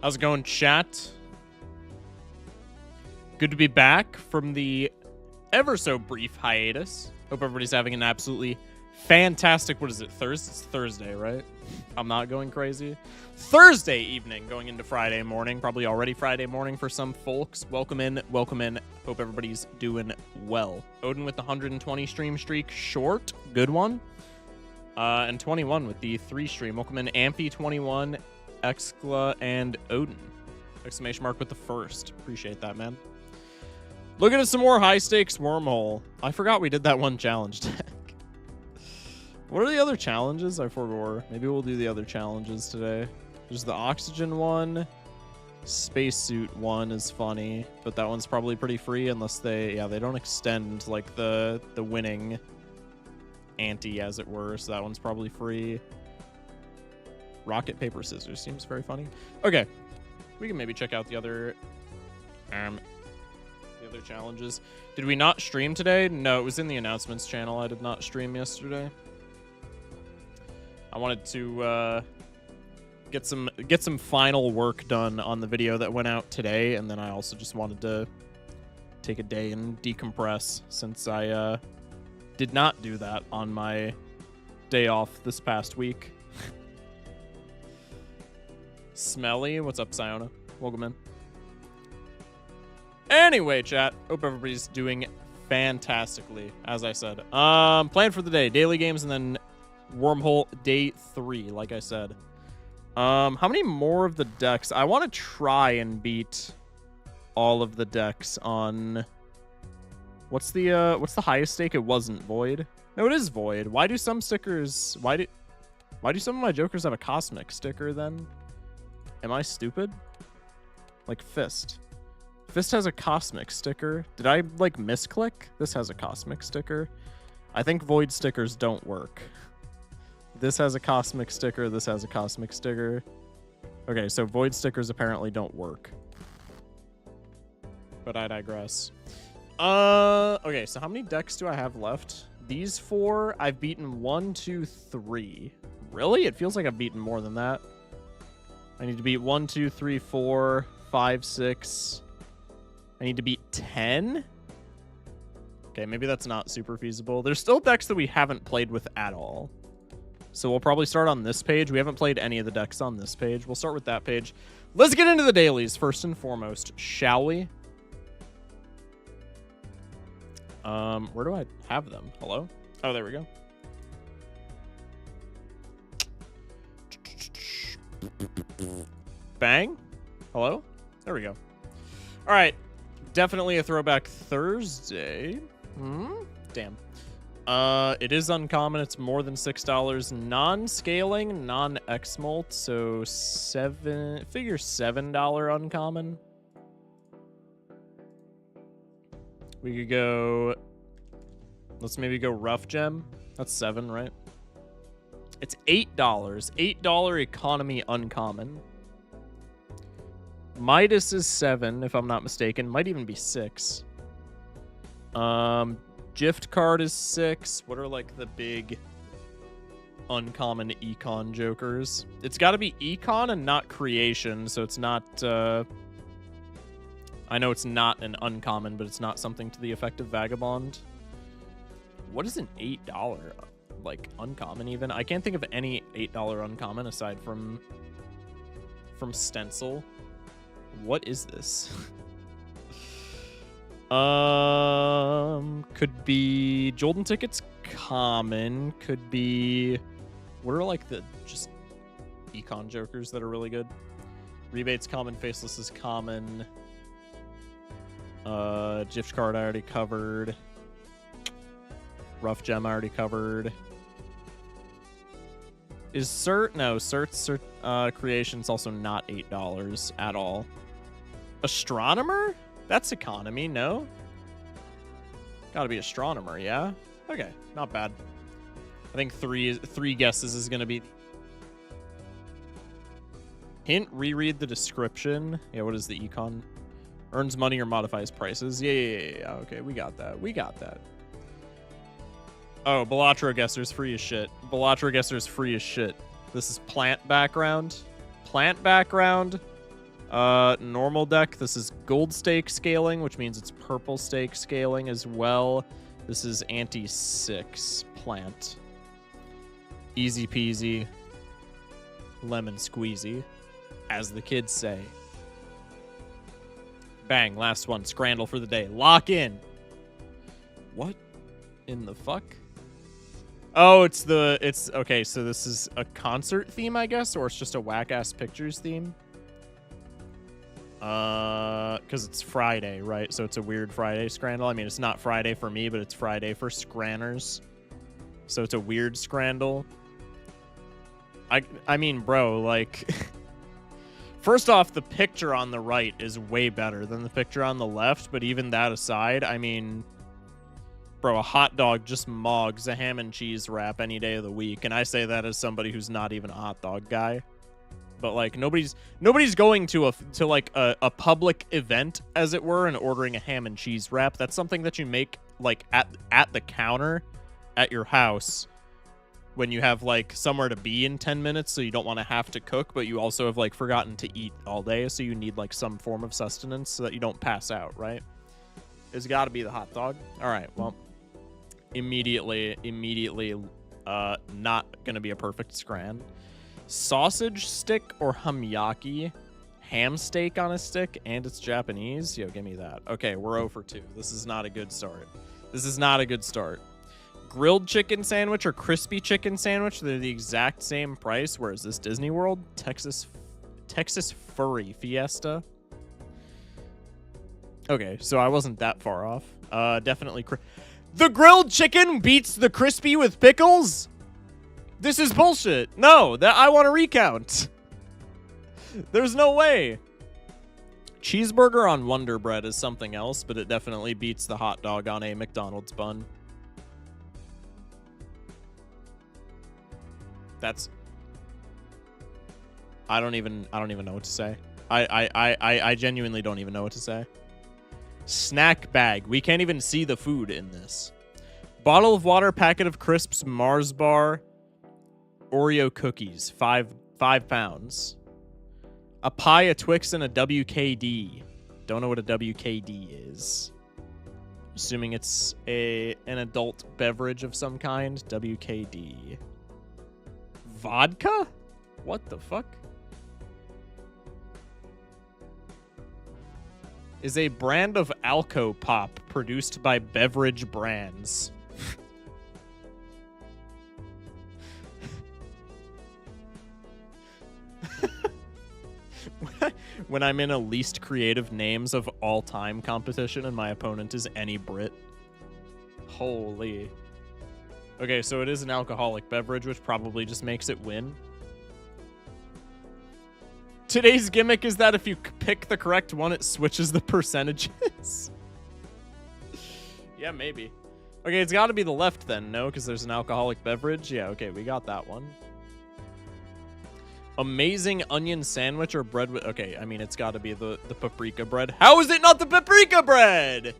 How's it going, chat? Good to be back from the ever so brief hiatus. Hope everybody's having an absolutely fantastic, what is it, Thursday? It's Thursday, right? I'm not going crazy. Thursday evening going into Friday morning. Probably already Friday morning for some folks. Welcome in, welcome in. Hope everybody's doing well. Odin with the 120 stream streak, short, good one. And 21 with the 3 stream. Welcome in Ampy21, Excla, and Odin. Exclamation mark with the first. Appreciate that, man. Looking at some more high-stakes wormhole. I forgot we did that one challenge deck. What are the other challenges? I forgot. Maybe we'll do the other challenges today. There's the oxygen one. Spacesuit one is funny, but that one's probably pretty free unless they don't extend like the winning ante, as it were, so that one's probably free. Rocket, paper, scissors seems very funny. Okay, we can maybe check out the other challenges. Did we not stream today? No, it was in the announcements channel. I did not stream yesterday. I wanted to get some final work done on the video that went out today, and then I also just wanted to take a day and decompress since I did not do that on my day off this past week. Smelly, what's up, Siona? Welcome in. Anyway, chat, hope everybody's doing fantastically, as I said. Plan for the day, daily games, and then Wormhole day 3, like I said. How many more of the decks? I want to try and beat all of the decks on... What's the highest stake? It wasn't Void. No, it is Void. Why do some stickers... Why do some of my jokers have a Cosmic sticker, then? Am I stupid? Like Fist. Fist has a Cosmic sticker. Did I, like, misclick? This has a Cosmic sticker. I think Void stickers don't work. This has a Cosmic sticker. This has a Cosmic sticker. Okay, so Void stickers apparently don't work. But I digress. Okay, so how many decks do I have left? These 4, I've beaten 1, 2, 3. Really? It feels like I've beaten more than that. I need to beat 1, 2, 3, 4, 5, 6. I need to beat 10? Okay, maybe that's not super feasible. There's still decks that we haven't played with at all. So we'll probably start on this page. We haven't played any of the decks on this page. We'll start with that page. Let's get into the dailies first and foremost, shall we? Where do I have them? Hello? Oh, there we go. Bang. Hello? There we go. All right. Definitely a throwback Thursday. Damn. It is uncommon. It's more than $6. Non-scaling, non-X-molt, so figure $7 uncommon. We could go... Let's maybe go rough gem. That's 7, right? It's $8. $8 economy uncommon. Midas is 7, if I'm not mistaken. Might even be 6. Gift card is 6. What are like the big uncommon econ jokers? It's got to be econ and not creation, so it's not... I know it's not an uncommon, but it's not something to the effect of Vagabond. What is an $8, like, uncommon even? I can't think of any $8 uncommon aside from Stencil. What is this? Could be Jolden tickets common. Could be... What are, like, the just econ jokers that are really good? Rebates common, Faceless is common. Gift card I already covered. Rough gem I already covered. Is Cert? No, Cert's creation's also not $8 at all. Astronomer? That's economy, no? Gotta be Astronomer, yeah? Okay, not bad. I think three guesses is gonna be... Hint, reread the description. Yeah, what is the econ? Earns money or modifies prices. Yeah. Okay, we got that. Oh, Balatro Guesser's free as shit. Balatro Guesser's free as shit. This is plant background. Plant background. Normal deck. This is gold stake scaling, which means it's purple stake scaling as well. This is anti-6 plant. Easy peasy. Lemon squeezy, as the kids say. Bang, last one. Scrandle for the day. Lock in. What in the fuck? Oh, it's okay, so this is a concert theme, I guess, or it's just a whack-ass pictures theme? Because it's Friday, right? So it's a weird Friday scrandle. I mean, it's not Friday for me, but it's Friday for scranners. So it's a weird scrandle. I mean, bro, like... First off, the picture on the right is way better than the picture on the left, but even that aside, I mean... Bro, a hot dog just mogs a ham and cheese wrap any day of the week, and I say that as somebody who's not even a hot dog guy. But like nobody's going to a public event, as it were, and ordering a ham and cheese wrap. That's something that you make like at the counter at your house when you have like somewhere to be in 10 minutes, so you don't want to have to cook, but you also have like forgotten to eat all day, so you need like some form of sustenance so that you don't pass out, right? It's got to be the hot dog. All right, well, immediately not gonna be a perfect scran. Sausage stick or hamyaki, ham steak on a stick, and it's Japanese. Yo, give me that. Okay, we're 0 for 2. This is not a good start. This is not a good start. Grilled chicken sandwich or crispy chicken sandwich, they're the exact same price. Where is this? Disney World? Texas Furry Fiesta. Okay, so I wasn't that far off. Definitely the grilled chicken beats the crispy with pickles? This is bullshit. No, that I want to recount. There's no way. Cheeseburger on Wonder Bread is something else, but it definitely beats the hot dog on a McDonald's bun. That's... I don't even know what to say. I genuinely don't even know what to say. Snack bag. We can't even see the food in this. Bottle of water, packet of crisps, Mars bar, Oreo cookies, 5 pounds. A pie, a Twix, and a WKD. Don't know what a WKD is. Assuming it's an adult beverage of some kind. WKD. Vodka? What the fuck? Is a brand of Alco Pop produced by Beverage Brands. When I'm in a least creative names of all time competition and my opponent is any Brit. Holy. Okay, so it is an alcoholic beverage, which probably just makes it win. Today's gimmick is that if you pick the correct one, it switches the percentages. Yeah, maybe. Okay, it's got to be the left then, no? Because there's an alcoholic beverage. Yeah, okay, we got that one. Amazing onion sandwich or bread with... Okay, I mean, it's got to be the paprika bread. How is it not the paprika bread?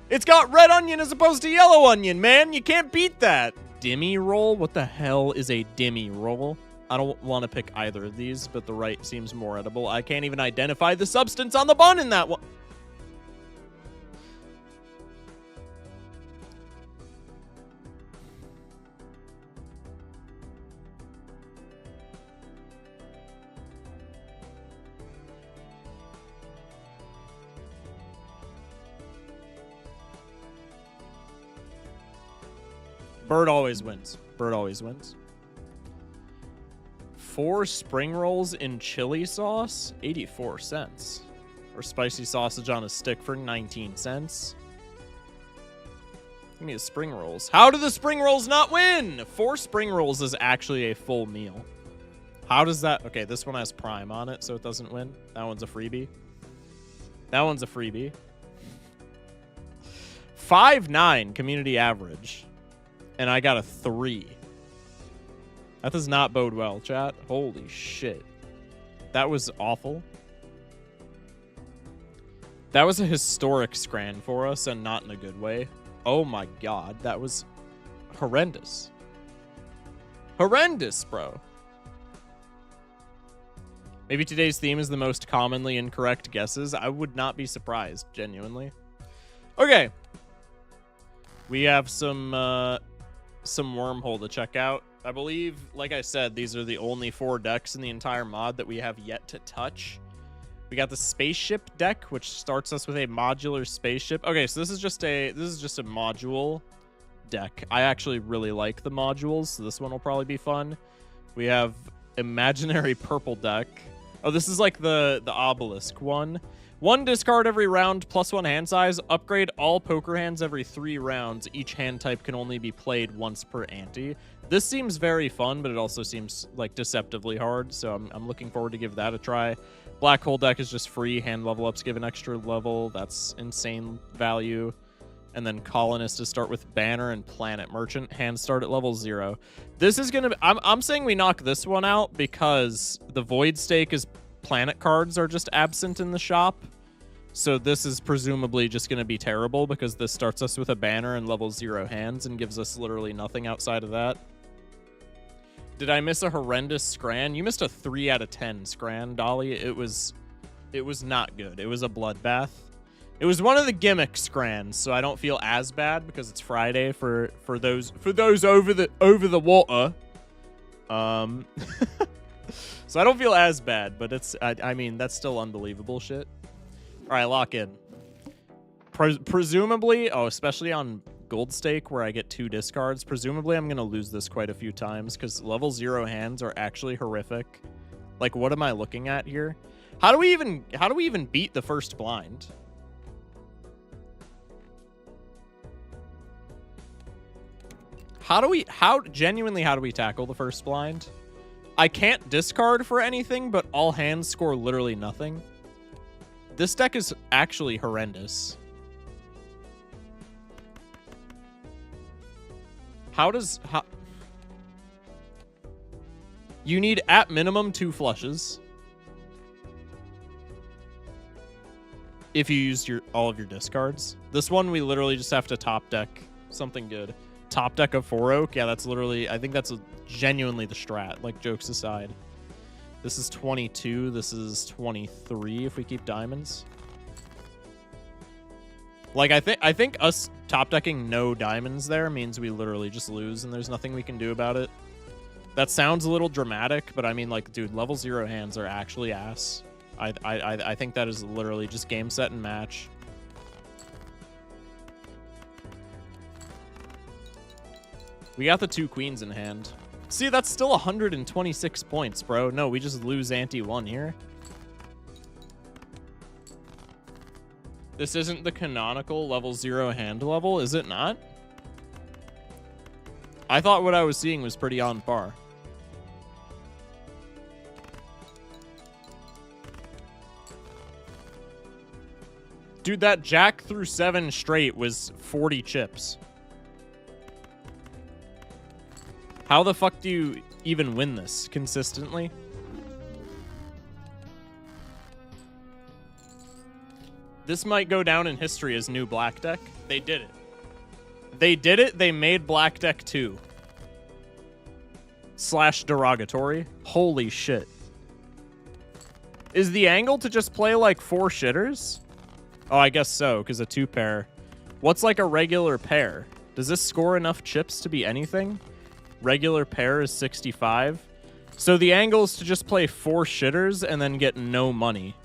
It's got red onion as opposed to yellow onion, man. You can't beat that. Demi roll? What the hell is a demi roll? I don't want to pick either of these, but the right seems more edible. I can't even identify the substance on the bun in that one. Bird always wins. Bird always wins. 4 spring rolls in chili sauce, 84 cents. Or spicy sausage on a stick for 19 cents. Give me the spring rolls. How do the spring rolls not win? 4 spring rolls is actually a full meal. How does that... Okay, this one has Prime on it, so it doesn't win. That one's a freebie. That one's a freebie. 5.9 community average. And I got a 3. That does not bode well, chat. Holy shit. That was awful. That was a historic scran for us, and not in a good way. Oh my god, that was horrendous. Horrendous, bro. Maybe today's theme is the most commonly incorrect guesses. I would not be surprised, genuinely. Okay. We have some wormhole to check out. I believe, like I said, these are the only 4 decks in the entire mod that we have yet to touch. We got the spaceship deck, which starts us with a modular spaceship. Okay, so this is just a module deck. I actually really like the modules, so this one will probably be fun. We have imaginary purple deck. Oh, this is like the obelisk one. 1 discard every round, +1 hand size. Upgrade all poker hands every 3 rounds. Each hand type can only be played once per ante. This seems very fun, but it also seems like deceptively hard, so I'm looking forward to give that a try. Black hole deck is just free. Hand level ups give an extra level. That's insane value. And then colonist to start with banner and planet merchant. Hand start at level 0. This is gonna be, I'm saying we knock this one out because the void stake is planet cards are just absent in the shop. So this is presumably just going to be terrible because this starts us with a banner and level 0 hands and gives us literally nothing outside of that. Did I miss a horrendous Scran? You missed a 3 out of 10 Scran, Dolly. It was not good. It was a bloodbath. It was one of the gimmick Scrans, so I don't feel as bad because it's Friday for those over the water. So I don't feel as bad, but it's I mean that's still unbelievable shit. All right, lock in. Presumably, especially on gold stake where I get 2 discards, presumably I'm going to lose this quite a few times because level 0 hands are actually horrific. Like, what am I looking at here? How do we even beat the first blind? How do we tackle the first blind? I can't discard for anything, but all hands score literally nothing. This deck is actually horrendous. You need at minimum 2 flushes. If you used all of your discards. This one we literally just have to top deck something good. Top deck of 4 oak. Yeah, that's literally, I think that's genuinely the strat, like jokes aside. This is 22. This is 23 if we keep diamonds. Like, I think us top decking no diamonds there means we literally just lose and there's nothing we can do about it. That sounds a little dramatic, but I mean, like, dude, level 0 hands are actually ass. I think that is literally just game, set, and match. We got the 2 queens in hand. See, that's still 126 points, bro. No, we just lose ante 1 here. This isn't the canonical level 0 hand level, is it not? I thought what I was seeing was pretty on par. Dude, that jack through 7 straight was 40 chips. How the fuck do you even win this consistently? This might go down in history as new black deck. They did it. They did it. They made black deck 2. / derogatory. Holy shit. Is the angle to just play like 4 shitters? Oh, I guess so, because a 2 pair. What's like a regular pair? Does this score enough chips to be anything? Regular pair is 65. So the angle is to just play 4 shitters and then get no money.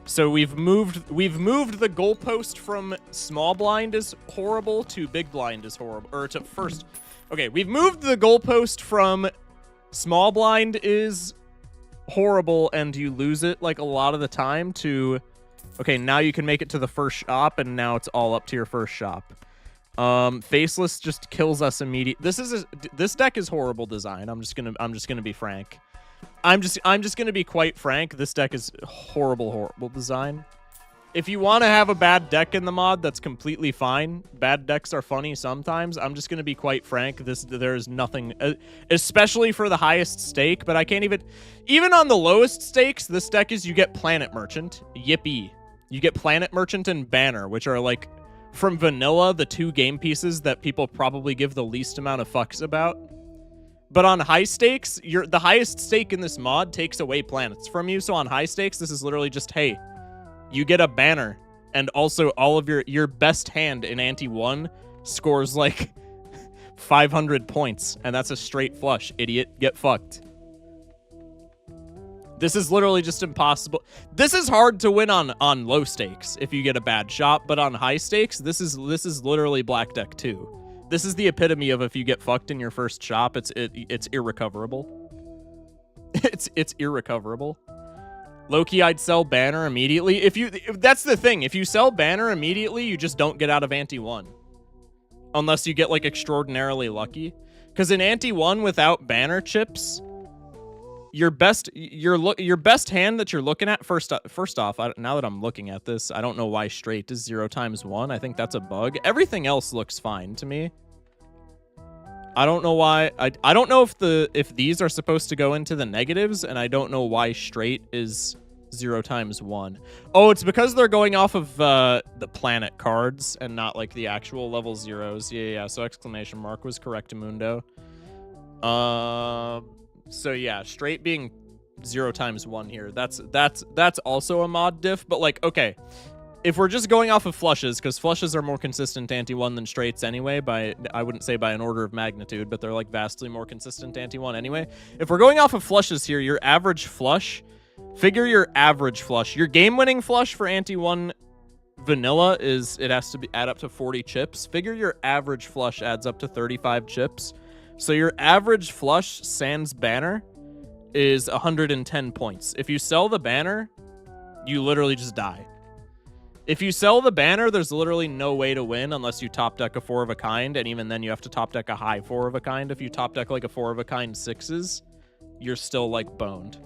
So we've moved the goalpost from small blind is horrible to big blind is horrible. Or to first. Okay, we've moved the goalpost from small blind is horrible and you lose it like a lot of the time to, okay, now you can make it to the first shop and now it's all up to your first shop. Faceless just kills us immediately. This deck is horrible design. I'm just gonna be frank. I'm just gonna be quite frank. This deck is horrible design. If you want to have a bad deck in the mod, that's completely fine. Bad decks are funny sometimes. I'm just gonna be quite frank. There's nothing, especially for the highest stake. But I can't even on the lowest stakes. This deck is you get Planet Merchant. Yippee! You get Planet Merchant and Banner, which are like, from vanilla, the 2 game pieces that people probably give the least amount of fucks about. But on high stakes, the highest stake in this mod takes away planets from you. So on high stakes, this is literally just, hey, you get a banner. And also all of your best hand in ante 1 scores like 500 points. And that's a straight flush. Idiot, get fucked. This is literally just impossible. This is hard to win on low stakes if you get a bad shot, but on high stakes, this is literally Black Deck 2. This is the epitome of if you get fucked in your first shop, it's irrecoverable. it's irrecoverable. Low-key, I'd sell banner immediately. That's the thing. If you sell banner immediately, you just don't get out of ante 1. Unless you get like extraordinarily lucky. Because in ante 1 without banner chips, your best hand that you're looking at first off, now that I'm looking at this, I don't know why straight is 0 times 1. I think that's a bug. Everything else looks fine to me. I don't know why. I don't know if these are supposed to go into the negatives, and I don't know why straight is 0 times 1. Oh, it's because they're going off of the planet cards and not like the actual level zeros. Yeah. So exclamation mark was correct, Mundo. So yeah, straight being 0 times 1 here. That's also a mod diff, but like, okay. If we're just going off of flushes, because flushes are more consistent ante 1 than straights anyway, I wouldn't say by an order of magnitude, but they're like vastly more consistent ante 1 anyway. If we're going off of flushes here, your average flush, figure your average flush. Your game-winning flush for ante 1 vanilla it has to add up to 40 chips. Figure your average flush adds up to 35 chips. So your average flush sans banner is 110 points. If you sell the banner, you literally just die. If you sell the banner, there's literally no way to win unless you top deck a 4 of a kind, and even then you have to top deck a high 4 of a kind. If you top deck like a 4 of a kind 6s, you're still like boned.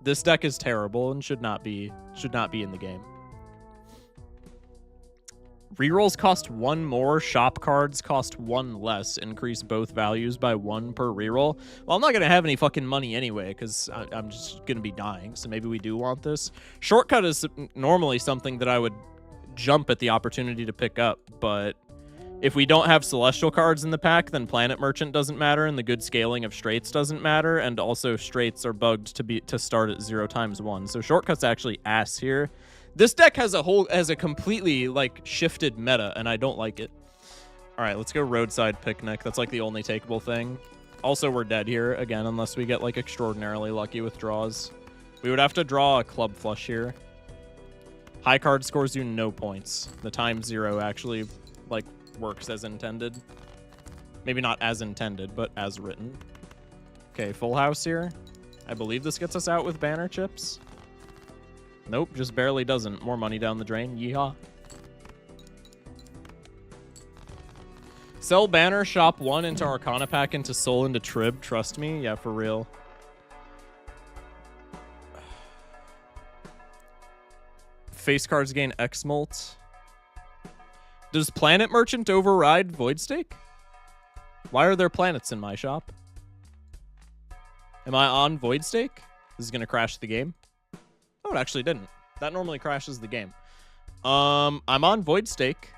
This deck is terrible and should not be in the game. Rerolls cost 1 more, shop cards cost 1 less, increase both values by 1 per reroll. Well, I'm not going to have any fucking money anyway, because I'm just going to be dying, so maybe we do want this. Shortcut is normally something that I would jump at the opportunity to pick up, but if we don't have Celestial cards in the pack, then Planet Merchant doesn't matter, and the good scaling of straights doesn't matter, and also straights are bugged to start at 0 times 1. So Shortcut's actually ass here. This deck has a completely like shifted meta, and I don't like it. All right, let's go Roadside Picnic. That's like the only takeable thing. Also, we're dead here again unless we get like extraordinarily lucky with draws. We would have to draw a club flush here. High card scores you no points. The times 0 actually like works as intended. Maybe not as intended, but as written. Okay, full house here. I believe this gets us out with banner chips. Nope, just barely doesn't. More money down the drain. Yeehaw. Sell banner, shop 1 into Arcana pack, into Soul, into Trib. Trust me. Yeah, for real. Face cards gain X molt. Does Planet Merchant override Void Stake? Why are there planets in my shop? Am I on Void Stake? This is going to crash the game. Oh, it actually didn't. That normally crashes the game. I'm on Void Stake.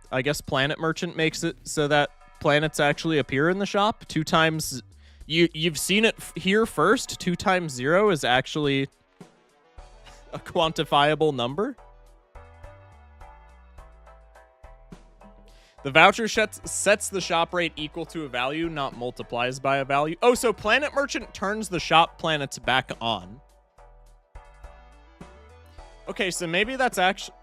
I guess Planet Merchant makes it so that planets actually appear in the shop 2 times. You've seen it here first. 2 times 0 is actually a quantifiable number. The voucher sets the shop rate equal to a value, not multiplies by a value. Oh, so Planet Merchant turns the shop planets back on. Okay, so maybe that's actually...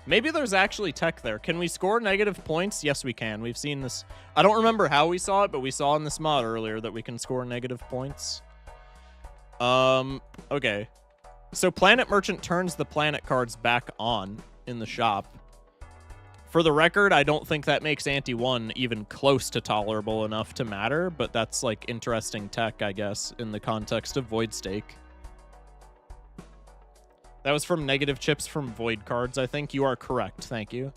Maybe there's actually tech there. Can we score negative points? Yes, we can. We've seen this. I don't remember how we saw it, but we saw in this mod earlier that we can score negative points. Okay. So Planet Merchant turns the planet cards back on in the shop. For the record, I don't think that makes Ante 1 even close to tolerable enough to matter, but that's like interesting tech, I guess, in the context of Void Stake. That was from negative chips from Void cards, I think. You are correct. Thank you.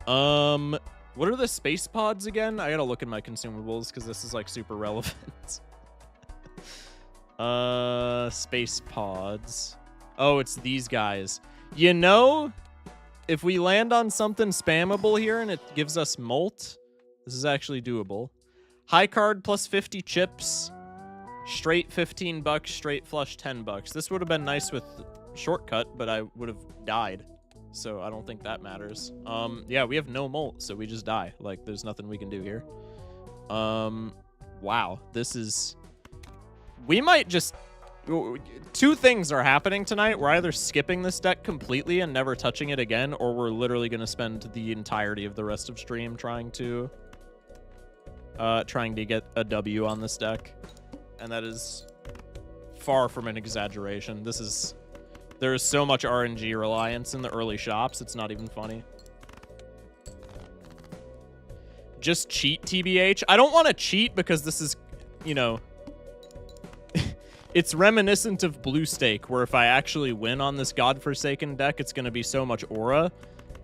What are the space pods again? I gotta look in my consumables because this is like super relevant. Space pods. Oh, it's these guys. You know, if we land on something spammable here and it gives us molt, This is actually doable. High card plus 50 chips. Straight $15, straight flush $10. This would have been nice with shortcut, but I would have died. So I don't think that matters. Yeah, we have no molt, so we just die. Like, there's nothing we can do here. Wow, this is... We might just... Two things are happening tonight. We're either skipping this deck completely and never touching it again, or we're literally going to spend the entirety of the rest of stream trying to get a W on this deck. And that is far from an exaggeration. There is so much RNG reliance in the early shops, it's not even funny. Just cheat, TBH. I don't want to cheat because this is, you know, it's reminiscent of Blue Stake, where if I actually win on this godforsaken deck, it's going to be so much aura.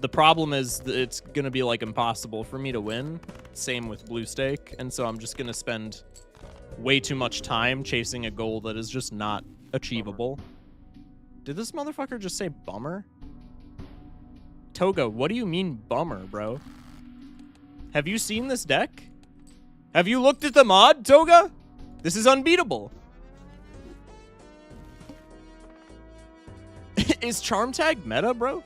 The problem is that it's going to be, like, impossible for me to win. Same with Blue Stake. And so I'm just going to spend way too much time chasing a goal that is just not achievable. Did this motherfucker just say bummer? Toga, what do you mean bummer, bro? Have you seen this deck? Have you looked at the mod, Toga? This is unbeatable. Is Charm Tag meta, bro?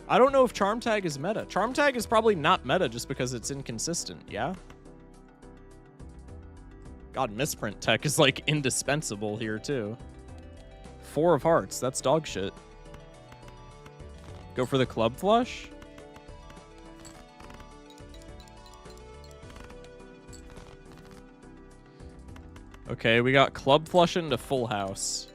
I don't know if Charm Tag is meta. Charm Tag is probably not meta just because it's inconsistent, yeah? God, Misprint Tech is, like, indispensable here, too. 4 of Hearts. That's dog shit. Go for the Club Flush? Okay, we got Club Flush into Full House.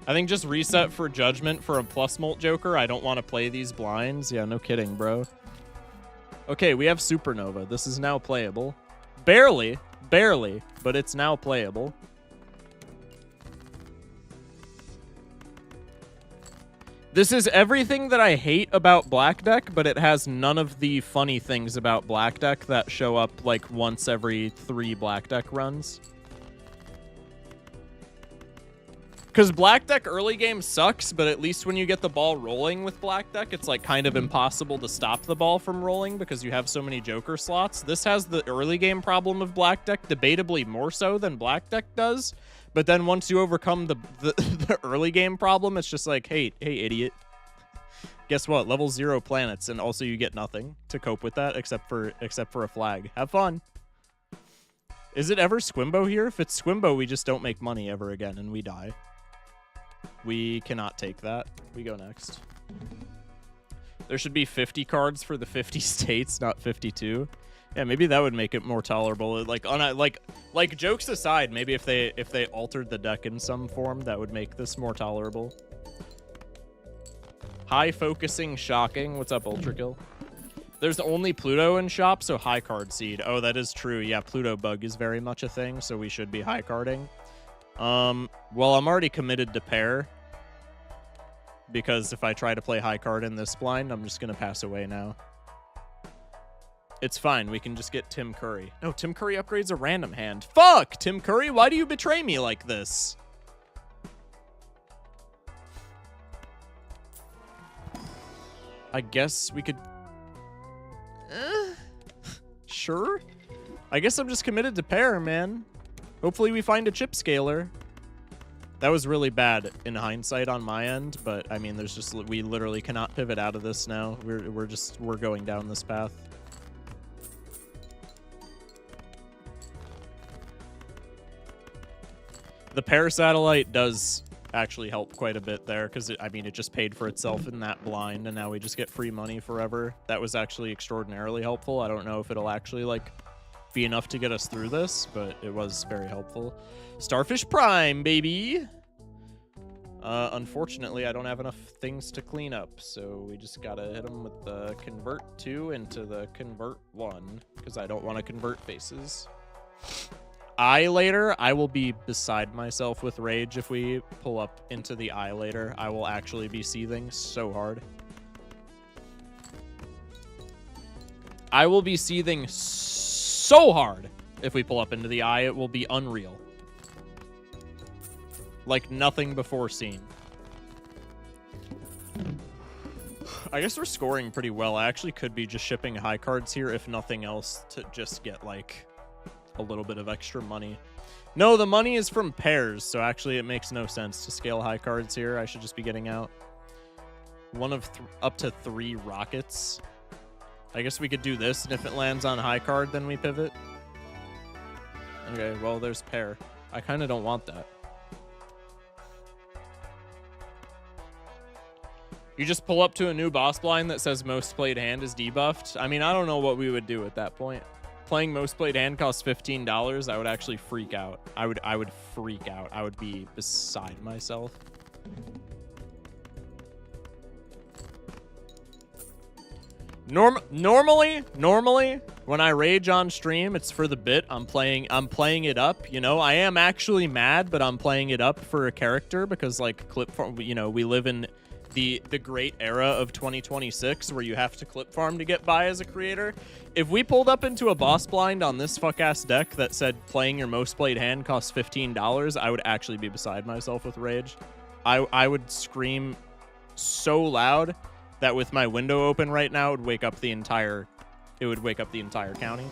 I think just reset for Judgment for a plus molt Joker. I don't want to play these blinds. Yeah, no kidding, bro. Okay, we have Supernova. This is now playable. Barely, but it's now playable. This is everything that I hate about Black Deck, but it has none of the funny things about Black Deck that show up like once every 3 Black Deck runs. Because Black Deck early game sucks, but at least when you get the ball rolling with Black Deck, it's like kind of impossible to stop the ball from rolling because you have so many Joker slots. This has the early game problem of Black Deck, debatably more so than Black Deck does. But then once you overcome the early game problem, it's just like, hey, idiot. Guess what? Level 0 planets, and also you get nothing to cope with that except for a flag. Have fun. Is it ever Squimbo here? If it's Squimbo, we just don't make money ever again, and we die. We cannot take that. We go next. There should be 50 cards for the 50 states, not 52. Yeah, maybe that would make it more tolerable. Like on a, like jokes aside, maybe if they altered the deck in some form, that would make this more tolerable. High focusing shocking. What's up, Ultra Kill? There's only Pluto in shop, so high card seed. Oh, that is true. Yeah, Pluto bug is very much a thing, so we should be high carding. Well, I'm already committed to pair. Because if I try to play high card in this blind, I'm just gonna pass away now. It's fine, we can just get Tim Curry. No, Tim Curry upgrades a random hand. Fuck, Tim Curry, why do you betray me like this? I guess we could... Sure? I guess I'm just committed to pair, man. Hopefully we find a chip scaler. That was really bad in hindsight on my end, but I mean, there's just, we literally cannot pivot out of this now. We're going down this path. The parasatellite does actually help quite a bit there because I mean, it just paid for itself in that blind, and now we just get free money forever. That was actually extraordinarily helpful. I don't know if it'll actually like be enough to get us through this, but it was very helpful. Starfish Prime, baby. Unfortunately, I don't have enough things to clean up, so we just gotta hit them with the Convert 2 into the Convert 1, because I don't want to convert faces. Eye later, I will be beside myself with rage if we pull up into the eye later. I will actually be seething so hard. I will be seething so hard if we pull up into the eye. It will be unreal. Like nothing before seen. I guess we're scoring pretty well. I actually could be just shipping high cards here, if nothing else, to just get, like, a little bit of extra money. No, the money is from pairs, so actually it makes no sense to scale high cards here. I should just be getting out one of up to 3 rockets. I guess we could do this, and if it lands on high card, then we pivot. Okay, well, there's pair. I kind of don't want that. You just pull up to a new boss blind that says most played hand is debuffed. I mean, I don't know what we would do at that point. Playing most played hand costs $15. I would actually freak out. I would freak out. I would be beside myself. Normally, when I rage on stream, it's for the bit. I'm playing it up, you know. I am actually mad, but I'm playing it up for a character because, like, clip farm, you know, we live in the great era of 2026 where you have to clip farm to get by as a creator. If we pulled up into a boss blind on this fuck-ass deck that said playing your most played hand costs $15, I would actually be beside myself with rage. I would scream so loud that with my window open right now, it would wake up the entire county.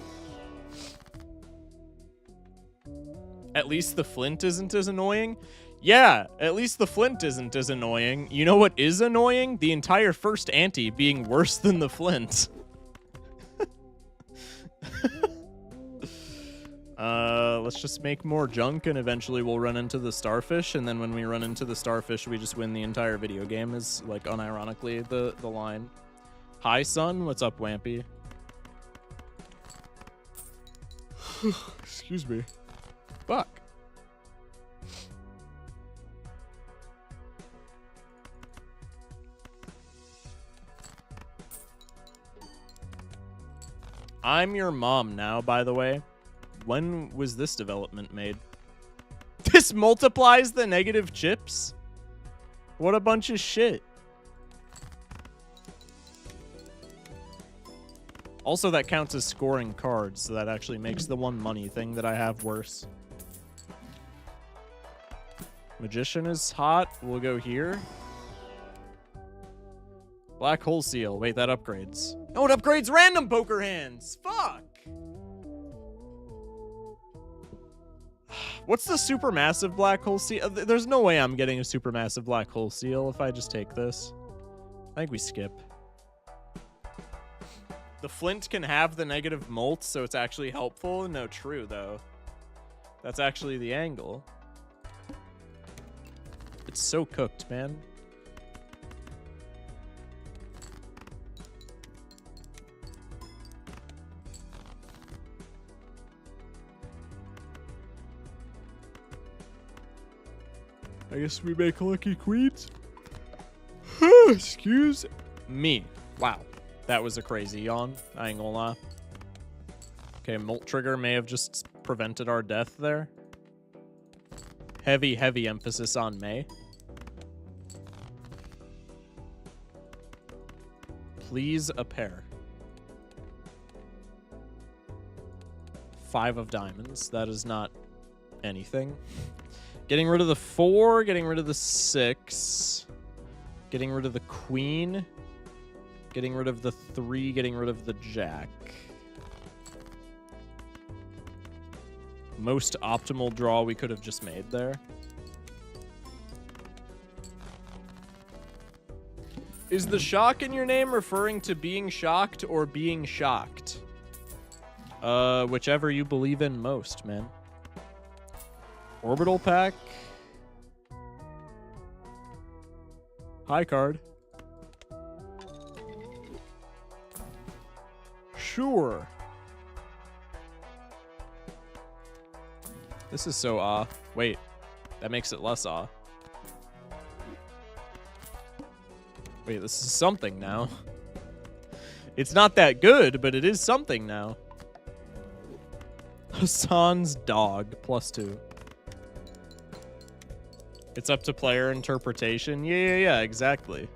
At least the flint isn't as annoying. Yeah, at least the flint isn't as annoying. You know what is annoying? The entire first ante being worse than the flint. Let's just make more junk, and eventually we'll run into the starfish, and then when we run into the starfish, we just win the entire video game, is, like, unironically the line. Hi, son. What's up, Wampy? Excuse me. Fuck. I'm your mom now, by the way. When was this development made? This multiplies the negative chips? What a bunch of shit. Also, that counts as scoring cards, so that actually makes the one money thing that I have worse. Magician is hot. We'll go here. Black hole seal. Wait, that upgrades. Oh, it upgrades random poker hands. Fuck. What's the supermassive black hole seal? There's no way I'm getting a supermassive black hole seal if I just take this. I think we skip. The flint can have the negative molt, so it's actually helpful. No, true, though. That's actually the angle. It's so cooked, man. I guess we make lucky queens. Excuse me. Wow. That was a crazy yawn. I ain't gonna lie. Okay, Molt Trigger may have just prevented our death there. Heavy, heavy emphasis on may. Please a pair. 5 of diamonds. That is not anything. Getting rid of the 4, getting rid of the 6, getting rid of the queen, getting rid of the 3, getting rid of the jack. Most optimal draw we could have just made there. Is the shock in your name referring to being shocked or being shocked? Whichever you believe in most, man. Orbital pack. High card. Sure. This is so Wait, that makes it less Wait, this is something now. It's not that good, but it is something now. Hassan's dog, +2. It's up to player interpretation. Yeah, exactly.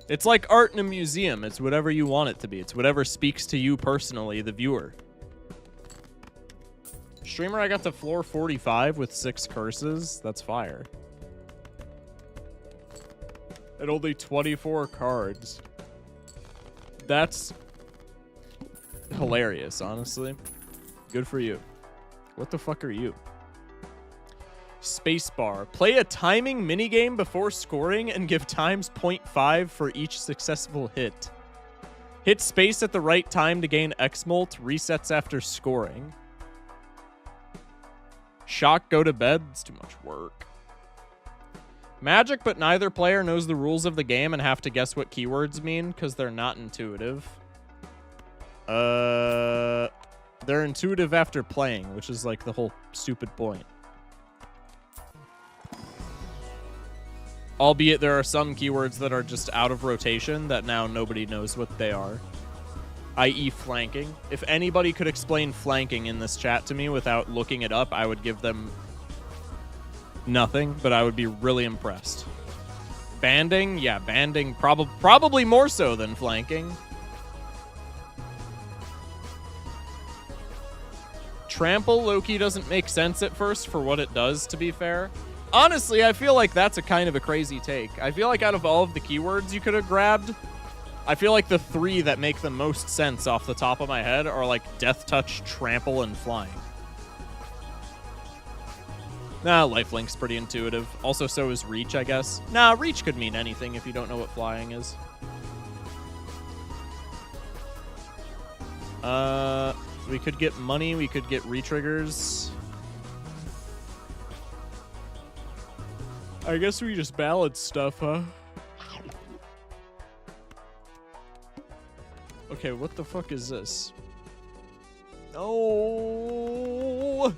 It's like art in a museum. It's whatever you want it to be. It's whatever speaks to you personally, the viewer. Streamer, I got to floor 45 with 6 curses. That's fire. And only 24 cards. That's hilarious, honestly. Good for you. What the fuck are you? Spacebar. Play a timing minigame before scoring and give times 0.5 for each successful hit. Hit space at the right time to gain X-Molt. Resets after scoring. Shock, go to bed. It's too much work. Magic, but neither player knows the rules of the game and have to guess what keywords mean because they're not intuitive. They're intuitive after playing, which is like the whole stupid point. Albeit there are some keywords that are just out of rotation that now nobody knows what they are. I.e. flanking. If anybody could explain flanking in this chat to me without looking it up, I would give them nothing, but I would be really impressed. Banding? Yeah, banding probably more so than flanking. Trample low-key doesn't make sense at first for what it does, to be fair. Honestly, I feel like that's a kind of a crazy take. I feel like out of all of the keywords you could have grabbed, I feel like the three that make the most sense off the top of my head are like Death Touch, Trample, and Flying. Nah, Lifelink's pretty intuitive. Also, so is Reach, I guess. Nah, Reach could mean anything if you don't know what Flying is. We could get money, we could get retriggers. I guess we just balance stuff, huh? Okay, what the fuck is this? No!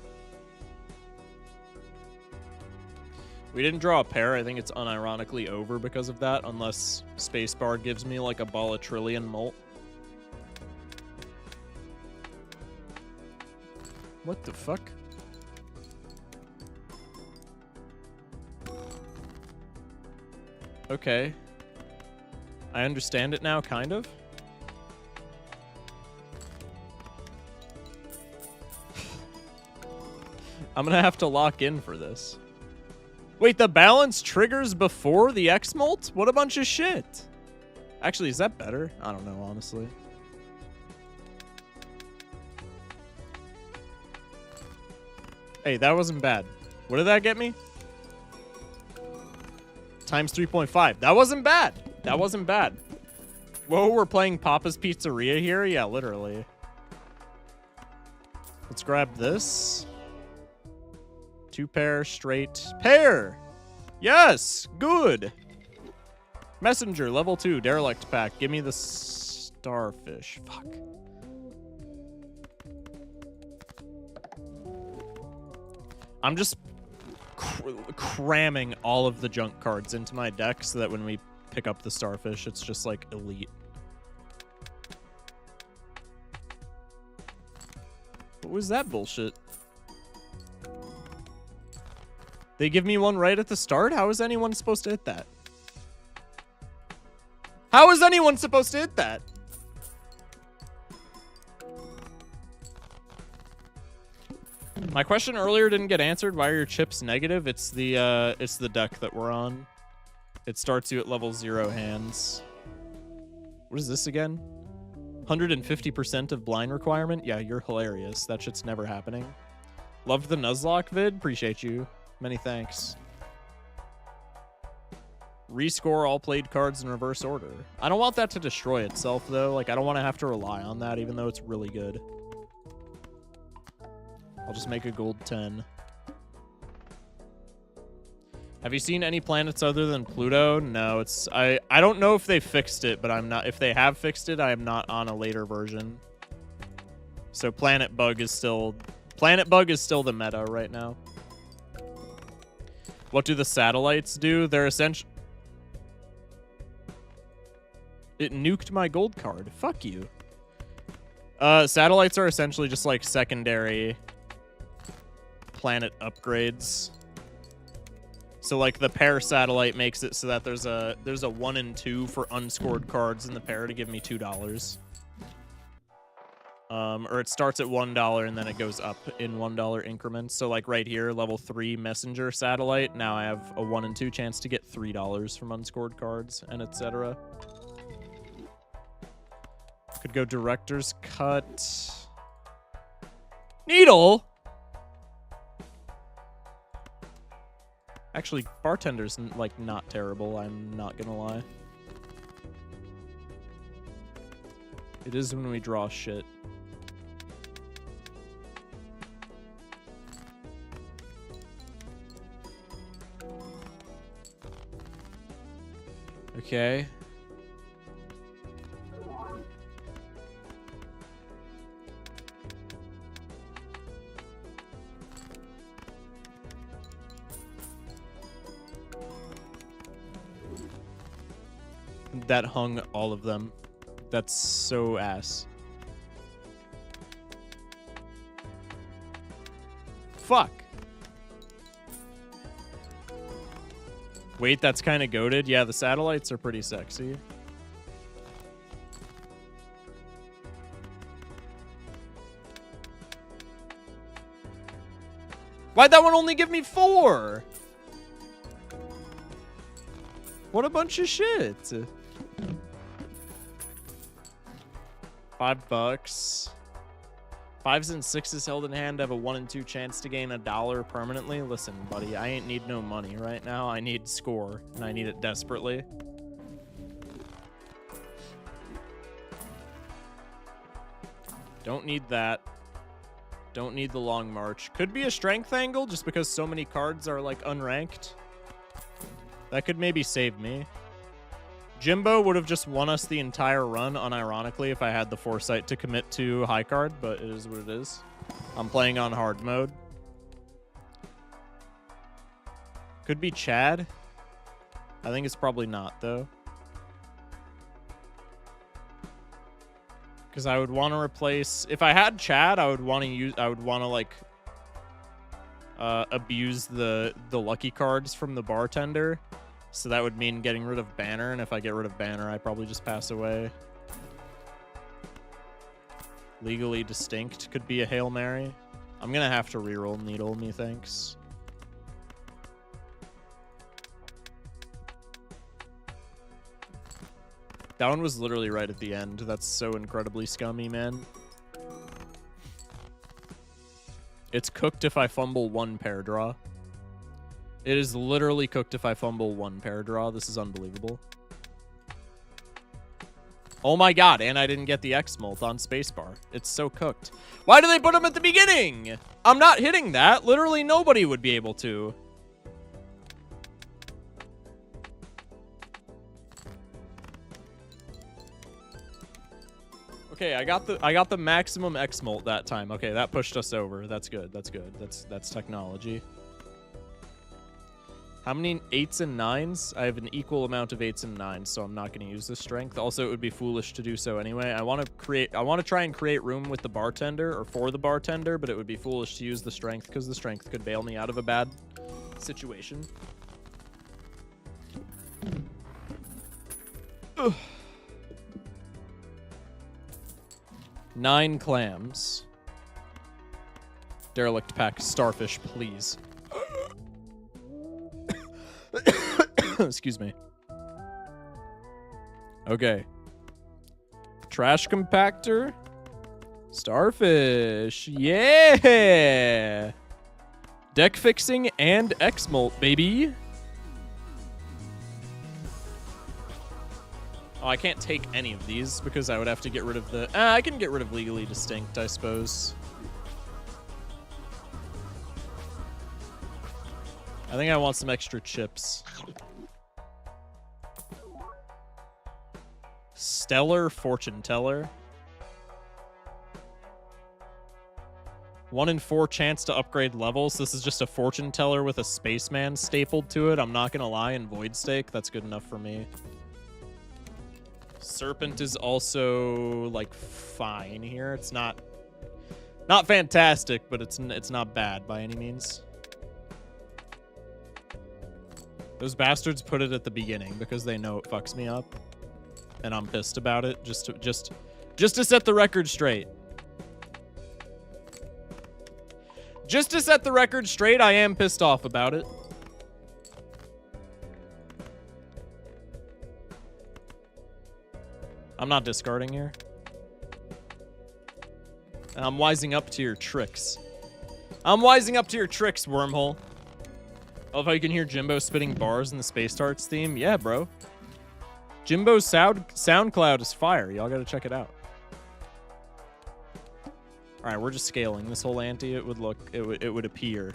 We didn't draw a pair. I think it's unironically over because of that, unless Spacebar gives me like a BALATRO molt. What the fuck? Okay. I understand it now, kind of. I'm gonna have to lock in for this. Wait, the balance triggers before the X-Molt? What a bunch of shit. Actually, is that better? I don't know, honestly. Hey, that wasn't bad. What did that get me? Times 3.5. That wasn't bad. That wasn't bad. Whoa, we're playing Papa's Pizzeria here? Yeah, literally. Let's grab this. 2 pair, straight. Pair! Yes! Good! Messenger, level 2, derelict pack. Give me the starfish. Fuck. I'm just cramming all of the junk cards into my deck so that when we pick up the starfish, it's just like elite. What was that bullshit? They give me one right at the start? How is anyone supposed to hit that? How is anyone supposed to hit that? My question earlier didn't get answered. Why are your chips negative? It's the deck that we're on. It starts you at level 0 hands. What is this again? 150% of blind requirement? Yeah, you're hilarious. That shit's never happening. Loved the Nuzlocke vid. Appreciate you. Many thanks. Rescore all played cards in reverse order. I don't want that to destroy itself, though. Like, I don't want to have to rely on that, even though it's really good. I'll just make a gold 10. Have you seen any planets other than Pluto? No, it's... I don't know if they fixed it, but I'm not... If they have fixed it, I am not on a later version. So Planet Bug is still... Planet Bug is still the meta right now. What do the satellites do? They're essentially... It nuked my gold card. Fuck you. Satellites are essentially just like secondary planet upgrades. So like the pair satellite makes it so that there's a 1 and 2 for unscored cards in the pair to give me $2. Or it starts at $1 and then it goes up in $1 increments. So like right here, level 3 messenger satellite. Now I have a 1 and 2 chance to get $3 from unscored cards and etc. Could go director's cut. Needle. Actually, bartender's like not terrible. I'm not gonna lie. It is when we draw shit. Okay. That hung all of them. That's so ass. Fuck. Wait, that's kind of goated. Yeah, the satellites are pretty sexy. Why'd that one only give me 4? What a bunch of shit. $5. 5s and 6s held in hand have a 1 and 2 chance to gain $1 permanently. Listen, buddy, I ain't need no money right now. I need score, and I need it desperately. Don't need that. Don't need the long march. Could be a strength angle just because so many cards are like unranked. That could maybe save me. Jimbo would have just won us the entire run, unironically, if I had the foresight to commit to high card, but it is what it is. I'm playing on hard mode. Could be Chad. I think it's probably not, though. Because I would want to replace... If I had Chad, I would want to use... I would want to, like... abuse the lucky cards from the bartender. So that would mean getting rid of Banner, and if I get rid of Banner, I probably just pass away. Legally Distinct could be a Hail Mary. I'm gonna have to reroll Needle, methinks. That one was literally right at the end. That's so incredibly scummy, man. It's cooked if I fumble 1 pair draw. It is literally cooked if I fumble 1 pair draw. This is unbelievable. Oh my god, and I didn't get the X-Molt on spacebar. It's so cooked. Why do they put them at the beginning? I'm not hitting that. Literally nobody would be able to. Okay, I got the maximum X-Molt that time. Okay, that pushed us over. That's good. That's good. That's technology. How many 8s and 9s? I have an equal amount of 8s and 9s, so I'm not going to use the strength. Also, it would be foolish to do so anyway. I want to try and create room with the bartender or for the bartender, but it would be foolish to use the strength because the strength could bail me out of a bad situation. Ugh. 9 clams. Derelict pack starfish, please. Excuse me. Okay. Trash compactor. Starfish. Yeah! Deck fixing and X-Molt, baby. Oh, I can't take any of these because I would have to get rid of the... I can get rid of Legally Distinct, I suppose. I think I want some extra chips. Stellar Fortune Teller. 1 in 4 chance to upgrade levels. This is just a Fortune Teller with a Spaceman stapled to it. I'm not gonna lie, in Void Stake, that's good enough for me. Serpent is also, like, fine here. It's not fantastic, but it's not bad by any means. Those bastards put it at the beginning because they know it fucks me up. And I'm pissed about it, just to set the record straight. Just to set the record straight, I am pissed off about it. I'm not discarding here. And I'm wising up to your tricks. I'm wising up to your tricks, Wormhole. I love how you can hear Jimbo spitting bars in the Space Tarts theme. Yeah, bro. Jimbo's SoundCloud is fire. Y'all gotta check it out. All right, we're just scaling this whole ante. It would appear.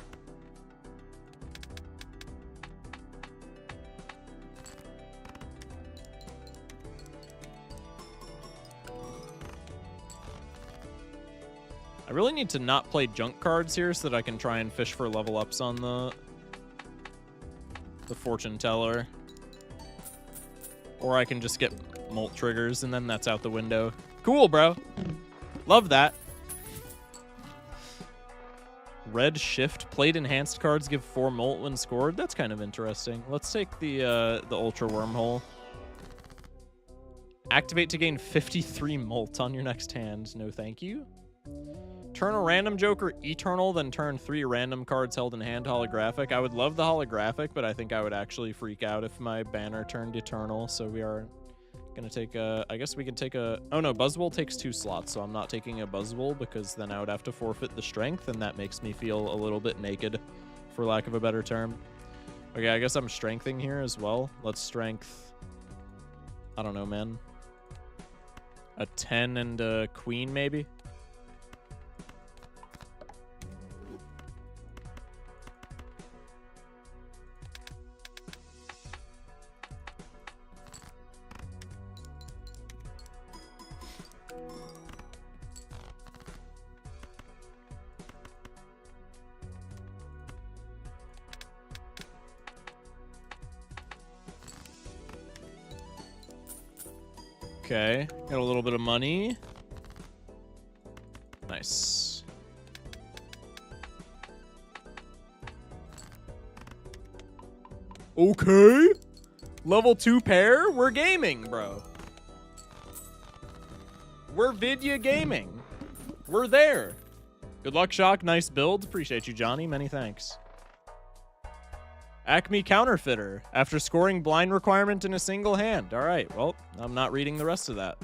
I really need to not play junk cards here so that I can try and fish for level ups on the fortune teller. Or I can just get molt triggers and then that's out the window. Cool, bro. Love that. Red shift. Played enhanced cards give 4 molt when scored. That's kind of interesting. Let's take the ultra wormhole. Activate to gain 53 molt on your next hand. No thank you. Turn a random joker eternal, then turn 3 random cards held in hand holographic. I would love the holographic, but I think I would actually freak out if my banner turned eternal. So we are gonna take a, I guess we can take a, oh no, Buzzwole takes 2 slots, so I'm not taking a Buzzwole because then I would have to forfeit the strength, and that makes me feel a little bit naked, for lack of a better term. Okay, I guess I'm strengthing here as well. Let's strength, I don't know, man. A 10 and a queen, maybe? Okay, got a little bit of money. Nice. Okay. Level 2 pair? We're gaming, bro. We're Vidya gaming. We're there. Good luck, Shock. Nice build. Appreciate you, Johnny. Many thanks. Acme Counterfeiter. After scoring blind requirement in a single hand. All right, well, I'm not reading the rest of that.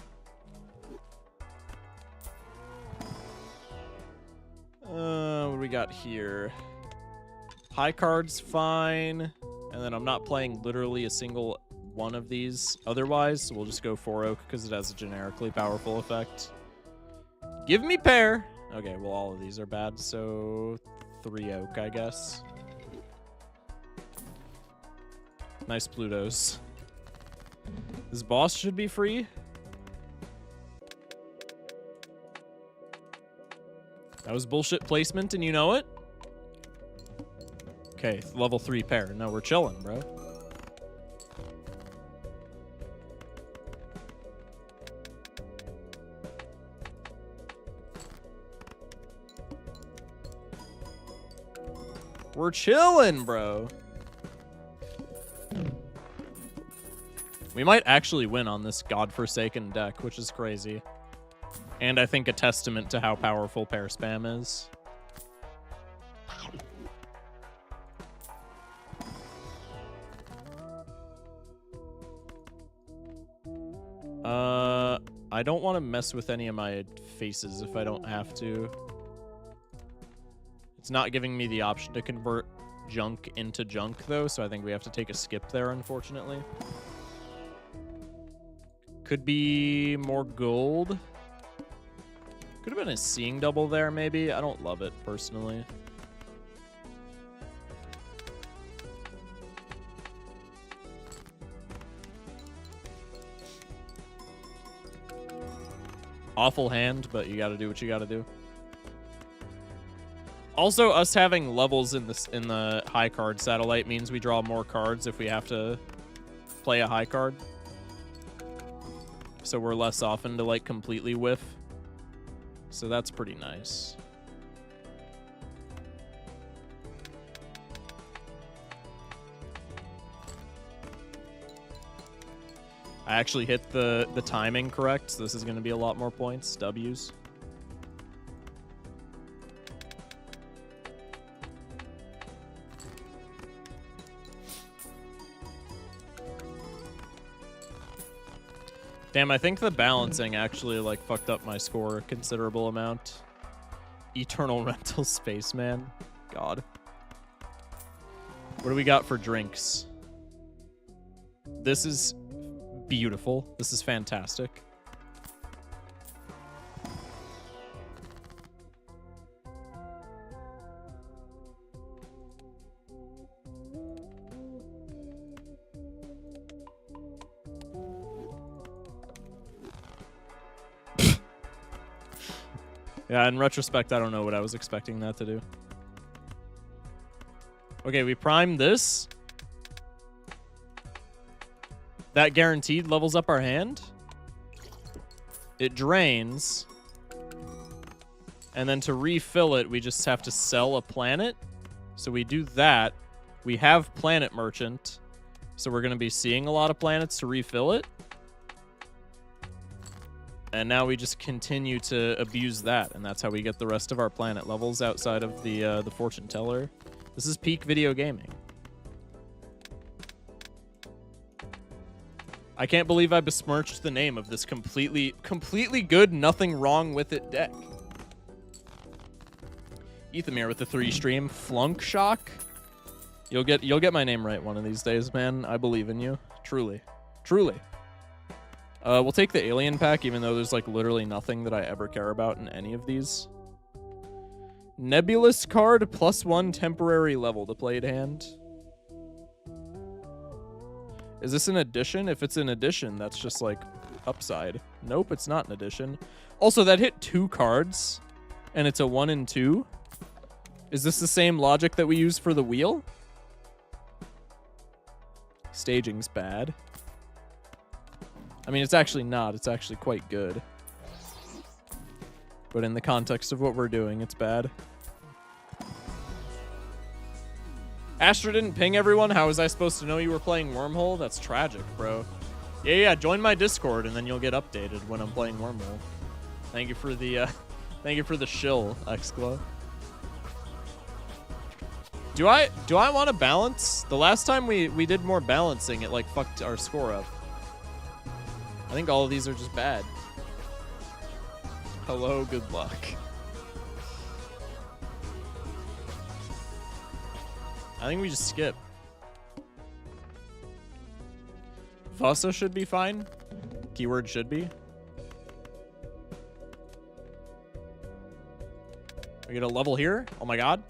What do we got here? High card's fine. And then I'm not playing literally a single one of these otherwise, so we'll just go 4 oak because it has a generically powerful effect. Give me pair. Okay, well, all of these are bad, so 3 oak, I guess. Nice Plutos. This boss should be free. That was bullshit placement, and you know it. Okay, level 3 pair. No, we're chilling, bro. We're chilling, bro. We might actually win on this godforsaken deck, which is crazy. And I think a testament to how powerful pair spam is. I don't want to mess with any of my faces if I don't have to. It's not giving me the option to convert junk into junk, though, so I think we have to take a skip there, unfortunately. Could be more gold. Could have been a seeing double there, maybe. I don't love it, personally. Awful hand, but you gotta do what you gotta do. Also, us having levels in the high card satellite means we draw more cards if we have to play a high card. So we're less often to, like, completely whiff. So that's pretty nice. I actually hit the timing correct, so this is going to be a lot more points. W's. Damn, I think the balancing actually, like, fucked up my score a considerable amount. Eternal Rental Spaceman. God. What do we got for drinks? This is beautiful. This is fantastic. Yeah, in retrospect, I don't know what I was expecting that to do. Okay, we prime this. That guaranteed levels up our hand. It drains. And then to refill it, we just have to sell a planet. So we do that. We have Planet Merchant. So we're going to be seeing a lot of planets to refill it. And now we just continue to abuse that, and that's how we get the rest of our planet levels outside of the fortune teller. This is peak video gaming. I can't believe I besmirched the name of this completely good, nothing wrong with it deck. Ethamir with the 3 stream. Flunk Shock. You'll get my name right one of these days, man. I believe in you. Truly. Truly. We'll take the alien pack, even though there's like literally nothing that I ever care about in any of these. Nebulous card, +1 temporary level to played hand. Is this an addition? If it's an addition, that's just like upside. Nope, it's not an addition. Also, that hit 2 cards, and it's a 1 and 2. Is this the same logic that we use for the wheel? Staging's bad. I mean, it's actually not. It's actually quite good. But in the context of what we're doing, it's bad. Astra didn't ping everyone. How was I supposed to know you were playing Wormhole? That's tragic, bro. Yeah. Join my Discord, and then you'll get updated when I'm playing Wormhole. Thank you for the, thank you for the shill, Excla. Do I want to balance? The last time we did more balancing, it like fucked our score up. I think all of these are just bad. Hello, good luck. I think we just skip. Vasa should be fine. Keyword should be. We get a level here. Oh my god.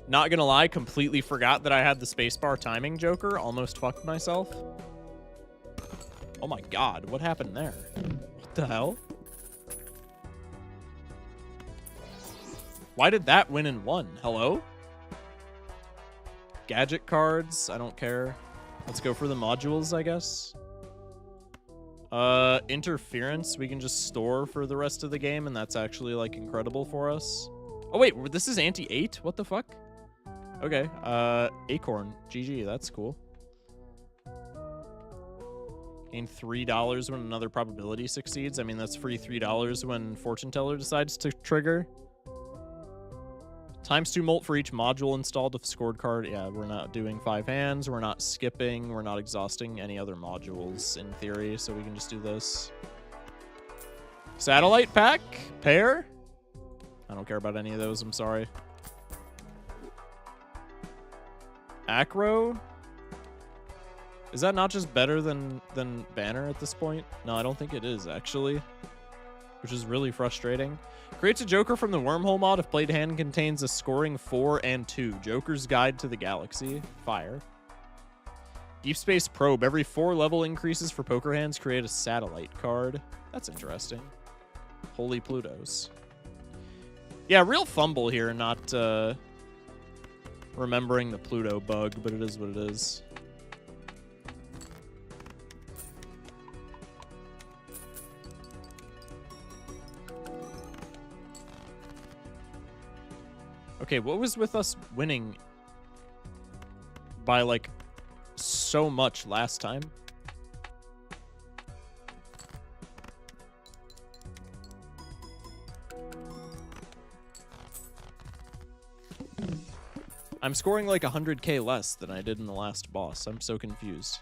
Not gonna lie, completely forgot that I had the spacebar timing joker. Almost fucked myself. Oh my god, what happened there? What the hell? Why did that win in 1? Hello? Gadget cards, I don't care. Let's go for the modules, I guess. Interference, we can just store for the rest of the game, and that's actually, like, incredible for us. Oh, wait, this is anti-8? What the fuck? Okay, Acorn, GG, that's cool. Gain $3 when another probability succeeds. I mean, that's free $3 when Fortune Teller decides to trigger. ×2 molt for each module installed if scored card. Yeah, we're not doing 5 hands. We're not skipping. We're not exhausting any other modules in theory, so we can just do this. Satellite pack? Pair? I don't care about any of those, I'm sorry. Acro? Is that not just better than Banner at this point? No, I don't think it is, actually. Which is really frustrating. Creates a Joker from the Wormhole mod if played hand contains a scoring 4 and 2. Joker's Guide to the Galaxy. Fire. Deep Space Probe. Every 4 level increases for poker hands, create a satellite card. That's interesting. Holy Plutos. Yeah, real fumble here, not remembering the Pluto bug, but it is what it is. Okay, what was with us winning by, like, so much last time? I'm scoring like 100k less than I did in the last boss. I'm so confused.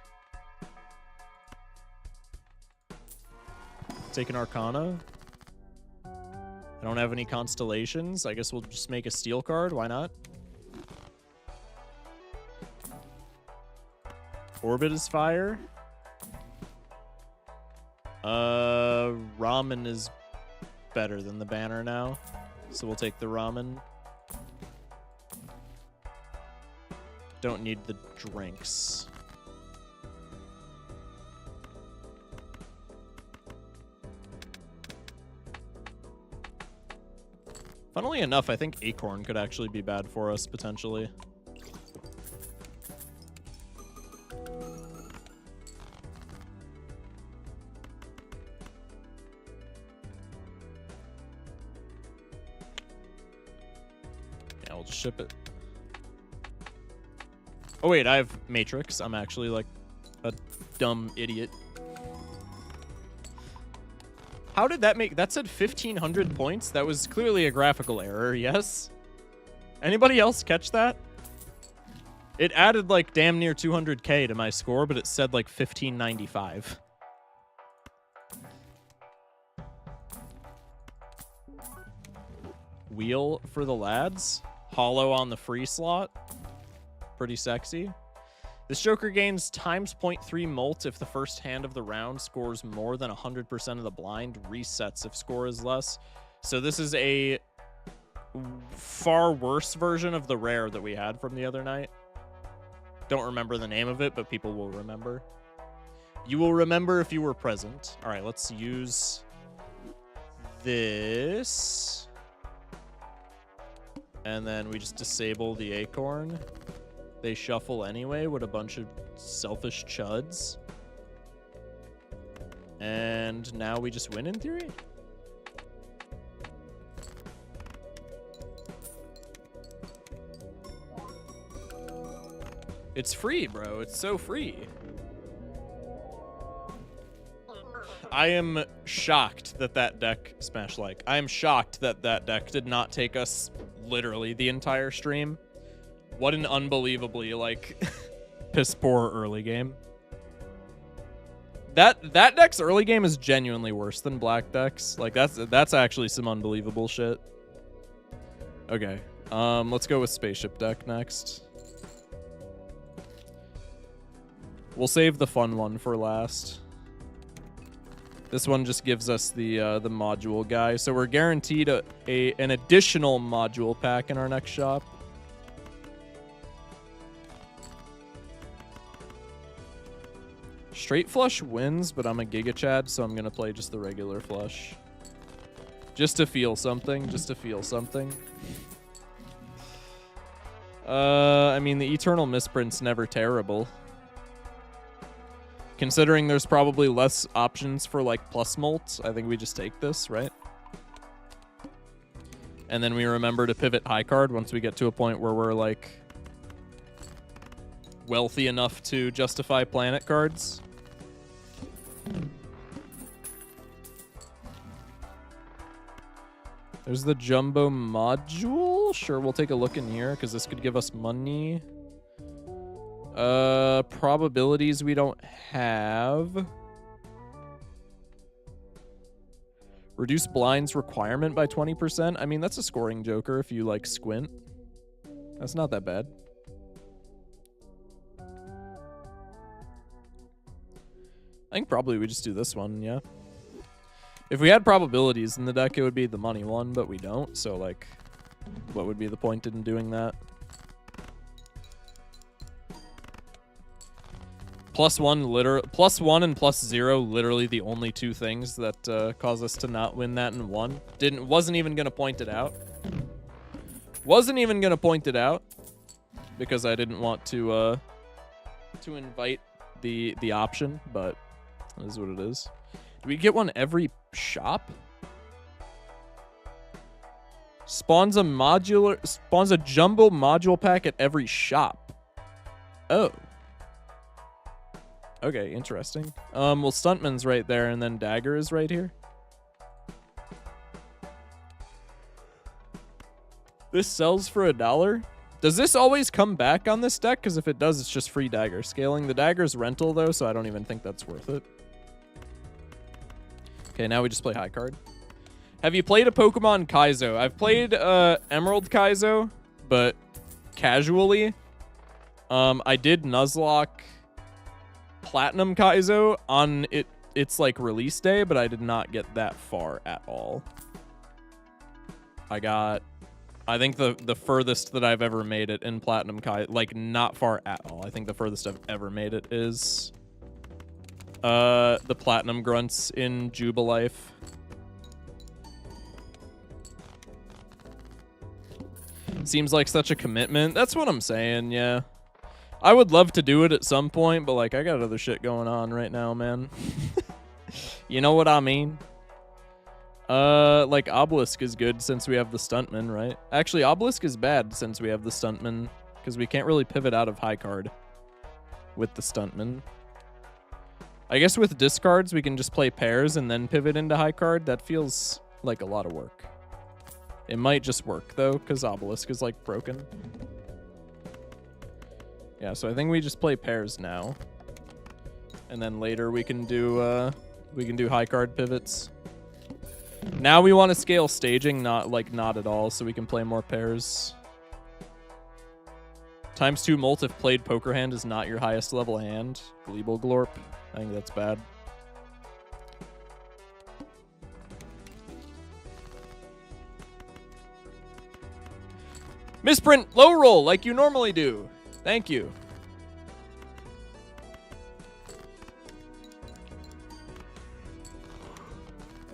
take an Arcana. I don't have any constellations. I guess we'll just make a steel card. Why not? Orbit is fire. Ramen is better than the banner now. So we'll take the ramen. Don't need the drinks. Funnily enough, I think Acorn could actually be bad for us, potentially. Yeah, we'll just ship it. Oh wait, I have Matrix. I'm actually like a dumb idiot. How did that make... That said 1,500 points? That was clearly a graphical error, yes? Anybody else catch that? It added like damn near 200k to my score, but it said like 1,595. Wheel for the lads. Hollow on the free slot. Pretty sexy. This Joker gains times 0.3 molt if the first hand of the round scores more than 100% of the blind, resets if score is less. So this is a far worse version of the rare that we had from the other night. Don't remember the name of it, but people will remember. You will remember if you were present. All right, let's use this. And then we just disable the Acorn. They shuffle anyway. What a bunch of selfish chuds. And now we just win in theory? It's free, bro. It's so free. I am shocked that that deck... Smash like. I am shocked that that deck did not take us literally the entire stream. What an unbelievably, like, piss poor early game. That deck's early game is genuinely worse than black decks. Like, that's actually some unbelievable shit. Okay. Let's go with spaceship deck next. We'll save the fun one for last. This one just gives us the module guy. So we're guaranteed an additional module pack in our next shop. Straight flush wins, but I'm a Giga Chad, so I'm going to play just the regular flush. Just to feel something. Just to feel something. I mean, the Eternal Misprint's never terrible. Considering there's probably less options for, like, plus molt, I think we just take this, right? And then we remember to pivot high card once we get to a point where we're, like, wealthy enough to justify planet cards. There's the jumbo module. Sure, we'll take a look in here because this could give us money. Probabilities we don't have. Reduce blinds requirement by 20%. I mean, that's a scoring joker if you, like, squint. That's not that bad. I think probably we just do this one, yeah. If we had probabilities in the deck, it would be the money one, but we don't. So, like, what would be the point in doing that? +1 +1 and +0, literally the only two things that cause us to not win that in one. Wasn't even gonna point it out. Wasn't even gonna point it out because I didn't want to invite the option, but it is what it is. Do we get one every shop? Spawns a jumbo module pack at every shop. Oh. Okay, interesting. Well, Stuntman's right there, and then Dagger is right here. This sells for $1. Does this always come back on this deck? Because if it does, it's just free Dagger scaling. The Dagger's rental, though, so I don't even think that's worth it. Okay, now we just play high card. Have you played a Pokemon Kaizo? I've played Emerald Kaizo, but casually. I did Nuzlocke Platinum Kaizo on its like release day, but I did not get that far at all. I think the furthest that I've ever made it in Platinum Kaizo, like not far at all. I think the furthest I've ever made it is the Platinum Grunts in Jubilife. Seems like such a commitment. That's what I'm saying, yeah. I would love to do it at some point, but like I got other shit going on right now, man. You know what I mean? Like Obelisk is good since we have the Stuntman, right? Actually, Obelisk is bad since we have the Stuntman, because we can't really pivot out of high card with the Stuntman. I guess with discards, we can just play pairs and then pivot into high card. That feels like a lot of work. It might just work, though, because Obelisk is, like, broken. Yeah, so I think we just play pairs now. And then later we can do high card pivots. Now we want to scale staging, not at all, so we can play more pairs. ×2 Molt if played Poker Hand is not your highest level hand. Gleeble Glorp. I think that's bad. Misprint low roll like you normally do. Thank you.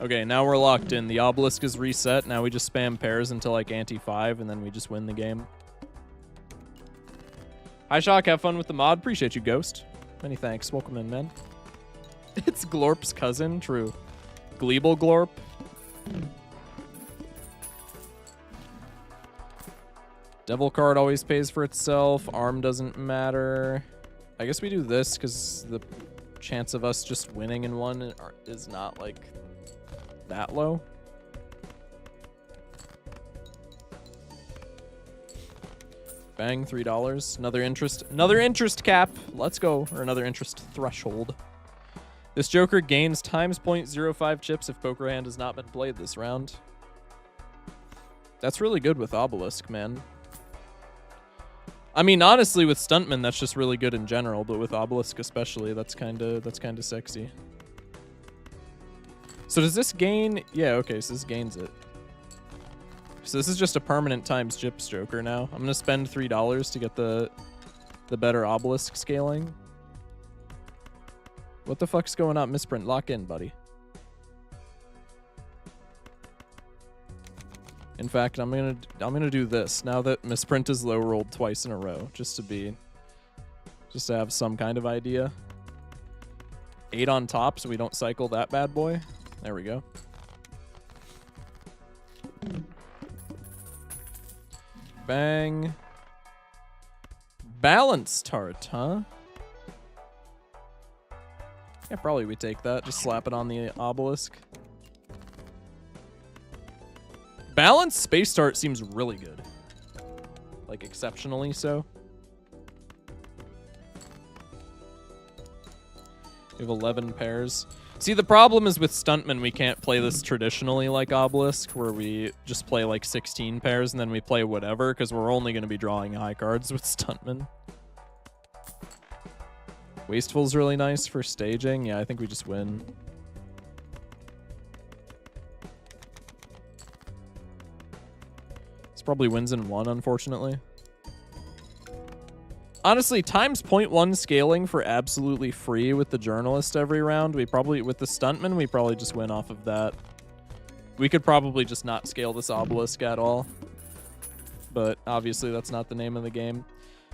Okay, now we're locked in. The Obelisk is reset. Now we just spam pairs until like ante 5, and then we just win the game. Hi, Shock. Have fun with the mod. Appreciate you, Ghost. Many thanks. Welcome in, man. It's Glorp's cousin. True. Gleeble Glorp. Devil card always pays for itself. Arm doesn't matter. I guess we do this because the chance of us just winning in one is not like that low. Bang, $3. Another interest cap. Let's go. Or another interest threshold. This Joker gains ×0.05 chips if Poker Hand has not been played this round. That's really good with Obelisk, man. I mean, honestly, with Stuntman, that's just really good in general, but with Obelisk especially, that's kind of sexy. So does this gain? Yeah, okay, so this gains it. So this is just a permanent times Gyps Joker now. I'm gonna spend $3 to get the better Obelisk scaling. What the fuck's going on? Misprint, lock in, buddy. In fact, I'm gonna do this now that Misprint is low rolled twice in a row, just to have some kind of idea. 8 on top, so we don't cycle that bad boy. There we go. Bang. Balance tart, huh? Yeah, probably we take that. Just slap it on the Obelisk. Balance Space Tart seems really good. Like, exceptionally so. We have 11 pairs. See, the problem is with Stuntman, we can't play this traditionally like Obelisk, where we just play like 16 pairs and then we play whatever, because we're only going to be drawing high cards with Stuntman. Wasteful's really nice for staging. Yeah, I think we just win. This probably wins in 1, unfortunately. Honestly, ×0.1 scaling for absolutely free with the Journalist every round. We probably, with the Stuntman, we probably just win off of that. We could probably just not scale this Obelisk at all. But obviously that's not the name of the game.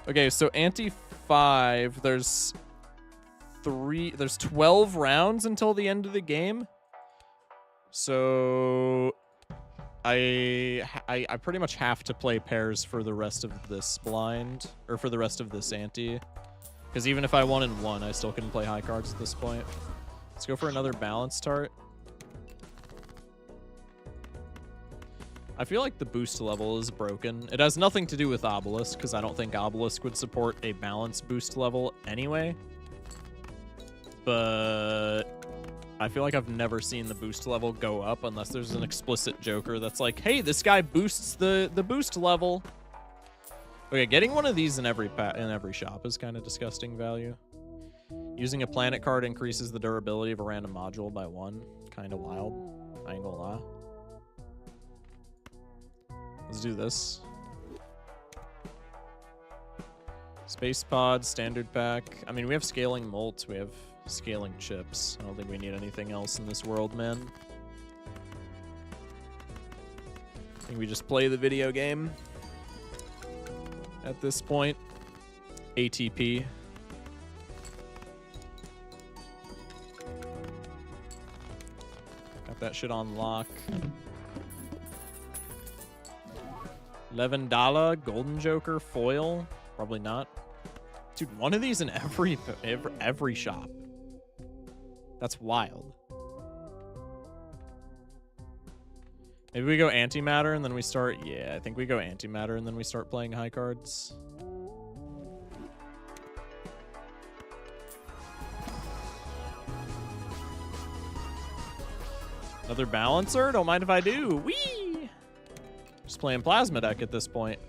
Okay, so ante 5, there's 12 rounds until the end of the game. So I pretty much have to play pairs for the rest of this blind, or for the rest of this ante. Because even if I won in 1, I still couldn't play high cards at this point. Let's go for another balance tart. I feel like the boost level is broken. It has nothing to do with Obelisk, because I don't think Obelisk would support a balance boost level anyway. But I feel like I've never seen the boost level go up unless there's an explicit joker that's like, hey, this guy boosts the boost level. Okay, getting one of these in every shop is kind of disgusting value. Using a planet card increases the durability of a random module by 1. Kind of wild. I ain't gonna lie. Let's do this. Space pod, standard pack. I mean, we have scaling molts. We have scaling chips. I don't think we need anything else in this world, man. I think we just play the video game at this point. ATP. Got that shit on lock. $11 golden joker foil. Probably not. Dude, one of these in every shop. That's wild. Maybe we go antimatter and then we start... Yeah, I think we go antimatter and then we start playing high cards. Another balancer? Don't mind if I do. Whee! Just playing plasma deck at this point.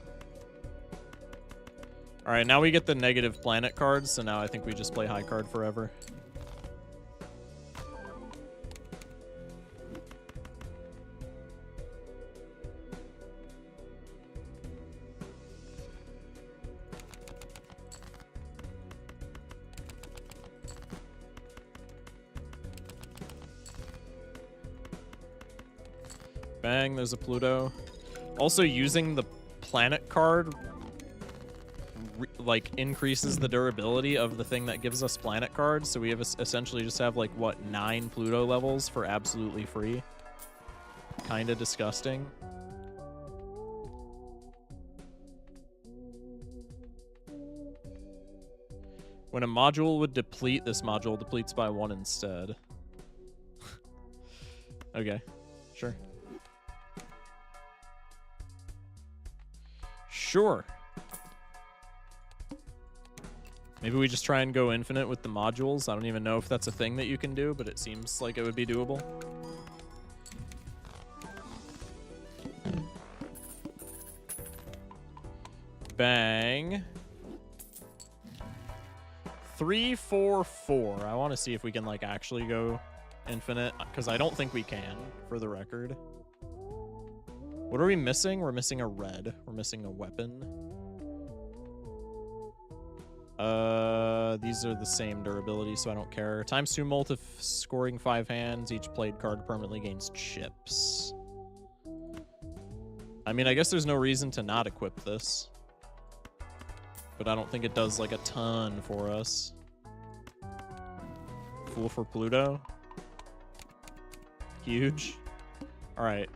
Alright, now we get the negative planet cards, so now I think we just play high card forever. Bang, there's a Pluto. Also, using the planet card like increases the durability of the thing that gives us planet cards, so we have essentially just have like what, 9 Pluto levels for absolutely free. Kind of disgusting. When a module would deplete, this module depletes by 1 instead. Okay, sure. Sure. Maybe we just try and go infinite with the modules. I don't even know if that's a thing that you can do, but it seems like it would be doable. Bang. 3, 4, 4. I want to see if we can like actually go infinite, because I don't think we can, for the record. What are we missing? We're missing a red. We're missing a weapon. These are the same durability, so I don't care. Times 2 molt if scoring 5 hands. Each played card permanently gains chips. I mean, I guess there's no reason to not equip this. But I don't think it does, like, a ton for us. Fool for Pluto. Huge. Alright.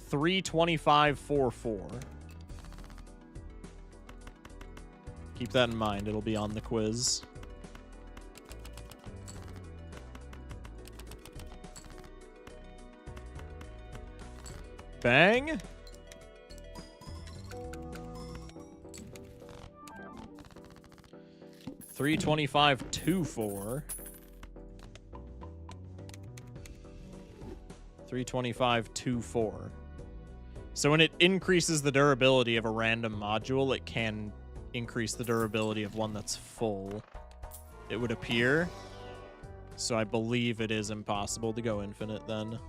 325, 4, 4. Keep that in mind. It'll be on the quiz. Bang. $325, 2, 4. 325, 2, 4. So when it increases the durability of a random module, it can increase the durability of one that's full, it would appear. So I believe it is impossible to go infinite then.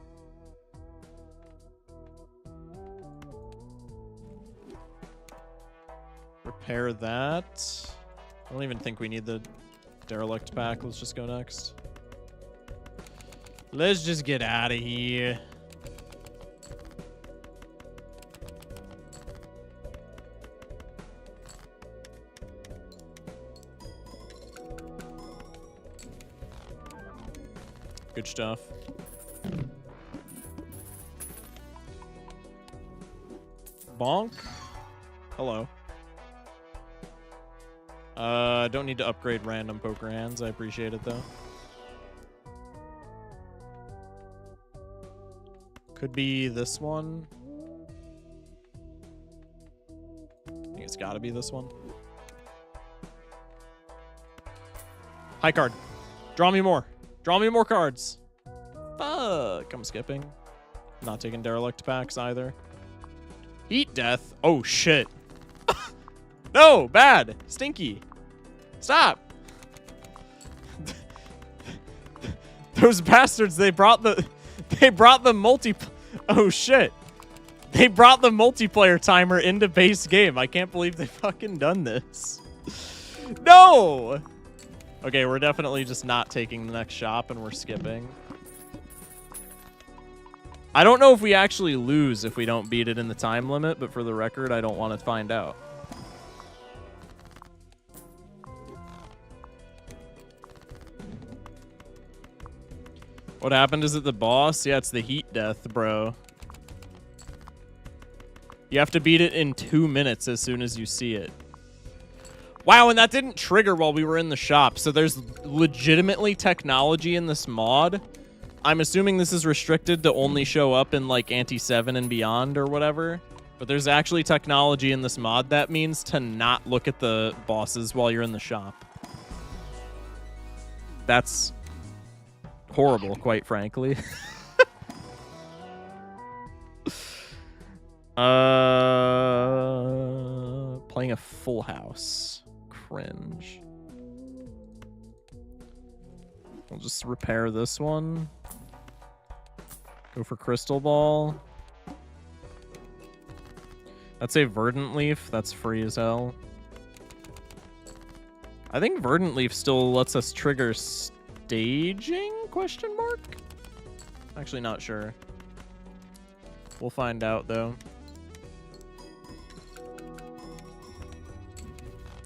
Repair that. I don't even think we need the derelict pack. Let's just go next. Let's just get out of here. Good stuff. Bonk. Hello. Don't need to upgrade random poker hands. I appreciate it, though. Could be this one. I think it's gotta be this one. High card. Draw me more. Draw me more cards. Fuck. I'm skipping. Not taking derelict packs either. Heat death. Oh, shit. No, bad. Stinky. Stop. Those bastards, they brought the oh, shit. They brought the multiplayer timer into base game. I can't believe they fucking done this. No! Okay, we're definitely just not taking the next shop and we're skipping. I don't know if we actually lose if we don't beat it in the time limit, but for the record, I don't want to find out. What happened? Is it the boss? Yeah, it's the heat death, bro. You have to beat it in 2 minutes as soon as you see it. Wow, and that didn't trigger while we were in the shop. So there's legitimately technology in this mod. I'm assuming this is restricted to only show up in like Anti-7 and beyond or whatever. But there's actually technology in this mod that means to not look at the bosses while you're in the shop. That's horrible, quite frankly. Playing a full house. Cringe. We'll just repair this one. Go for crystal ball. That's a verdant leaf. That's free as hell. I think verdant leaf still lets us trigger staging? Question mark? Actually not sure. We'll find out though.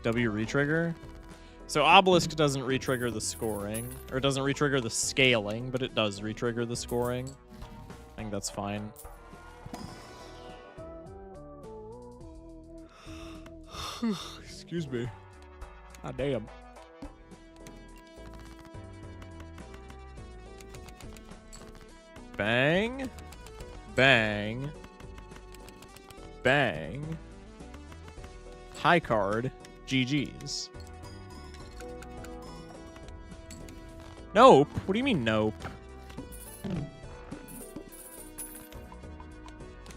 W retrigger. So obelisk doesn't retrigger the scoring, or it doesn't retrigger the scaling, but it does retrigger the scoring. I think that's fine. Excuse me. God damn. Bang. Bang. Bang. High card. GG's. Nope. What do you mean nope?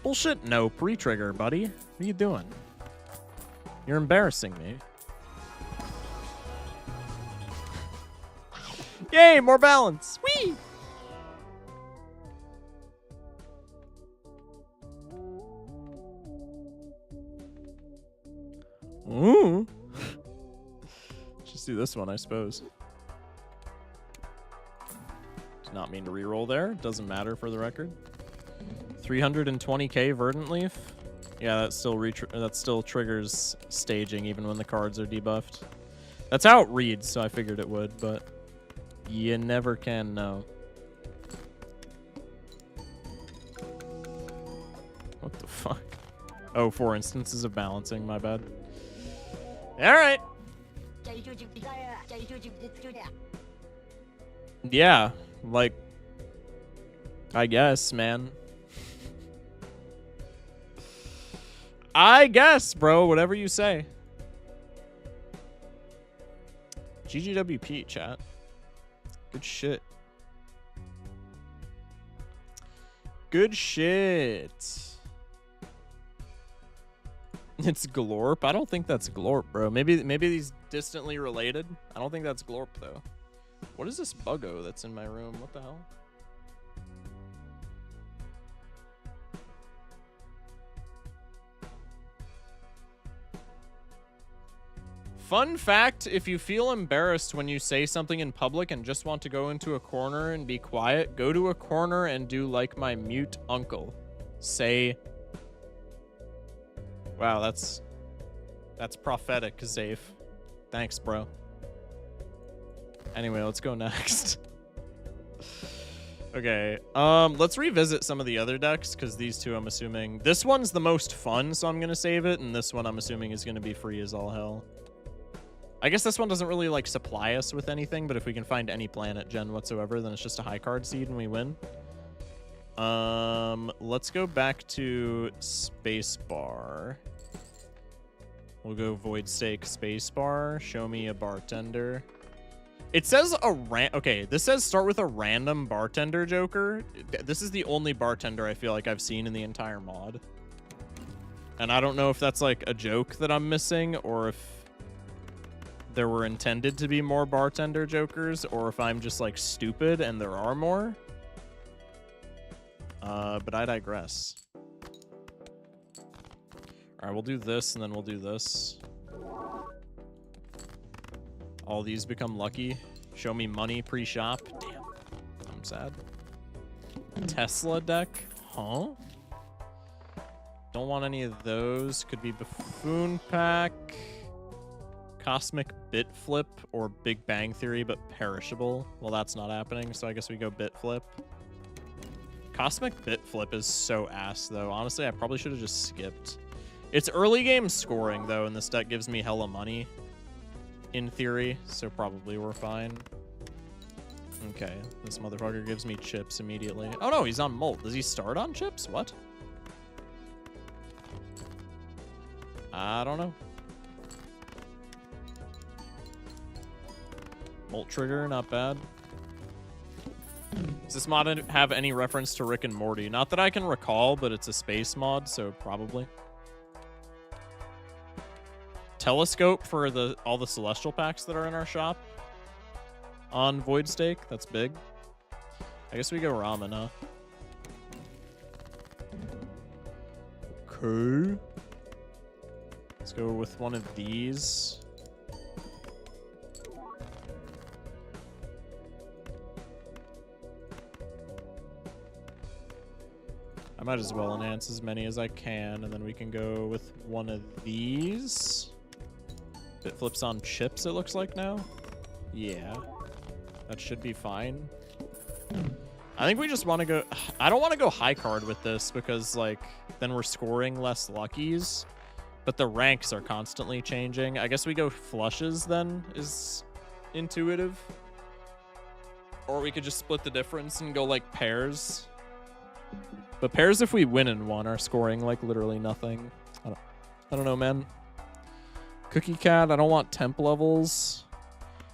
Bullshit nope. Retrigger, buddy. What are you doing? You're embarrassing me. Yay, more balance. Whee! Ooh. Just do this one, I suppose. Did not mean to reroll there. Doesn't matter for the record. 320k verdant leaf. Yeah, that still triggers staging even when the cards are debuffed. That's how it reads, so I figured it would, but you never can know. What the fuck? Oh, 4 instances of balancing, my bad. Alright. Yeah, like, I guess, man. I guess, bro, whatever you say. GGWP, chat. Good shit. Good shit. It's Glorp? I don't think that's Glorp, bro. Maybe he's distantly related. I don't think that's Glorp, though. What is this buggo that's in my room? What the hell? Fun fact, if you feel embarrassed when you say something in public and just want to go into a corner and be quiet, go to a corner and do like my mute uncle. Say... Wow, that's prophetic, Zafe. Thanks, bro. Anyway, let's go next. Okay, let's revisit some of the other decks, because these two, I'm assuming... This one's the most fun, so I'm going to save it, and this one, I'm assuming, is going to be free as all hell. I guess this one doesn't really, like, supply us with anything, but if we can find any planet gen whatsoever, then it's just a high card seed and we win. Let's go back to Spacebar. We'll go Void Stake Spacebar. Show me a bartender. It says okay, this says start with a random bartender joker. This is the only bartender I feel like I've seen in the entire mod. And I don't know if that's like a joke that I'm missing, or if there were intended to be more bartender jokers, or if I'm just like stupid and there are more. But I digress. All right, we'll do this and then we'll do this. All these become lucky. Show me money pre-shop. Damn, I'm sad. Tesla deck, huh? Don't want any of those. Could be Buffoon Pack, Cosmic Bit Flip, or Big Bang Theory, but perishable. Well, that's not happening, so I guess we go Bit Flip. Cosmic Bit Flip is so ass, though. Honestly, I probably should have just skipped. It's early game scoring, though, and this deck gives me hella money, in theory, so probably we're fine. Okay, this motherfucker gives me chips immediately. Oh, no, he's on Molt. Does he start on chips? What? I don't know. Molt trigger, not bad. Does this mod have any reference to Rick and Morty? Not that I can recall, but it's a space mod, so probably. Telescope for all the Celestial packs that are in our shop. On Void Stake, that's big. I guess we go ramen, huh? Okay. Let's go with one of these. I might as well enhance as many as I can, and then we can go with one of these. Bit flips on chips, it looks like now. Yeah. That should be fine. I think we just want to go... I don't want to go high card with this because, like, then we're scoring less luckies. But the ranks are constantly changing. I guess we go flushes then, is intuitive. Or we could just split the difference and go, like, pairs. But pairs, if we win in one, are scoring, like, literally nothing. I don't know, man. Cookie Cat, I don't want temp levels.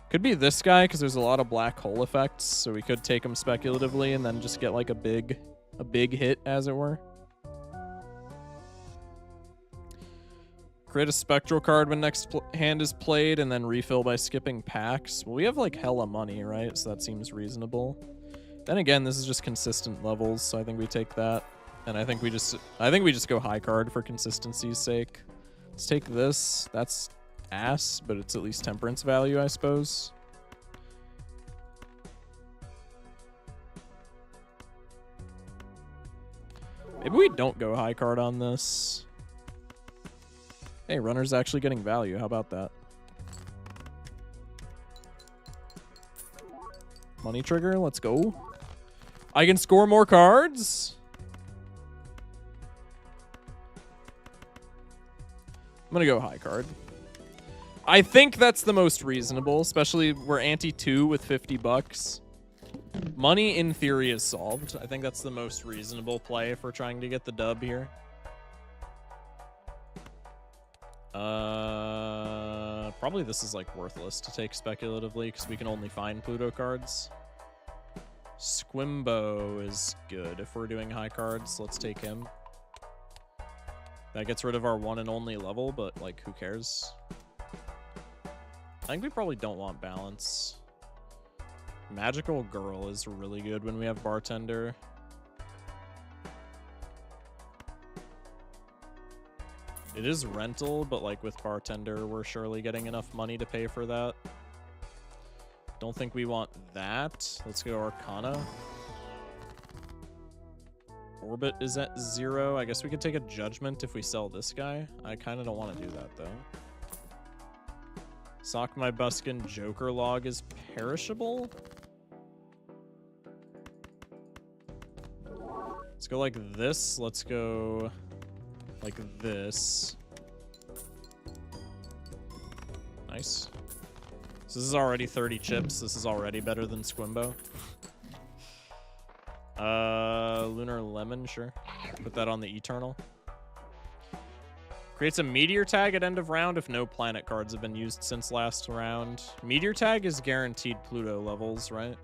Could be this guy, because there's a lot of black hole effects, so we could take him speculatively and then just get, like, a big hit, as it were. Create a spectral card when next hand is played, and then refill by skipping packs. Well, we have, like, hella money, right? So that seems reasonable. Then again, this is just consistent levels, so I think we take that. And I think we just go high card for consistency's sake. Let's take this. That's ass, but it's at least temperance value, I suppose. Maybe we don't go high card on this. Hey, runner's actually getting value. How about that? Money trigger, let's go. I can score more cards. I'm gonna go high card. I think that's the most reasonable, especially we're ante 2 with 50 bucks. Money in theory is solved. I think that's the most reasonable play if we're trying to get the dub here. Probably this is like worthless to take speculatively because we can only find Pluto cards. Squimbo is good if we're doing high cards. Let's take him. That gets rid of our one and only level, but like who cares? I think we probably don't want balance. Magical Girl is really good when we have Bartender. It is rental, but like with Bartender, we're surely getting enough money to pay for that. Don't think we want that. Let's go Arcana. Orbit is at 0. I guess we could take a Judgment if we sell this guy. I kind of don't want to do that, though. Sock My Buskin Joker Log is perishable. Let's go like this. Let's go like this. Nice. So this is already 30 chips. This is already better than Squimbo. Lunar Lemon, sure. Put that on the Eternal. Creates a meteor tag at end of round if no planet cards have been used since last round. Meteor tag is guaranteed Pluto levels, right?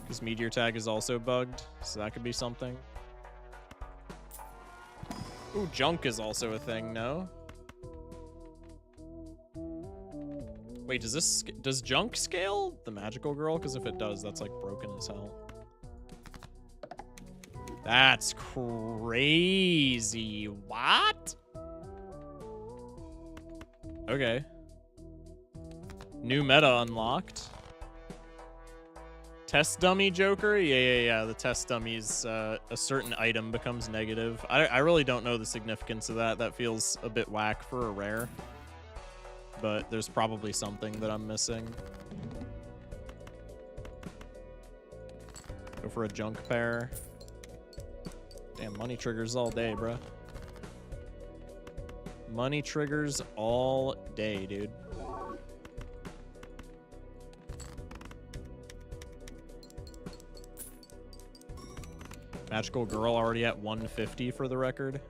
Because meteor tag is also bugged, so that could be something. Ooh, junk is also a thing, no? Wait, does junk scale the magical girl? Because if it does, that's like broken as hell. That's crazy. What? Okay. New meta unlocked. Test dummy Joker? Yeah. The test dummy's a certain item becomes negative. I really don't know the significance of that. That feels a bit whack for a rare. But there's probably something that I'm missing. Go for a junk pair. Damn, money triggers all day, bruh. Money triggers all day, dude. Magical girl already at 150 for the record.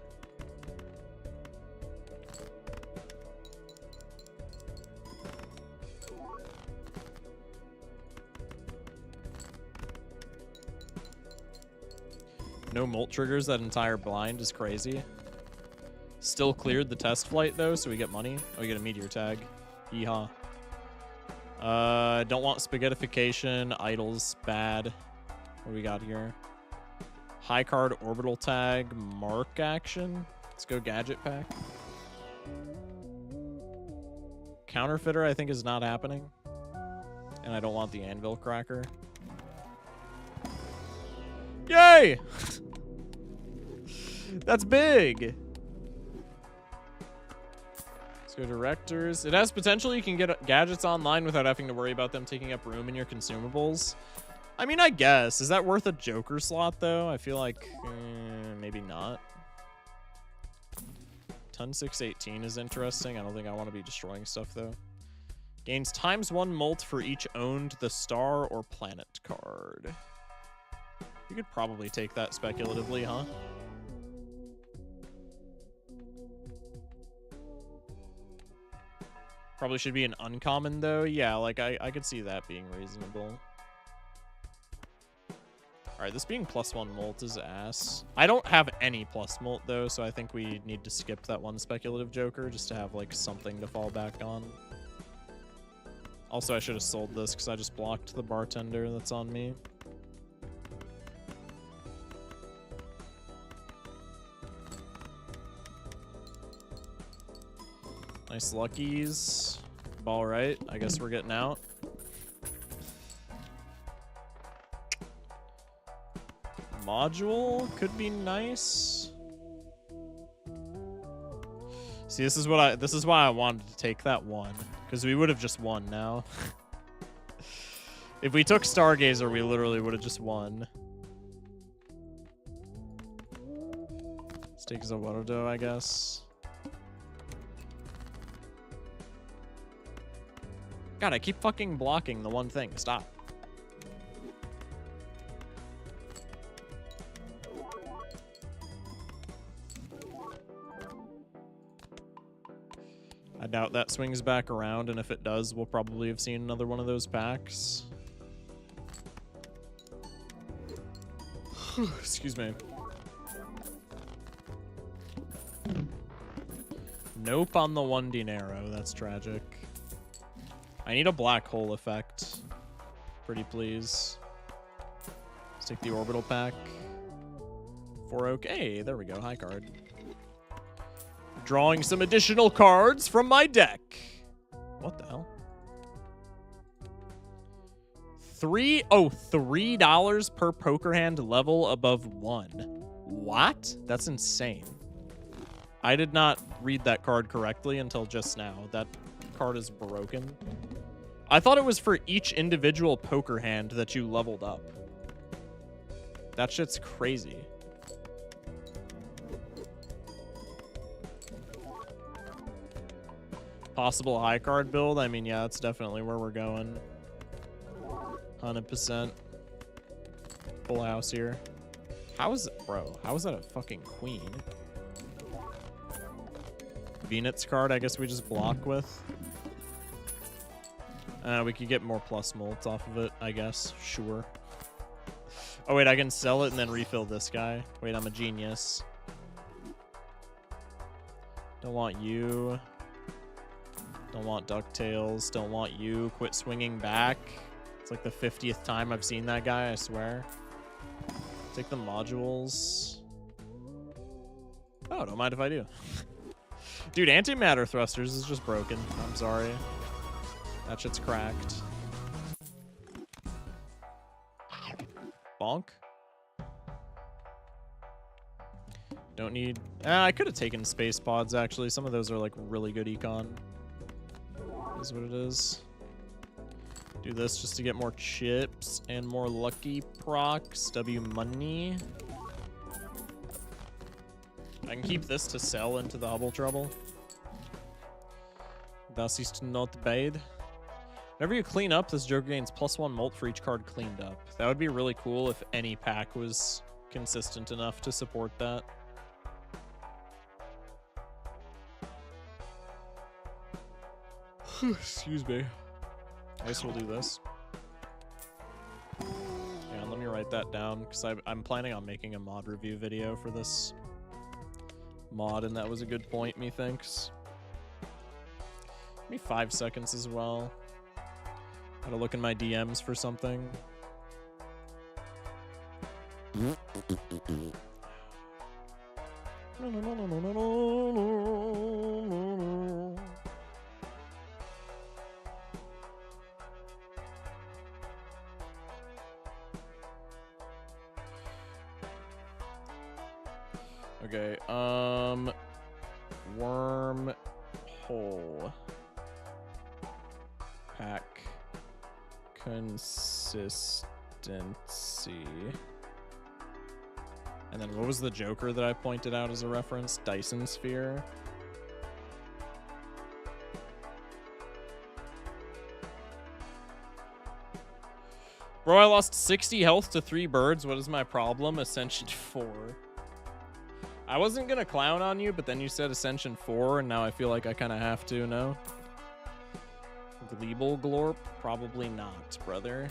No molt triggers that entire blind is crazy. Still cleared the test flight though, so we get money. Oh, we get a meteor tag. Yeehaw. Don't want spaghettification. Idols bad. What do we got here? High card orbital tag. Mark action. Let's go gadget pack. Counterfeiter I think is not happening. And I don't want the anvil cracker. Yay! That's big. Let's go directors. It has potential you can get gadgets online without having to worry about them taking up room in your consumables. I mean, I guess. Is that worth a Joker slot, though? I feel like maybe not. Ton 618 is interesting. I don't think I want to be destroying stuff, though. Gains ×1 molt for each owned the star or planet card. You could probably take that speculatively, huh? Probably should be an uncommon, though. Yeah, like, I could see that being reasonable. Alright, this being +1 molt is ass. I don't have any plus molt, though, so I think we need to skip that one speculative Joker just to have, like, something to fall back on. Also, I should have sold this because I just blocked the bartender that's on me. Nice luckies. Ball right. I guess we're getting out. Module could be nice. See, this is why I wanted to take that one, because we would have just won now. If we took Stargazer, we literally would have just won. Let's take Zawarudo, I guess. God, I keep fucking blocking the one thing. Stop. I doubt that swings back around, and if it does, we'll probably have seen another one of those packs. Excuse me. Nope on the 1 dinero. That's tragic. I need a black hole effect. Pretty please. Let's take the orbital pack. 4 oak. Hey, there we go. High card. Drawing some additional cards from my deck. What the hell? $3 per poker hand level above 1. What? That's insane. I did not read that card correctly until just now. That card is broken. I thought it was for each individual poker hand that you leveled up. That shit's crazy. Possible high card build? I mean, yeah, that's definitely where we're going. 100%. Full house here. How is it, bro? How is that a fucking queen? Venet's card, I guess we just block with. We could get more plus molts off of it, I guess. Sure. Oh, wait, I can sell it and then refill this guy. Wait, I'm a genius. Don't want you. Don't want DuckTales. Don't want you. Quit swinging back. It's like the 50th time I've seen that guy, I swear. Take the modules. Oh, don't mind if I do. Dude, antimatter thrusters is just broken. I'm sorry. That shit's cracked. Bonk. Don't need... I could have taken space pods, actually. Some of those are, like, really good econ. Is what it is. Do this just to get more chips and more lucky procs. W money. I can keep this to sell into the Hubble Trouble. Das ist not bad. Whenever you clean up, this Joker gains +1 molt for each card cleaned up. That would be really cool if any pack was consistent enough to support that. Excuse me. I guess we'll do this. Yeah, let me write that down, because I'm planning on making a mod review video for this mod, and that was a good point, methinks. Give me 5 seconds as well. Gotta look in my DMs for something. Okay, wormhole pack consistency. And then what was the Joker that I pointed out as a reference? Dyson Sphere. Bro, I lost 60 health to 3 birds. What is my problem? Ascension 4. I wasn't gonna clown on you, but then you said Ascension 4, and now I feel like I kind of have to, no? Gleeble Glorp? Probably not, brother.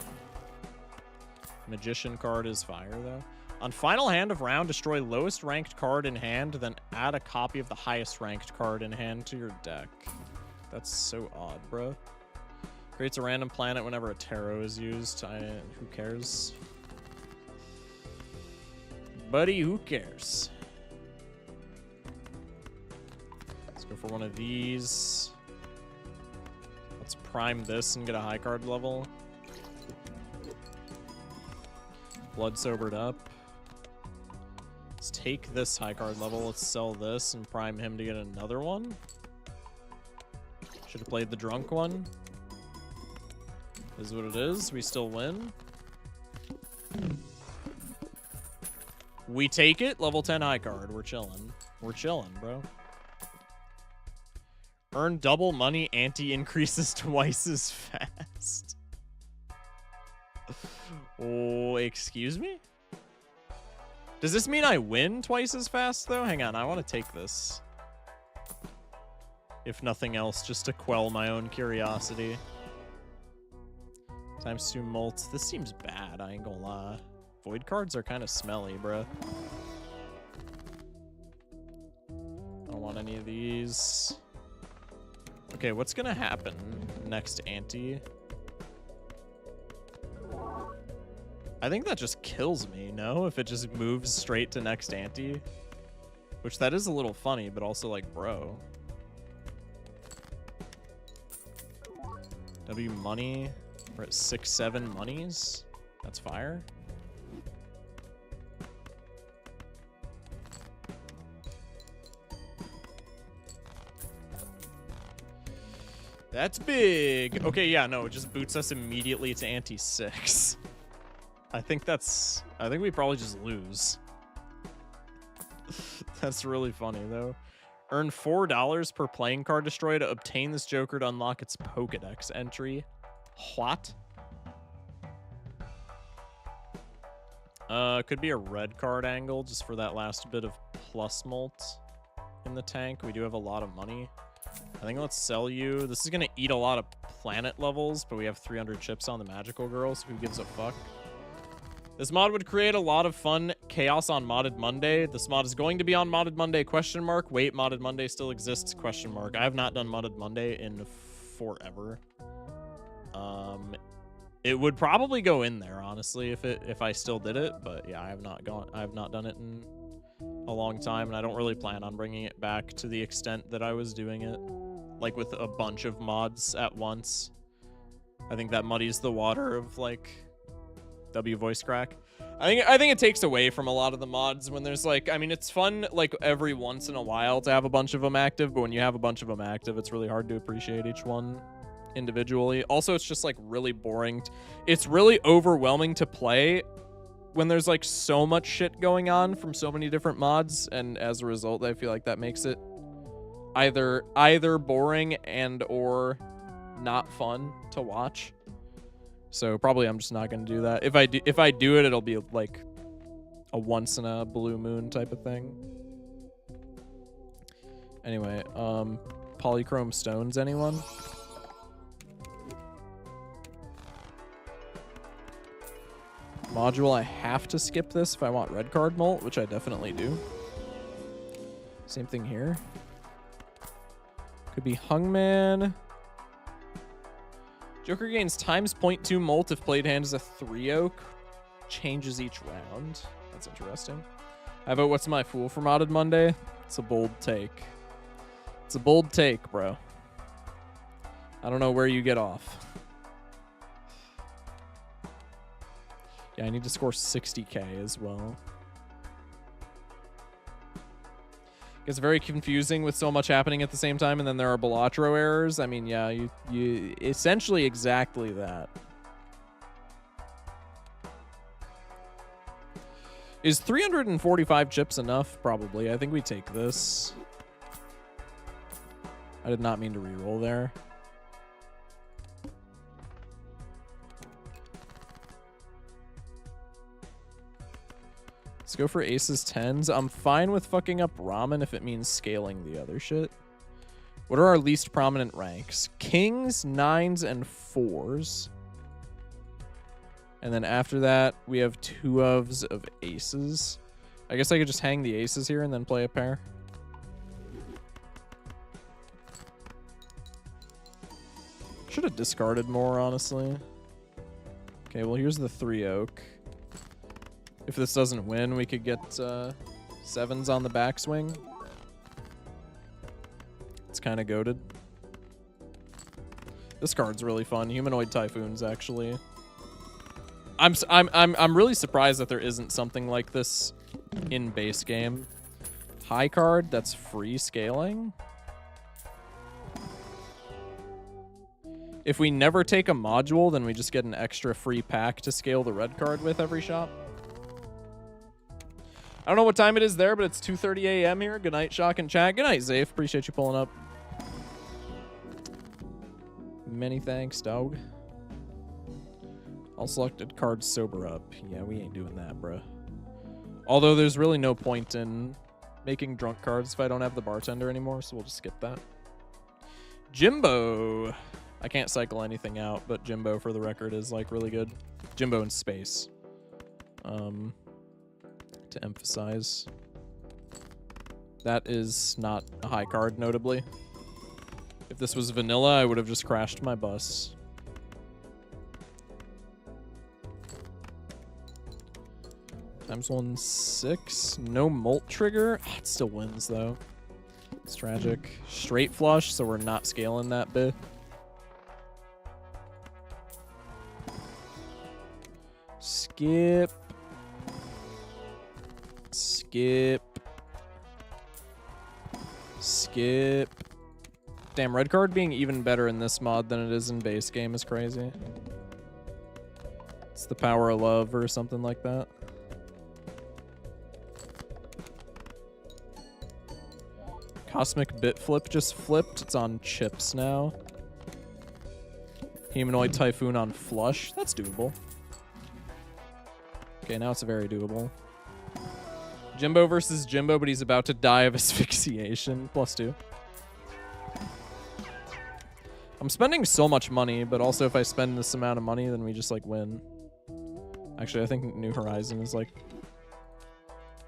Magician card is fire, though. On final hand of round, destroy lowest ranked card in hand, then add a copy of the highest ranked card in hand to your deck. That's so odd, bro. Creates a random planet whenever a tarot is used. Who cares? Buddy, who cares? Let's go for one of these. Let's prime this and get a high card level. Blood sobered up. Let's take this high card level. Let's sell this and prime him to get another one. Should have played the drunk one. Is what it is. We still win. We take it. Level 10 high card. We're chilling. We're chilling, bro. Earn double money. Ante increases twice as fast. Oh, excuse me? Does this mean I win twice as fast, though? Hang on. I want to take this. If nothing else, just to quell my own curiosity. Times 2 molts. This seems bad, I ain't gonna lie. Void cards are kind of smelly, bruh. I don't want any of these. Okay, what's gonna happen next ante? I think that just kills me, no? If it just moves straight to next ante. Which that is a little funny, but also like, bro. W money. We're at 6-7 monies. That's fire. That's big. Okay, yeah, no, it just boots us immediately to ante 6. I think we probably just lose. That's really funny, though. Earn $4 per playing card destroyed to obtain this Joker to unlock its Pokedex entry. What? Could be a red card angle just for that last bit of plus molt. in the tank. We do have a lot of money. I think let's sell you. This is going to eat a lot of planet levels, but we have 300 chips on the magical girl, so who gives a fuck? This mod would create a lot of fun chaos on Modded Monday. This mod is going to be on Modded Monday, question mark. Wait, Modded Monday still exists, question mark. I have not done Modded Monday in forever. It would probably go in there, honestly, if I still did it, but yeah, I have not done it in a long time, and I don't really plan on bringing it back to the extent that I was doing it, like with a bunch of mods at once. I think that muddies the water of like W voice crack. I think it takes away from a lot of the mods when there's like, I mean, it's fun like every once in a while to have a bunch of them active, but when you have a bunch of them active, it's really hard to appreciate each one individually. Also, it's just like really boring. It's really overwhelming to play when there's like so much shit going on from so many different mods, and as a result, I feel like that makes it either boring and or not fun to watch. So probably I'm just not going to do that. If I do it, it'll be like a once in a blue moon type of thing. Anyway, polychrome stones, anyone? Module, I have to skip this if I want red card molt, which I definitely do. Same thing here. Could be Hungman. Joker gains times 0.2 molt if played hand is a 3-oak. Changes each round. That's interesting. How about what's my fool for Modded Monday? It's a bold take. It's a bold take, bro. I don't know where you get off. Yeah, I need to score 60k as well. It's very confusing with so much happening at the same time, and then there are BALATRO errors. I mean, yeah, you essentially exactly that. Is 345 chips enough? Probably. I think we take this. I did not mean to reroll there. Let's go for aces, tens. I'm fine with fucking up ramen if it means scaling the other shit. What are our least prominent ranks? Kings, nines, and fours. And then after that, we have 2 ofs of aces. I guess I could just hang the aces here and then play a pair. Should have discarded more, honestly. Okay, well, here's the 3-oak. If this doesn't win, we could get 7s on the backswing. It's kind of goated. This card's really fun. Humanoid Typhoons, actually. I'm really surprised that there isn't something like this in base game. High card that's free scaling. If we never take a module, then we just get an extra free pack to scale the red card with every shop. I don't know what time it is there, but it's 2:30 a.m. here. Good night, Shock and Chat. Good night, Zafe. Appreciate you pulling up. Many thanks, dog. All selected cards sober up. Yeah, we ain't doing that, bruh. Although there's really no point in making drunk cards if I don't have the bartender anymore, so we'll just skip that. Jimbo. I can't cycle anything out, but Jimbo, for the record, is like really good. Jimbo in space. To emphasize. That is not a high card, notably. If this was vanilla, I would have just crashed my bus. Times 1, 6. No molt trigger. Oh, it still wins, though. It's tragic. Straight flush, so we're not scaling that bit. Skip. Skip. Skip. Damn, red card being even better in this mod than it is in base game is crazy. It's the power of love or something like that. Cosmic Bit Flip just flipped. It's on chips now. Humanoid Typhoon on flush. That's doable. Okay, now it's very doable. Jimbo versus Jimbo, but he's about to die of asphyxiation. +2. I'm spending so much money, but also if I spend this amount of money, then we just, like, win. Actually, I think New Horizon is, like,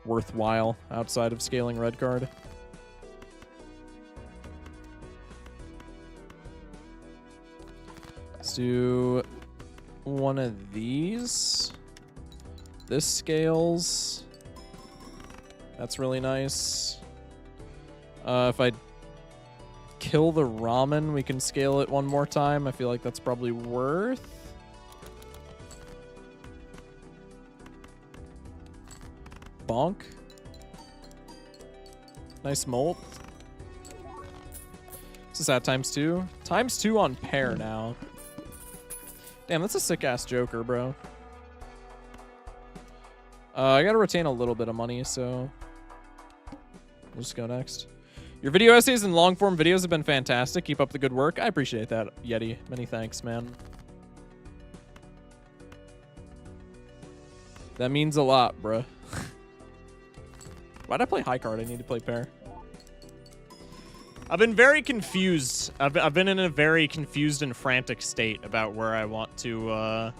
worthwhile outside of scaling red card. Let's do one of these. This scales. That's really nice. If I kill the ramen, we can scale it one more time. I feel like that's probably worth. Bonk. Nice molt. This is at ×2. ×2 on pair now. Damn, that's a sick-ass Joker, bro. I gotta retain a little bit of money, so we'll just go next. Your video essays and long-form videos have been fantastic. Keep up the good work. I appreciate that, Yeti. Many thanks, man. That means a lot, bruh. Why'd I play high card? I need to play pair. I've been very confused. I've been in a very confused and frantic state about where I want to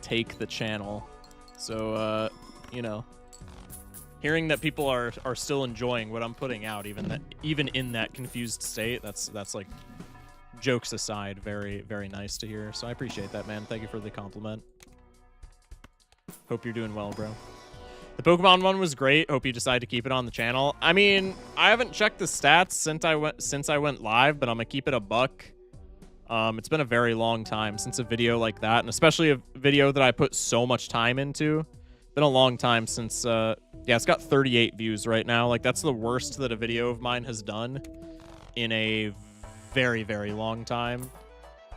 take the channel. So you know, hearing that people are still enjoying what I'm putting out, even in that confused state, that's like, jokes aside, very, very nice to hear. So I appreciate that, man. Thank you for the compliment. Hope you're doing well, bro. The Pokemon one was great. Hope you decide to keep it on the channel. I mean, I haven't checked the stats since I went live, but I'm gonna keep it a buck. It's been a very long time since a video like that, and especially a video that I put so much time into. Been a long time since, yeah, it's got 38 views right now. Like, that's the worst that a video of mine has done in a very, very long time.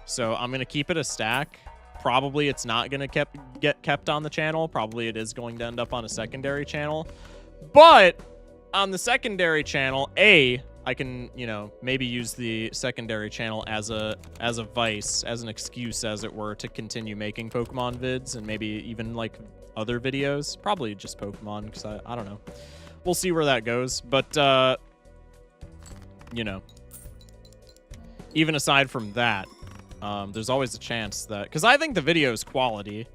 So I'm gonna keep it a stack. Probably it's not gonna get kept on the channel. Probably it is going to end up on a secondary channel. But on the secondary channel, I can, you know, maybe use the secondary channel as a vice, as an excuse, as it were, to continue making Pokemon vids and maybe even like other videos. Probably just Pokemon, because I don't know. We'll see where that goes. But you know, even aside from that, there's always a chance that, because I think the video is quality,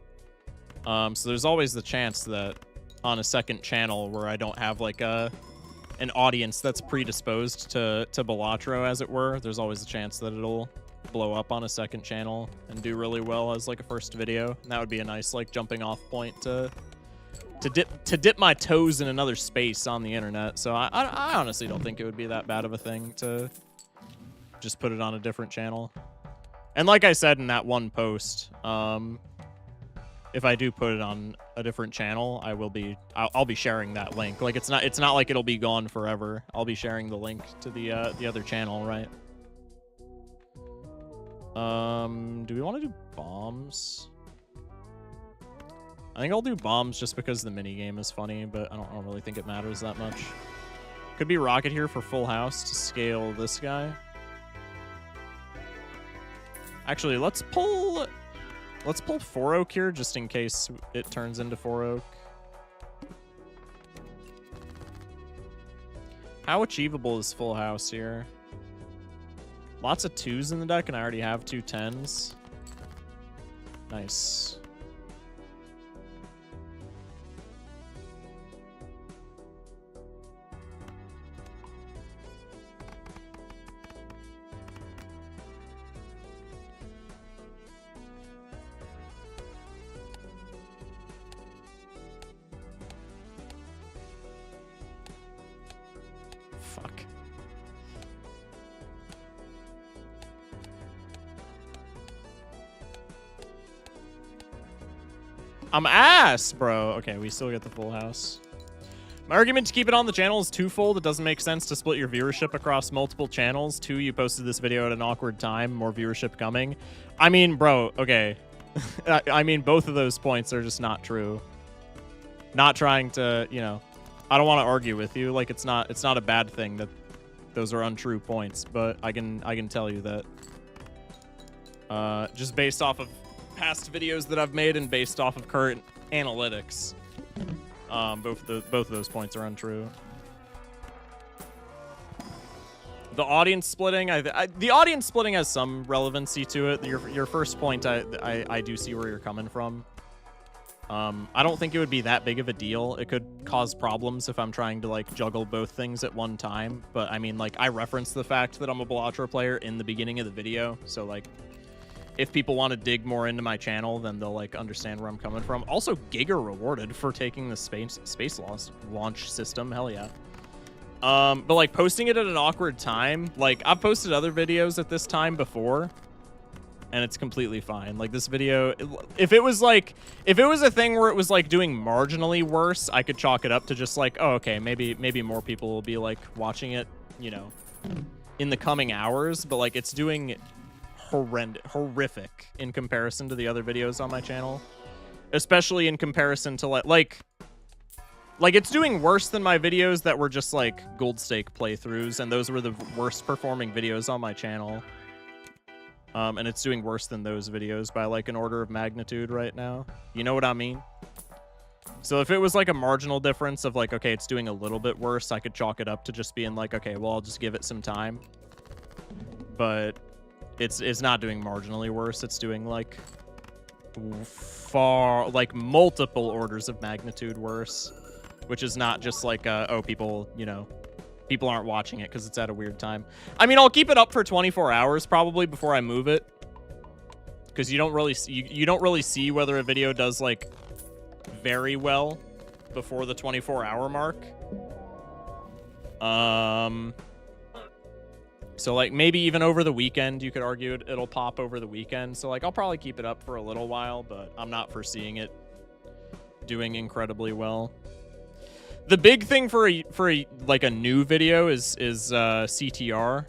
so there's always the chance that on a second channel where I don't have like an audience that's predisposed to BALATRO, as it were, there's always a chance that it'll blow up on a second channel and do really well as like a first video. And that would be a nice like jumping off point to dip my toes in another space on the internet. So I honestly don't think it would be that bad of a thing to just put it on a different channel. And like I said in that one post, if I do put it on a different channel, I'll be sharing that link. Like, it's not like it'll be gone forever. I'll be sharing the link to the other channel, right? Do we want to do bombs? I think I'll do bombs just because the mini game is funny, but I don't really think it matters that much. Could be Rocket here for full house to scale this guy. Actually, let's pull 4-Oak here just in case it turns into 4-Oak. How achievable is full house here? Lots of 2s in the deck, and I already have 2 10s. Nice. Fuck. I'm ass, bro. Okay, we still get the full house. My argument to keep it on the channel is twofold. It doesn't make sense to split your viewership across multiple channels. 2, you posted this video at an awkward time. More viewership coming. I mean, bro, okay. I mean, both of those points are just not true. Not trying to, you know, I don't want to argue with you. Like, it's not a bad thing that those are untrue points, but I can tell you that just based off of past videos that I've made and based off of current analytics, Both of those points are untrue. The audience splitting, the audience splitting has some relevancy to it. Your first point, I do see where you're coming from. I don't think it would be that big of a deal. It could cause problems if I'm trying to like juggle both things at one time. But I mean, like, I referenced the fact that I'm a BALATRO player in the beginning of the video, so like, if people want to dig more into my channel, then they'll like understand where I'm coming from. Also, Giga rewarded for taking the space launch system. Hell yeah. But like posting it at an awkward time, like I've posted other videos at this time before, and it's completely fine. Like this video, if it was a thing where it was like doing marginally worse, I could chalk it up to just like, oh, okay, maybe more people will be like watching it, you know, in the coming hours. But like it's doing horrific in comparison to the other videos on my channel, especially in comparison to like it's doing worse than my videos that were just like gold stake playthroughs, and those were the worst performing videos on my channel. And it's doing worse than those videos by like an order of magnitude right now. You know what I mean? So if it was like a marginal difference of like, okay, it's doing a little bit worse, I could chalk it up to just being like, okay, well, I'll just give it some time. But it's not doing marginally worse. It's doing like multiple orders of magnitude worse. Which is not just like, oh, people, you know, people aren't watching it because it's at a weird time. I mean, I'll keep it up for 24 hours probably before I move it, because you don't really see whether a video does like very well before the 24-hour mark. So like maybe even over the weekend, you could argue it'll pop over the weekend. So like I'll probably keep it up for a little while, but I'm not foreseeing it doing incredibly well. The big thing for like a new video is CTR,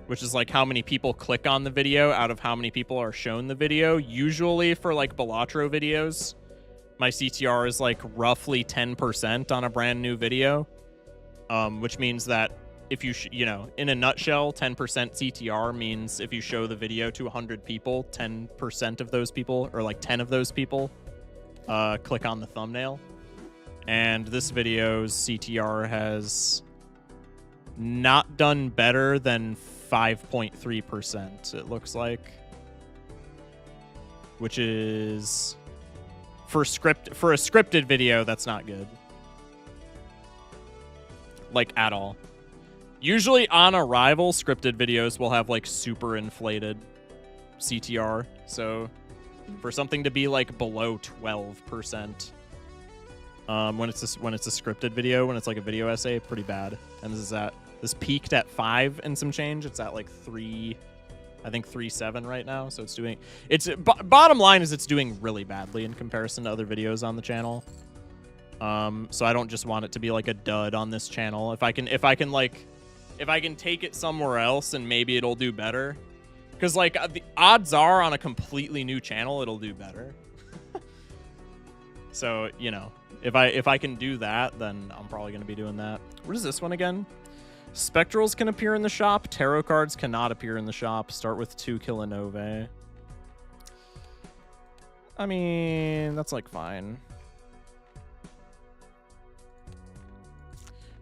which is like how many people click on the video out of how many people are shown the video. Usually for like BALATRO videos, my CTR is like roughly 10% on a brand new video, which means that if you know, in a nutshell, 10% CTR means if you show the video to 100 people, 10% of those people, or like 10 of those people, click on the thumbnail. And this video's CTR has not done better than 5.3%, it looks like. Which is, for a scripted video, that's not good. Like, at all. Usually on arrival, scripted videos will have like super inflated CTR. So for something to be like below 12%, when it's a scripted video, when it's like a video essay, pretty bad. And this peaked at 5 and some change. It's at like 3, I think 3.7 right now. So bottom line is it's doing really badly in comparison to other videos on the channel. So I don't just want it to be like a dud on this channel. If I can take it somewhere else and maybe it'll do better. Because like the odds are on a completely new channel, it'll do better. So, you know, if I can do that, then I'm probably going to be doing that. What is this one again? Spectrals can appear in the shop. Tarot cards cannot appear in the shop. Start with 2 Kilonove. I mean, that's like fine.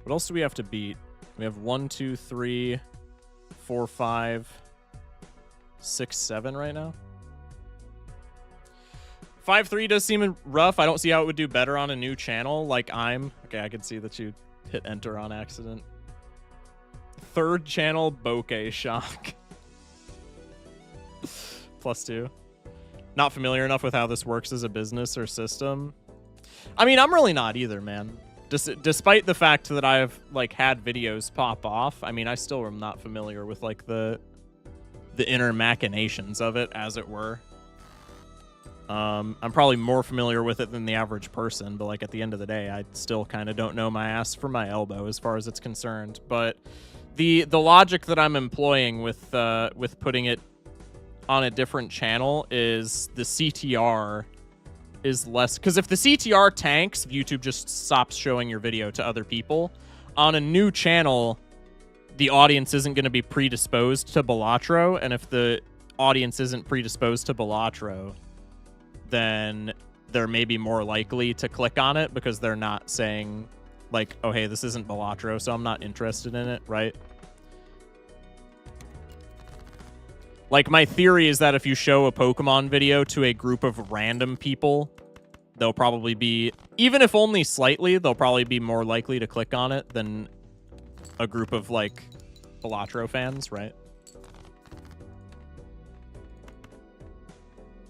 What else do we have to beat? We have 1, 2, 3, 4, 5, 6, 7 right now. 5-3 does seem rough. I don't see how it would do better on a new channel. Like okay, I can see that you hit enter on accident. 3rd channel bokeh shock. +2. Not familiar enough with how this works as a business or system. I mean, I'm really not either, man. Despite the fact that I've like had videos pop off, I mean, I still am not familiar with like the inner machinations of it, as it were. I'm probably more familiar with it than the average person, but like at the end of the day, I still kind of don't know my ass from my elbow as far as it's concerned. But the logic that I'm employing with putting it on a different channel is the CTR is less, because if the CTR tanks, YouTube just stops showing your video to other people. On a new channel, the audience isn't going to be predisposed to BALATRO, and if the audience isn't predisposed to BALATRO, then they're maybe more likely to click on it because they're not saying, like, oh, hey, this isn't Balatro, so I'm not interested in it, right? Like, my theory is that if you show a Pokemon video to a group of random people, they'll probably be, even if only slightly, they'll probably be more likely to click on it than a group of, like, Balatro fans, right?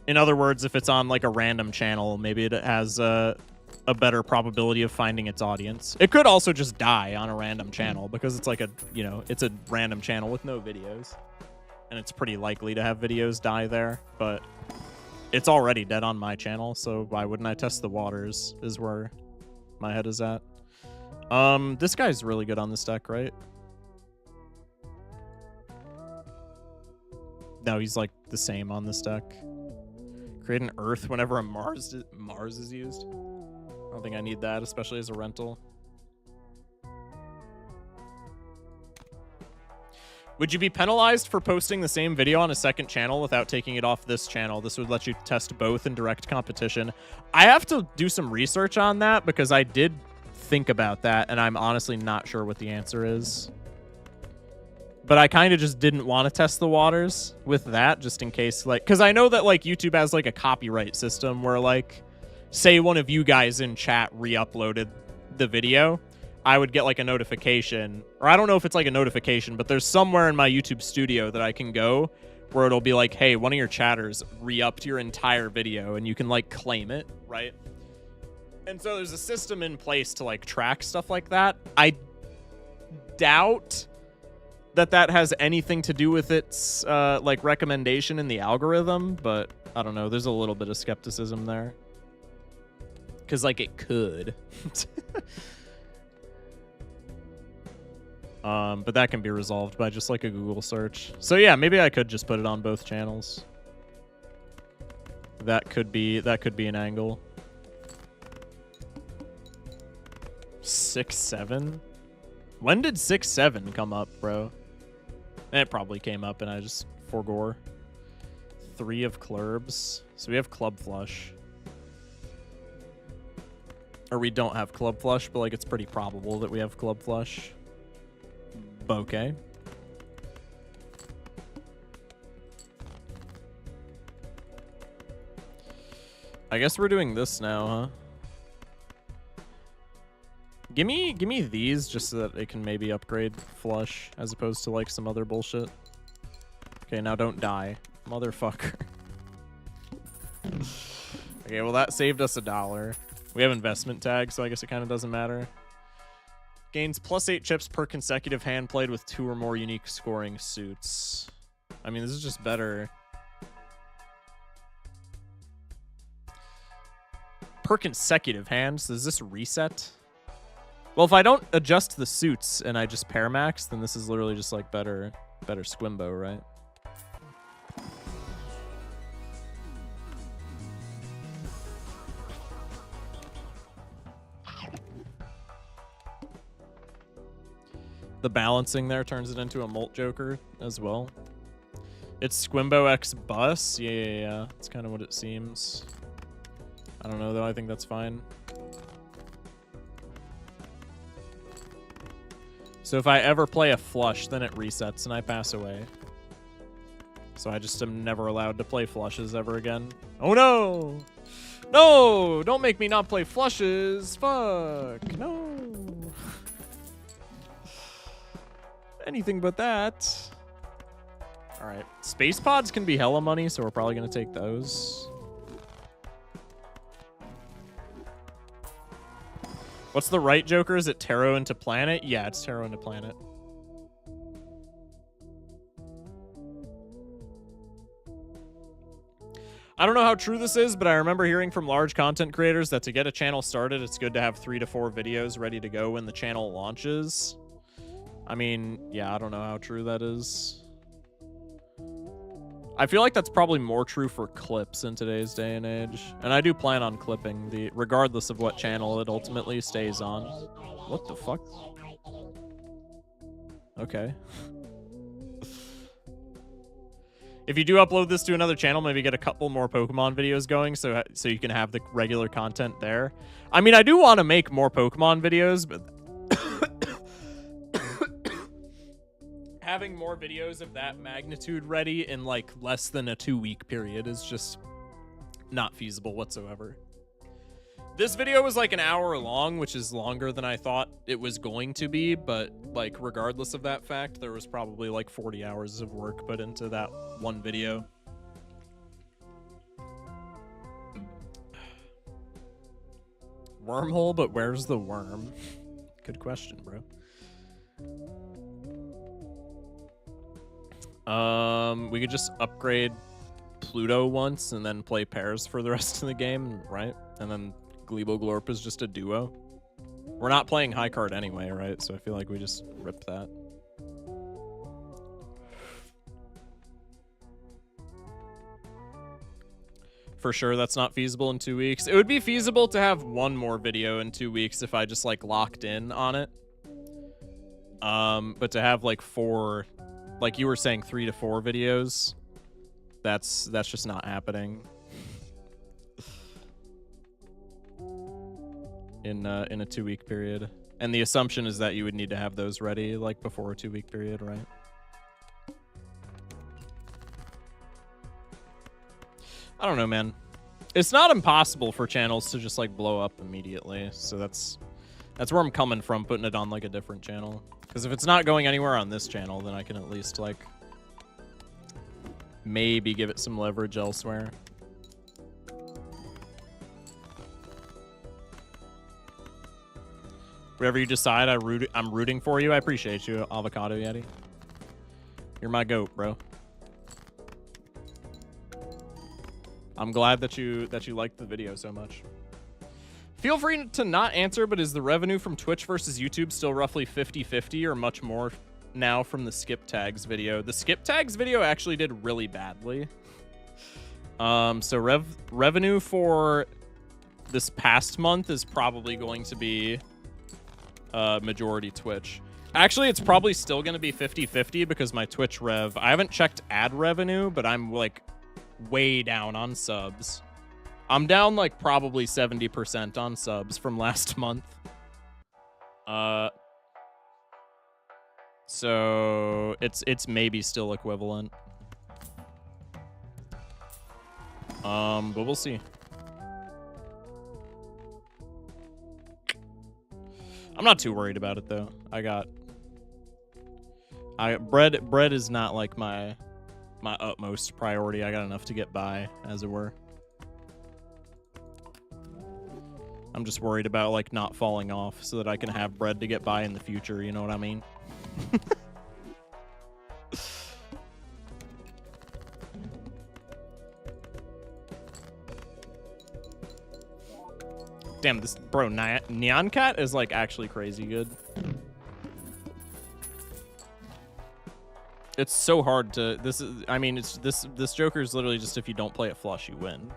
In other words, if it's on, like, a random channel, maybe it has a better probability of finding its audience. It could also just die on a random channel because it's like a, you know, it's a random channel with no videos. And it's pretty likely to have videos die there, but it's already dead on my channel, so why wouldn't I test the waters is where my head is at. This guy's really good on this deck, right? No, he's like the same on this deck. Create an Earth whenever a Mars is used. I don't think I need that, especially as a rental. Would you be penalized for posting the same video on a second channel without taking it off this channel? This would let you test both in direct competition. I have to do some research on that because I did think about that, and I'm honestly not sure what the answer is. But I kind of just didn't want to test the waters with that, just in case, like, because I know that, like, YouTube has, like, a copyright system where, like, say one of you guys in chat re-uploaded the video, I would get, like, a notification, or I don't know if it's, like, a notification, but there's somewhere in my YouTube studio that I can go where it'll be like, hey, one of your chatters re-upped your entire video, and you can, like, claim it, right? And so there's a system in place to, like, track stuff like that. I doubt that has anything to do with its, like, recommendation in the algorithm, but I don't know. There's a little bit of skepticism there. Because, like, it could. But that can be resolved by just, like, a Google search. So, yeah, maybe I could just put it on both channels. That could be an angle. 6-7? When did 6-7 come up, bro? It probably came up and I just forgore. 3 of clurbs. So we have club flush. Or we don't have club flush, but, like, it's pretty probable that we have club flush. Okay. I guess we're doing this now, huh? Give me these just so that it can maybe upgrade flush as opposed to, like, some other bullshit. Okay, now don't die, motherfucker. Okay, well, that saved us $1. We have investment tag, so I guess it kind of doesn't matter. Gains +8 chips per consecutive hand played with 2 or more unique scoring suits. I mean, this is just better. Per consecutive hands, does this reset? Well, if I don't adjust the suits and I just pair max, then this is literally just, like, better Squimbo, right? The balancing there turns it into a Molt Joker as well. It's Squimbo X Bus? Yeah. That's kind of what it seems. I don't know, though. I think that's fine. So if I ever play a flush, then it resets and I pass away. So I just am never allowed to play flushes ever again. Oh, no! No! Don't make me not play flushes! Fuck! No! Anything but that. Alright. Space pods can be hella money, so we're probably going to take those. What's the right Joker? Is it Tarot into Planet? Yeah, it's Tarot into Planet. I don't know how true this is, but I remember hearing from large content creators that to get a channel started, it's good to have 3 to 4 videos ready to go when the channel launches. I mean, yeah, I don't know how true that is. I feel like that's probably more true for clips in today's day and age. And I do plan on clipping, regardless of what channel it ultimately stays on. What the fuck? Okay. If you do upload this to another channel, maybe get a couple more Pokemon videos going so you can have the regular content there. I mean, I do want to make more Pokemon videos, but having more videos of that magnitude ready in like less than a 2-week period is just not feasible whatsoever. This video was like an hour long, which is longer than I thought it was going to be, but like regardless of that fact, there was probably like 40 hours of work put into that one video. Wormhole, but where's the worm? Good question, bro. We could just upgrade Pluto once and then play pairs for the rest of the game, right? And then Gleboglorp is just a duo. We're not playing high card anyway, right? So I feel like we just rip that. For sure, that's not feasible in 2 weeks. It would be feasible to have one more video in 2 weeks if I just like locked in on it. But to have like 4, like you were saying, 3 to 4 videos, that's just not happening. In a 2-week period. And the assumption is that you would need to have those ready like before a 2-week period, right? I don't know, man. It's not impossible for channels to just like blow up immediately. So that's where I'm coming from, putting it on like a different channel. Because if it's not going anywhere on this channel, then I can at least like maybe give it some leverage elsewhere. Whatever you decide, I'm rooting for you. I appreciate you, Avocado Yeti. You're my goat, bro. I'm glad that you liked the video so much. Feel free to not answer, but is the revenue from Twitch versus YouTube still roughly 50-50 or much more now from the skip tags video? The skip tags video actually did really badly. So revenue for this past month is probably going to be majority Twitch. Actually, it's probably still going to be 50-50 because my Twitch rev, I haven't checked ad revenue, but I'm like way down on subs. I'm down like probably 70% on subs from last month. So it's maybe still equivalent. But we'll see. I'm not too worried about it though. Bread is not like my utmost priority. I got enough to get by, as it were. I'm just worried about like not falling off so that I can have bread to get by in the future, you know what I mean? Damn, this bro, Neon Cat is like actually crazy good. It's so hard to this Joker is literally just if you don't play it flush, you win.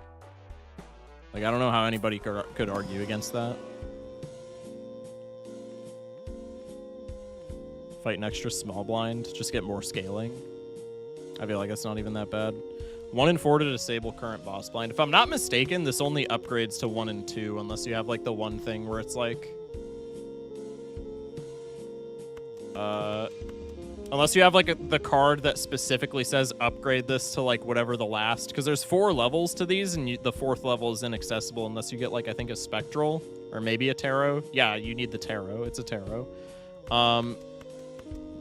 Like I don't know how anybody could argue against that. Fight an extra small blind, just get more scaling. I feel like that's not even that bad. 1 and 4 to disable current boss blind. If I'm not mistaken, this only upgrades to 1 and 2 unless you have like the one thing where it's like unless you have like the card that specifically says upgrade this to like whatever the last, because there's 4 levels to these and the 4th level is inaccessible unless you get like I think a spectral or maybe a tarot. Yeah, you need the tarot. It's a tarot.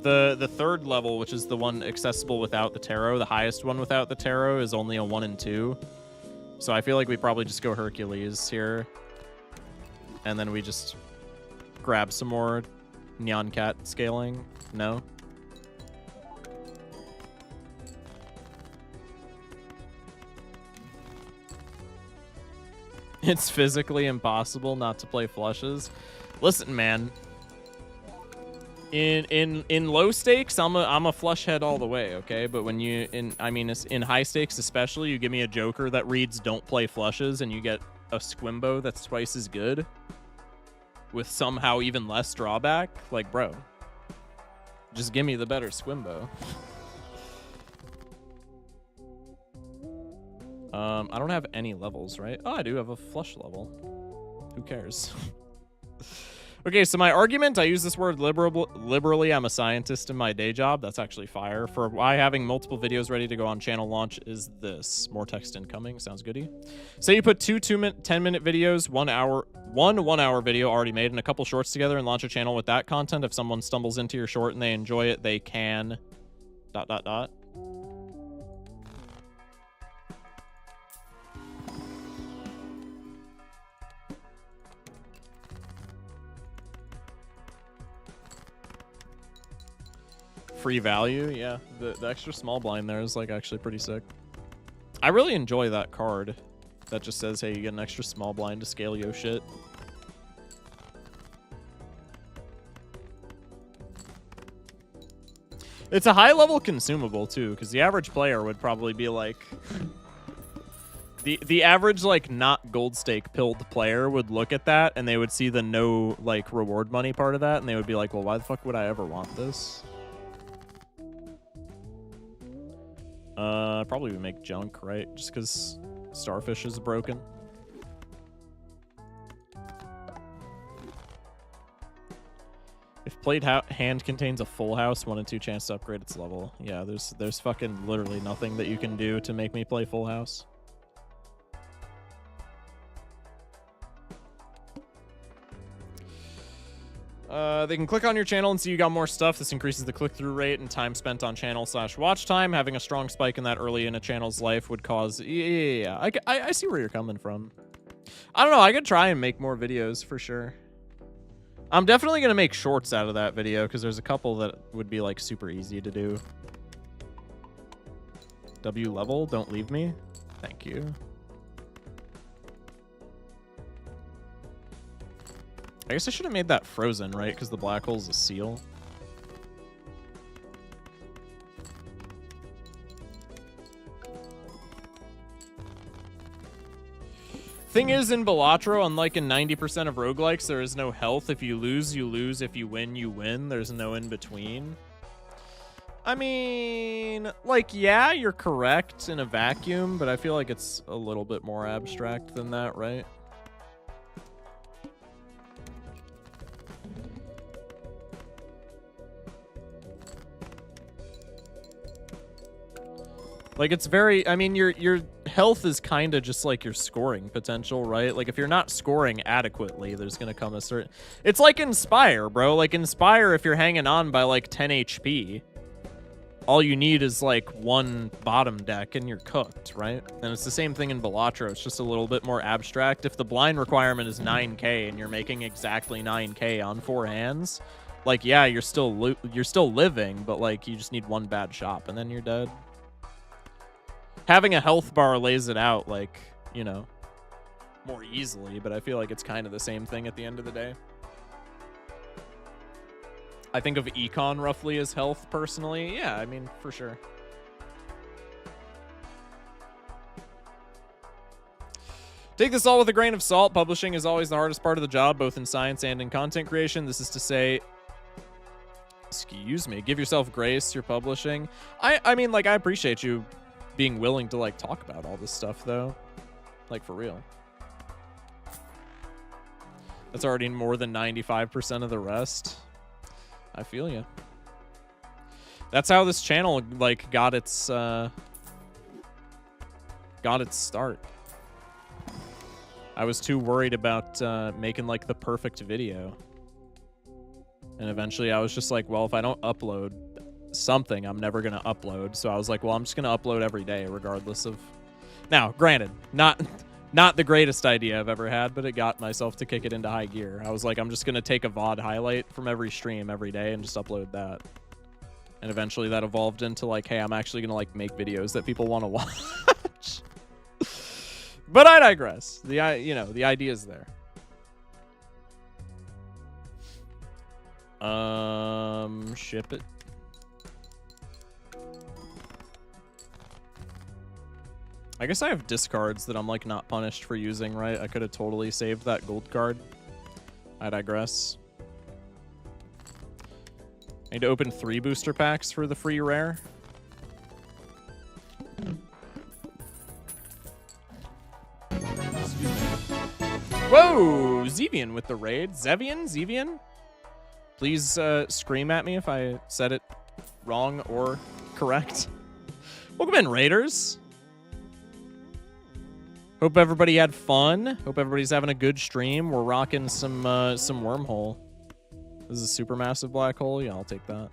The 3rd level, which is the one accessible without the tarot, the highest one without the tarot, is only a 1 and 2. So I feel like we probably just go Hercules here. And then we just grab some more Neon Cat scaling. No? It's physically impossible not to play flushes. Listen, man. In low stakes, I'm a flush head all the way, okay? But when you in high stakes especially, you give me a Joker that reads don't play flushes and you get a Squimbo that's twice as good with somehow even less drawback, like bro, just give me the better Squimbo. I don't have any levels, right? Oh, I do have a flush level. Who cares? Okay, so my argument, I use this word liberally. I'm a scientist in my day job. That's actually fire. For why having multiple videos ready to go on channel launch is this. More text incoming. Sounds goody. Say you put two 10-minute videos, 1 hour video already made, and a couple shorts together and launch a channel with that content. If someone stumbles into your short and they enjoy it, they can... ... Free value, yeah. The extra small blind there is like actually pretty sick. I really enjoy that card that just says, hey, you get an extra small blind to scale yo shit. It's a high level consumable too, because the average player would probably be like the average like not gold stake pilled player would look at that and they would see the no like reward money part of that and they would be like, well, why the fuck would I ever want this? Probably would make junk, right? Just because Starfish is broken. If played hand contains a full house, 1 in 2 chance to upgrade its level. Yeah, there's fucking literally nothing that you can do to make me play full house. They can click on your channel and see you got more stuff. This increases the click-through rate and time spent on channel/watch time. Having a strong spike in that early in a channel's life would cause... Yeah. I see where you're coming from. I don't know. I could try and make more videos for sure. I'm definitely going to make shorts out of that video because there's a couple that would be like super easy to do. W level, don't leave me. Thank you. I guess I should have made that frozen, right? Because the black hole's a seal. Thing is, in BALATRO, unlike in 90% of roguelikes, there is no health. If you lose, you lose. If you win, you win. There's no in between. I mean, like, yeah, you're correct in a vacuum, but I feel like it's a little bit more abstract than that, right? Like, it's very... I mean, your health is kind of just like your scoring potential, right? Like, if you're not scoring adequately, there's going to come a certain... It's like Inspire, bro. Like, Inspire, if you're hanging on by, like, 10 HP, all you need is, like, 1 bottom deck and you're cooked, right? And it's the same thing in BALATRO. It's just a little bit more abstract. If the blind requirement is 9k and you're making exactly 9k on 4 hands, like, yeah, you're still living, but, like, you just need 1 bad shot and then you're dead. Having a health bar lays it out, like, you know, more easily, but I feel like it's kind of the same thing at the end of the day. I think of econ roughly as health, personally. Yeah, I mean, for sure. Take this all with a grain of salt. Publishing is always the hardest part of the job, both in science and in content creation. This is to say... Excuse me. Give yourself grace. You're publishing. I mean, like, I appreciate you being willing to, like, talk about all this stuff, though. Like, for real. That's already more than 95% of the rest. I feel you. That's how this channel, like, got its start. I was too worried about making, like, the perfect video. And eventually I was just like, well, if I don't upload something, I'm never gonna upload. So I was like, well, I'm just gonna upload every day regardless of... Now, granted, not the greatest idea I've ever had, but it got myself to kick it into high gear. I was like, I'm just gonna take a VOD highlight from every stream every day and just upload that. And eventually that evolved into like, hey, I'm actually gonna like make videos that people want to watch. But I digress. The idea is there. Ship it. I guess I have discards that I'm, like, not punished for using, right? I could have totally saved that gold card. I digress. I need to open 3 booster packs for the free rare. Whoa! Zevian with the raid. Zevian? Please scream at me if I said it wrong or correct. Welcome in, Raiders. Hope everybody had fun. Hope everybody's having a good stream. We're rocking some wormhole. This is a supermassive black hole. Yeah, I'll take that.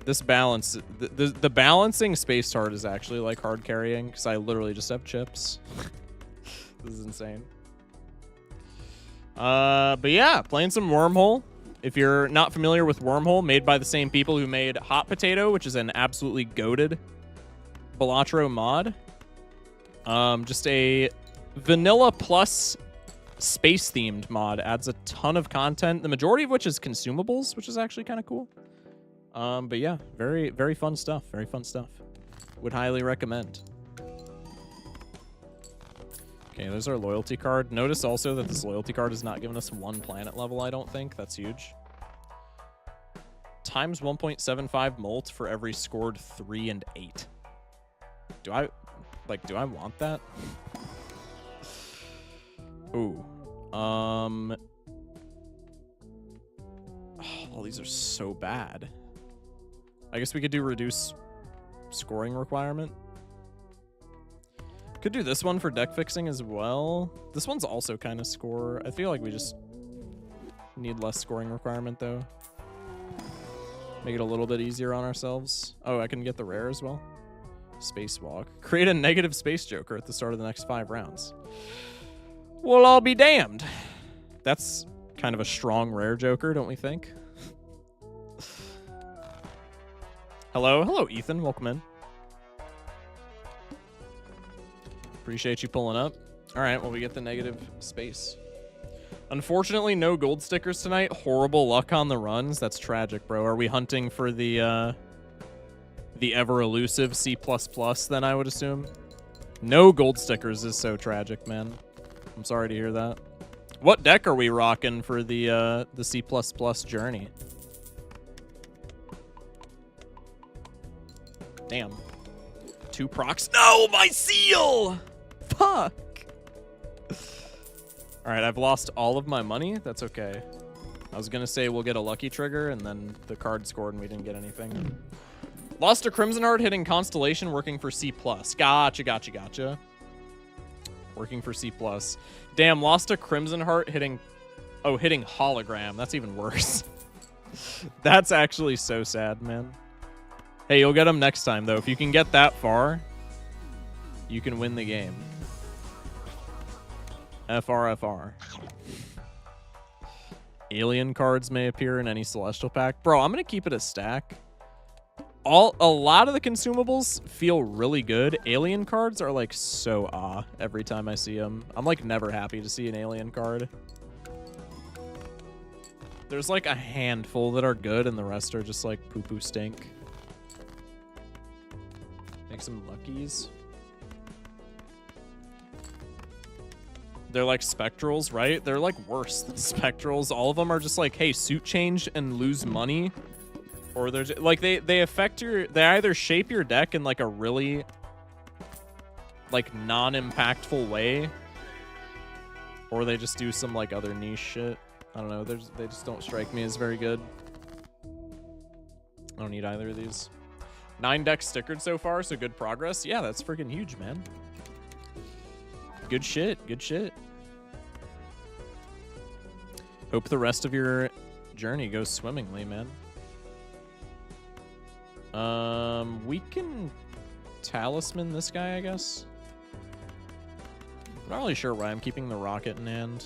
This balance, the balancing space tart is actually like hard carrying because I literally just have chips. This is insane. But yeah, playing some Wormhole. If you're not familiar with Wormhole, made by the same people who made Hot Potato, which is an absolutely goated BALATRO mod. Just a vanilla plus space-themed mod. Adds a ton of content, the majority of which is consumables, which is actually kind of cool. But yeah, very, very fun stuff. Very fun stuff. Would highly recommend. Okay, there's our loyalty card. Notice also that this loyalty card has not given us 1 planet level, I don't think. That's huge. Times 1.75 molt for every scored 3 and 8. Do I want that? Ooh. Oh, these are so bad. I guess we could do reduce scoring requirement. Could do this one for deck fixing as well. This one's also kind of score. I feel like we just need less scoring requirement though. Make it a little bit easier on ourselves. Oh, I can get the rare as well. Spacewalk. Create a negative space joker at the start of the next 5 rounds. Well, I'll be damned. That's kind of a strong rare joker, don't we think? Hello, Ethan. Welcome in. Appreciate you pulling up. All right, well, we get the negative space. Unfortunately, no gold stickers tonight. Horrible luck on the runs. That's tragic, bro. Are we hunting for the ever elusive C++ then, I would assume? No gold stickers is so tragic, man. I'm sorry to hear that. What deck are we rocking for the C++ journey? Damn. 2 procs. No, my seal! Fuck! Alright, I've lost all of my money. That's okay. I was gonna say we'll get a lucky trigger, and then the card scored and we didn't get anything. Lost a Crimson Heart hitting Constellation, working for C+. Gotcha. Working for C+. Damn, lost a Crimson Heart hitting... Oh, hitting Hologram. That's even worse. That's actually so sad, man. Hey, you'll get them next time, though. If you can get that far, you can win the game. FRFR. Alien cards may appear in any Celestial pack. Bro, I'm going to keep it a stack. A lot of the consumables feel really good. Alien cards are, like, so every time I see them. I'm, like, never happy to see an alien card. There's, like, a handful that are good, and the rest are just, like, poo-poo stink. Make some luckies. They're like spectrals, right? They're like worse than spectrals. All of them are just like, hey, suit change and lose money. Or they're just, like they affect your, they either shape your deck in like a really like non-impactful way, or they just do some like other niche shit. I don't know. They just don't strike me as very good. I don't need either of these. 9 decks stickered so far, so good progress. Yeah, that's freaking huge, man. Good shit. Good shit. Hope the rest of your journey goes swimmingly, man. We can talisman this guy, I guess. I'm not really sure why I'm keeping the rocket in hand.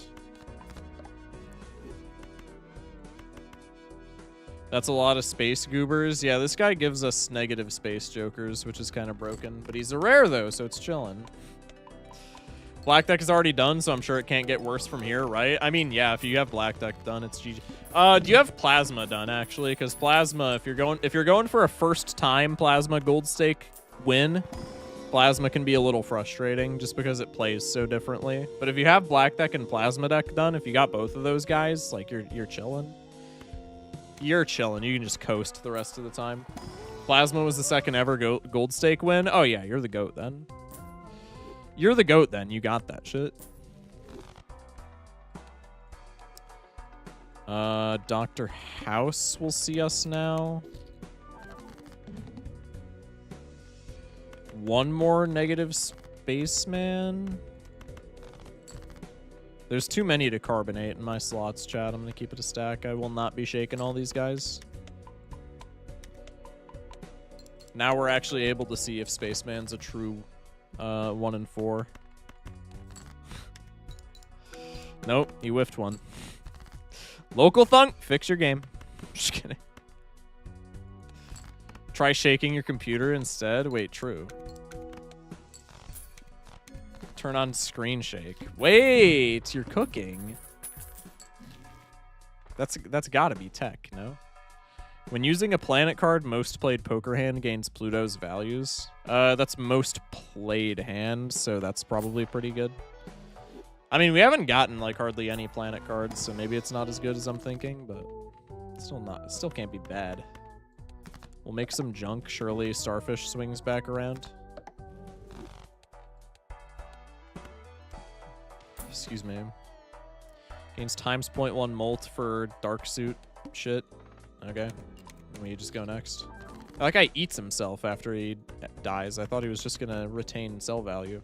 That's a lot of space goobers. Yeah, this guy gives us negative space jokers, which is kind of broken. But he's a rare, though, so it's chilling. Black deck is already done, so I'm sure it can't get worse from here, right? I mean, yeah, if you have black deck done, it's GG. Do you have plasma done, actually? Because plasma, if you're going for a first-time plasma gold stake win, plasma can be a little frustrating just because it plays so differently. But if you have black deck and plasma deck done, if you got both of those guys, like, you're chilling. You're chilling. You can just coast the rest of the time. Plasma was the second ever gold stake win. Oh, yeah, you're the GOAT then. You're the GOAT then. You got that shit. Dr. House will see us now. One more negative spaceman. There's too many to carbonate in my slots, chat. I'm going to keep it a stack. I will not be shaking all these guys. Now we're actually able to see if Spaceman's a true 1 in 4. Nope, he whiffed one. Local thunk, fix your game. Just kidding. Try shaking your computer instead. Wait, true. Turn on screen shake. Wait, you're cooking. That's gotta be tech, no? When using a planet card, most played poker hand gains Pluto's values. That's most played hand, so that's probably pretty good. I mean, we haven't gotten like hardly any planet cards, so maybe it's not as good as I'm thinking, but still can't be bad. We'll make some junk. Surely Starfish swings back around. Excuse me. Gains times 0.1 molt for dark suit shit. Okay. We just go next. That guy eats himself after he dies. I thought he was just gonna retain cell value.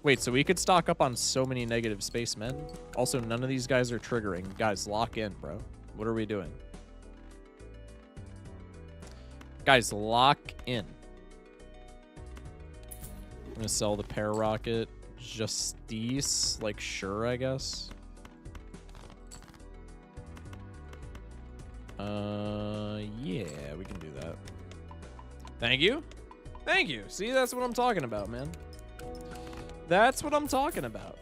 Wait, so we could stock up on so many negative spacemen? Also, none of these guys are triggering. Guys, lock in, bro. What are we doing? Guys, lock in. I'm gonna sell the pair rocket. Justice, like, sure, I guess. Yeah, we can do that. Thank you. Thank you. See, that's what I'm talking about, man. That's what I'm talking about.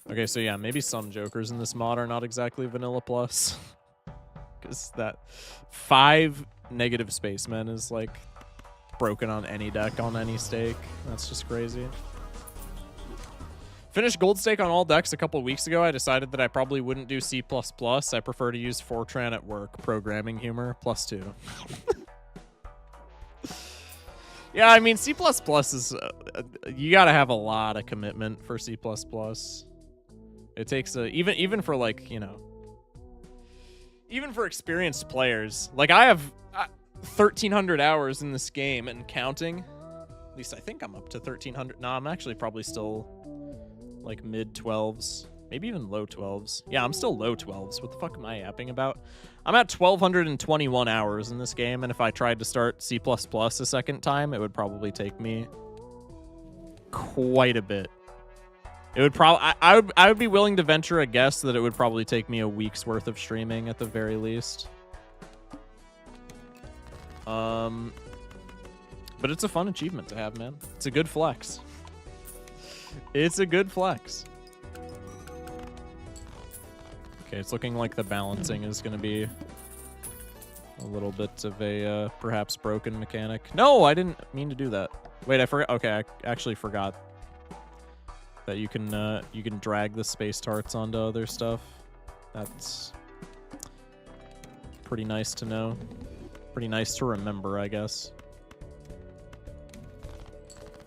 Okay, so yeah, maybe some jokers in this mod are not exactly vanilla plus. Because that 5 negative spacemen is, like, broken on any deck on any stake. That's just crazy. Finished gold stake on all decks a couple weeks ago. I decided that I probably wouldn't do C++. I prefer to use Fortran at work. Programming humor, +2. Yeah, I mean, C++ is... you gotta have a lot of commitment for C++. It takes a... Even for, like, you know... Even for experienced players. Like, I have 1,300 hours in this game and counting. At least I think I'm up to 1,300. No, I'm actually probably still... like mid-12s, maybe even low 12s. Yeah, I'm still low 12s. What the fuck am I yapping about? I'm at 1,221 hours in this game, and if I tried to start C++ a second time, it would probably take me quite a bit. It would probably... I would be willing to venture a guess that it would probably take me a week's worth of streaming at the very least. But it's a fun achievement to have, man. It's a good flex. It's a good flex. Okay, it's looking like the balancing is going to be a little bit of a perhaps broken mechanic. No, I didn't mean to do that. Wait, I forgot. Okay, I actually forgot that you can drag the space tarts onto other stuff. That's pretty nice to know. Pretty nice to remember, I guess.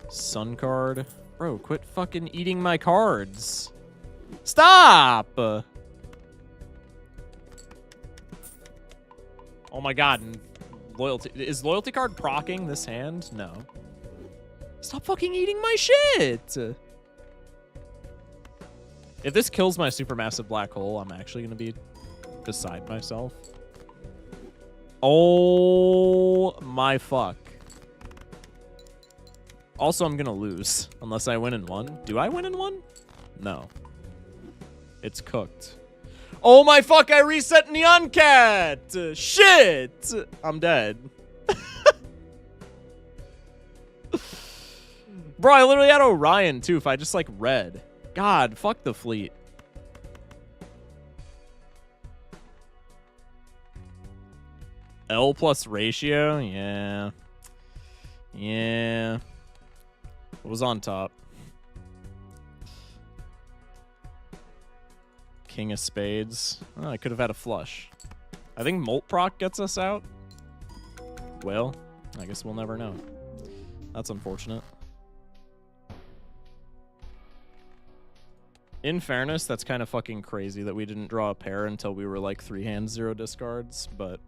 Sun card. Bro, quit fucking eating my cards. Stop! Oh my god. Loyalty. Is loyalty card proccing this hand? No. Stop fucking eating my shit! If this kills my supermassive black hole, I'm actually going to be beside myself. Oh my fuck. Also, I'm going to lose unless I win in 1. Do I win in 1? No. It's cooked. Oh my fuck, I reset Neon Cat! Shit! I'm dead. Bro, I literally had Orion too if I just like read. God, fuck the fleet. L plus ratio? Yeah. Yeah. What was on top? King of spades. Oh, I could have had a flush. I think Molt Proc gets us out. Well, I guess we'll never know. That's unfortunate. In fairness, that's kind of fucking crazy that we didn't draw a pair until we were like 3 hands, 0 discards, but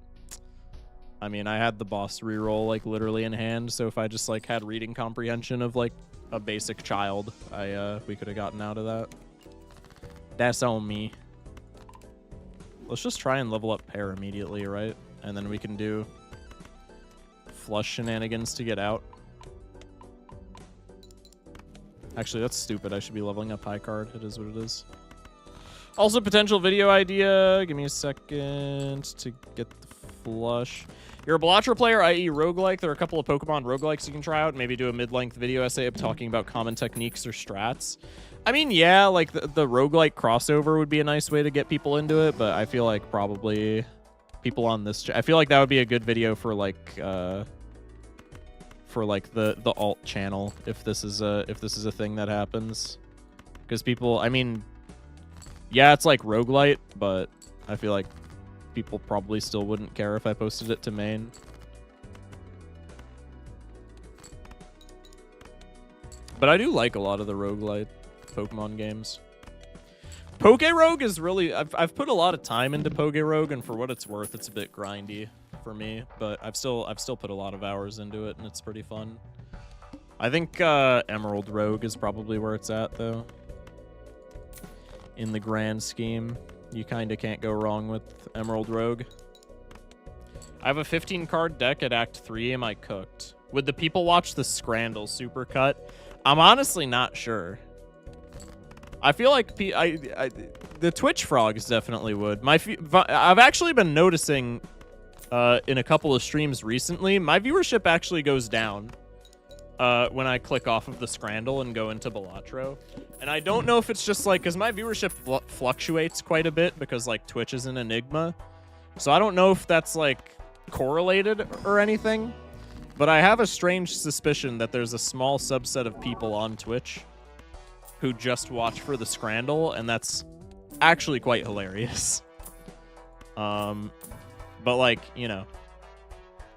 I mean, I had the boss reroll like literally in hand, so if I just like had reading comprehension of like a basic child, we could have gotten out of that. That's on me. Let's just try and level up pair immediately, right? And then we can do flush shenanigans to get out. Actually, that's stupid. I should be leveling up high card. It is what it is. Also, potential video idea. Give me a second to get the flush. You're a BALATRO player, i.e. roguelike. There are a couple of Pokemon roguelikes you can try out. Maybe do a mid-length video essay of talking about common techniques or strats. I mean, yeah, like the roguelike crossover would be a nice way to get people into it, but I feel like probably people on this... I feel like that would be a good video for like... the alt channel if this is a thing that happens, because people, I mean, yeah, it's like roguelite, but I feel like people probably still wouldn't care if I posted it to main. But I do like a lot of the roguelite Pokemon games. Pokerogue is really, I've put a lot of time into Pokerogue, and for what it's worth, it's a bit grindy for me, but I've still put a lot of hours into it, and it's pretty fun. I think Emerald Rogue is probably where it's at, though. In the grand scheme, you kind of can't go wrong with Emerald Rogue. I have a 15-card deck at Act 3. Am I cooked? Would the people watch the Scrandle supercut? I'm honestly not sure. I feel like the Twitch frogs definitely would. I've actually been noticing in a couple of streams recently, my viewership actually goes down when I click off of the Scrandle and go into BALATRO. And I don't know if it's just like, because my viewership fluctuates quite a bit because like Twitch is an enigma. So I don't know if that's like correlated or anything, but I have a strange suspicion that there's a small subset of people on Twitch who just watch for the Scrandle, and that's actually quite hilarious. But like, you know,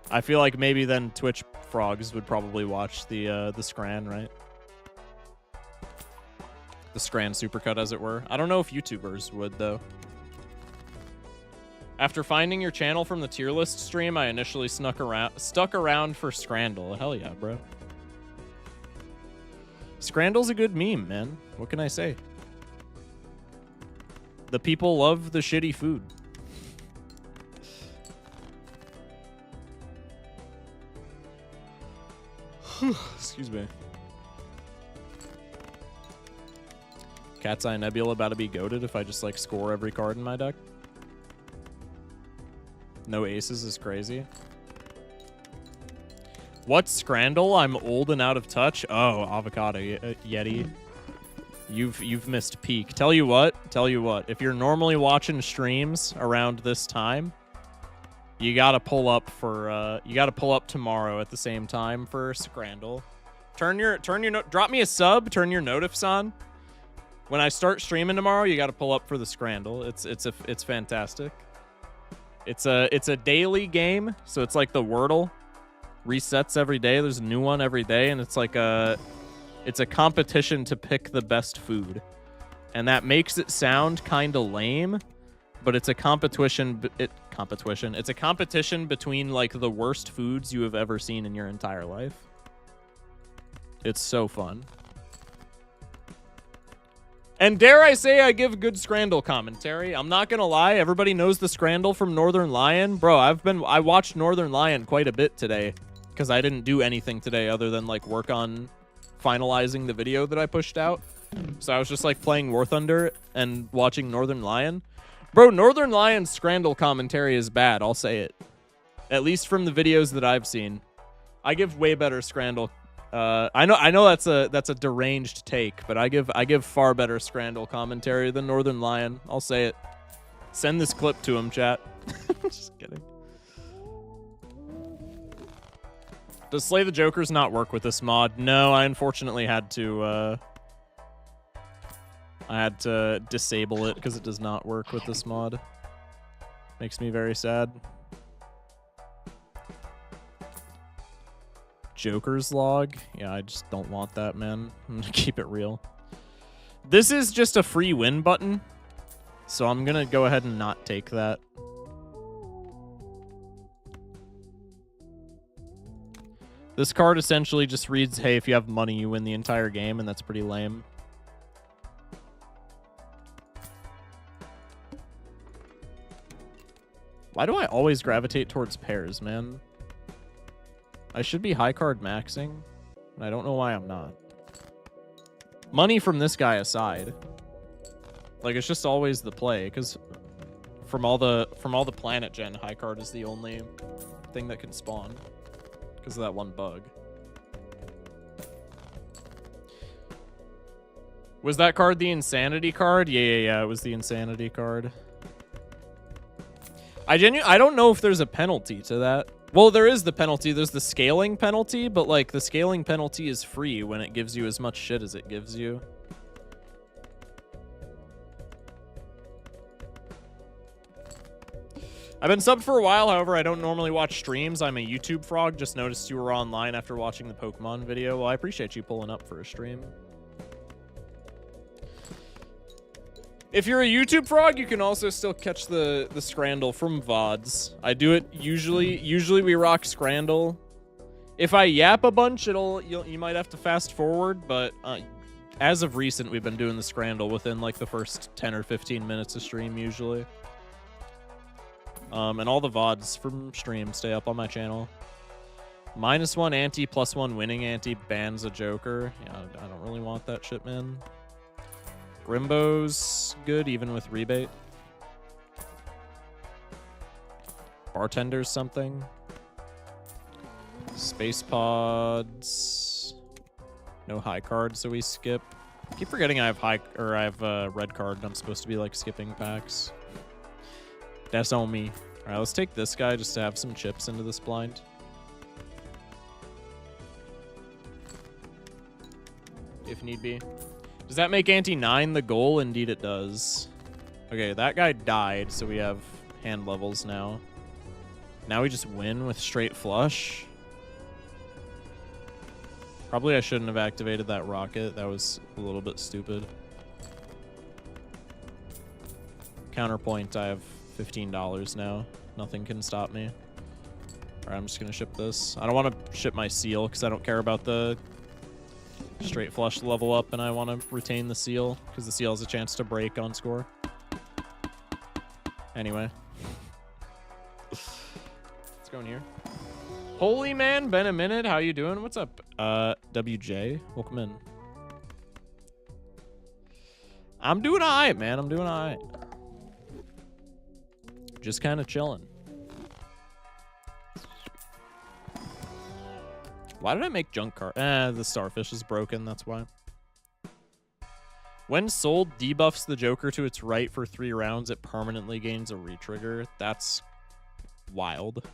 I feel like maybe then Twitch frogs would probably watch the Scran, right? The Scran supercut, as it were. I don't know if YouTubers would, though. After finding your channel from the tier list stream, I initially stuck around for Scrandle. Hell yeah, bro. Scrandle's a good meme, man. What can I say? The people love the shitty food. Excuse me. Cat's Eye Nebula about to be goated if I just like score every card in my deck. No aces is crazy. What's Scrandle? I'm old and out of touch. Oh, Avocado Yeti. You've missed peak. Tell you what. If you're normally watching streams around this time, you gotta pull up for tomorrow at the same time for Scrandle. Drop me a sub. Turn your notifs on. When I start streaming tomorrow, you gotta pull up for the Scrandle. It's fantastic. It's a daily game, so it's like the Wordle. Resets every day. There's a new one every day, and it's like it's a competition to pick the best food, and that makes it sound kind of lame, but it's a competition. It's a competition between like the worst foods you have ever seen in your entire life. It's so fun. And dare I say I give good Scrandle commentary. I'm not gonna lie, everybody knows the Scrandle from Northern Lion. Bro, I watched Northern Lion quite a bit today because I didn't do anything today other than like work on finalizing the video that I pushed out. So I was just like playing War Thunder and watching Northern Lion. Bro, Northern Lion's Scrandle commentary is bad, I'll say it. At least from the videos that I've seen. I give way better Scrandle. I know that's a deranged take, but I give far better Scrandle commentary than Northern Lion. I'll say it. Send this clip to him, chat. Just kidding. Does Slay the Jokers not work with this mod? No, I unfortunately had to disable it because it does not work with this mod. Makes me very sad. Joker's log? Yeah, I just don't want that, man. I'm gonna keep it real. This is just a free win button, so I'm gonna go ahead and not take that. This card essentially just reads, hey, if you have money, you win the entire game, and that's pretty lame. Why do I always gravitate towards pairs, man? I should be high card maxing, and I don't know why I'm not. Money from this guy aside. Like, it's just always the play, because from all the planet gen, high card is the only thing that can spawn. Because of that one bug. Was that card the insanity card? Yeah, it was the insanity card. I don't know if there's a penalty to that. Well, there is the penalty. There's the scaling penalty, but like the scaling penalty is free when it gives you as much shit as it gives you. I've been subbed for a while, however, I don't normally watch streams. I'm a YouTube frog. Just noticed you were online after watching the Pokemon video. Well, I appreciate you pulling up for a stream. If you're a YouTube frog, you can also still catch the Scrandle from VODs. I do it usually we rock Scrandle. If I yap a bunch, you might have to fast forward, but as of recent, we've been doing the Scrandle within like the first 10 or 15 minutes of stream usually. And all the VODs from stream stay up on my channel. -1 ante, +1 winning ante bans a Joker. Yeah, I don't really want that shit, man. Rimbo's good, even with rebate. Bartender's something. Space pods. No high card, so we skip. I keep forgetting I have red card, and I'm supposed to be like skipping packs. That's on me. All right, let's take this guy just to have some chips into this blind. If need be. Does that make ante 9 the goal? Indeed it does. Okay, that guy died, so we have hand levels now. Now we just win with straight flush. Probably I shouldn't have activated that rocket. That was a little bit stupid. Counterpoint, I have $15 now. Nothing can stop me. Alright, I'm just gonna ship this. I don't want to ship my seal because I don't care about the straight flush level up, and I want to retain the seal because the seal has a chance to break on score. Anyway. Let's go in here. Holy man, been a minute. How you doing? What's up? WJ, welcome in. I'm doing alright, man. I'm doing alright. Just kind of chilling. Why did I make junk card? The starfish is broken, that's why. When sold, debuffs the Joker to its right for 3 rounds. It permanently gains a retrigger. That's wild.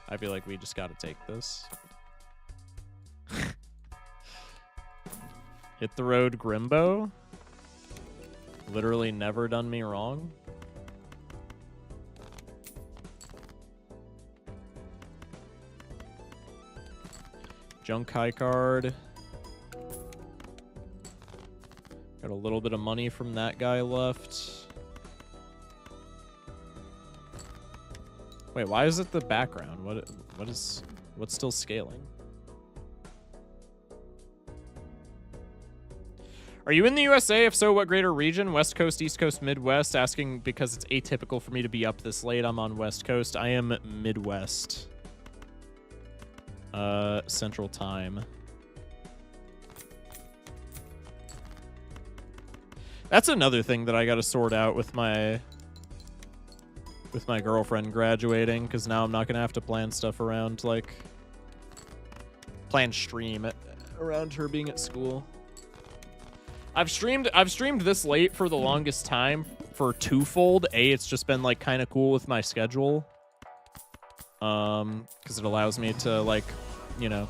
I feel like we just gotta take this. Hit the road, Grimbo. Literally never done me wrong. Junk high card. Got a little bit of money from that guy left. Wait, why is it the background? What's still scaling? Are you in the USA? If so, what greater region? West Coast, East Coast, Midwest? Asking because it's atypical for me to be up this late. I'm on West Coast. I am Midwest. Central Time. That's another thing that I gotta sort out with my girlfriend graduating, because now I'm not gonna have to plan stuff around, like, plan stream around her being at school. I've streamed this late for the longest time for twofold. A, it's just been like kind of cool with my schedule. Because it allows me to, like, you know,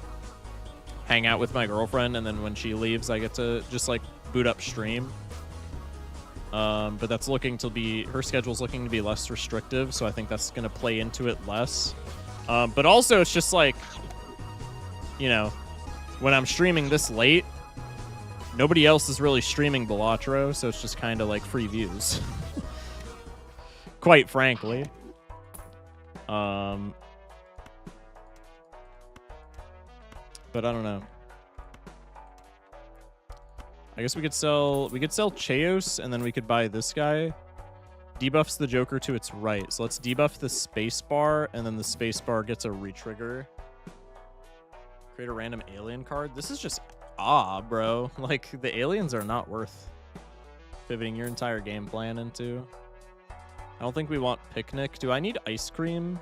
hang out with my girlfriend, and then when she leaves, I get to just like boot up stream. But that's looking to be, her schedule's looking to be less restrictive, so I think that's gonna play into it less. But also it's just like, you know, when I'm streaming this late, Nobody else is really streaming BALATRO, so it's just kind of like free views. Quite frankly. But I don't know. I guess we could sell Chaos, and then we could buy this guy. Debuffs the Joker to its right. So let's debuff the spacebar, and then the spacebar gets a retrigger. Create a random alien card. This is just bro. Like, the aliens are not worth pivoting your entire game plan into. I don't think we want Picnic. Do I need ice cream?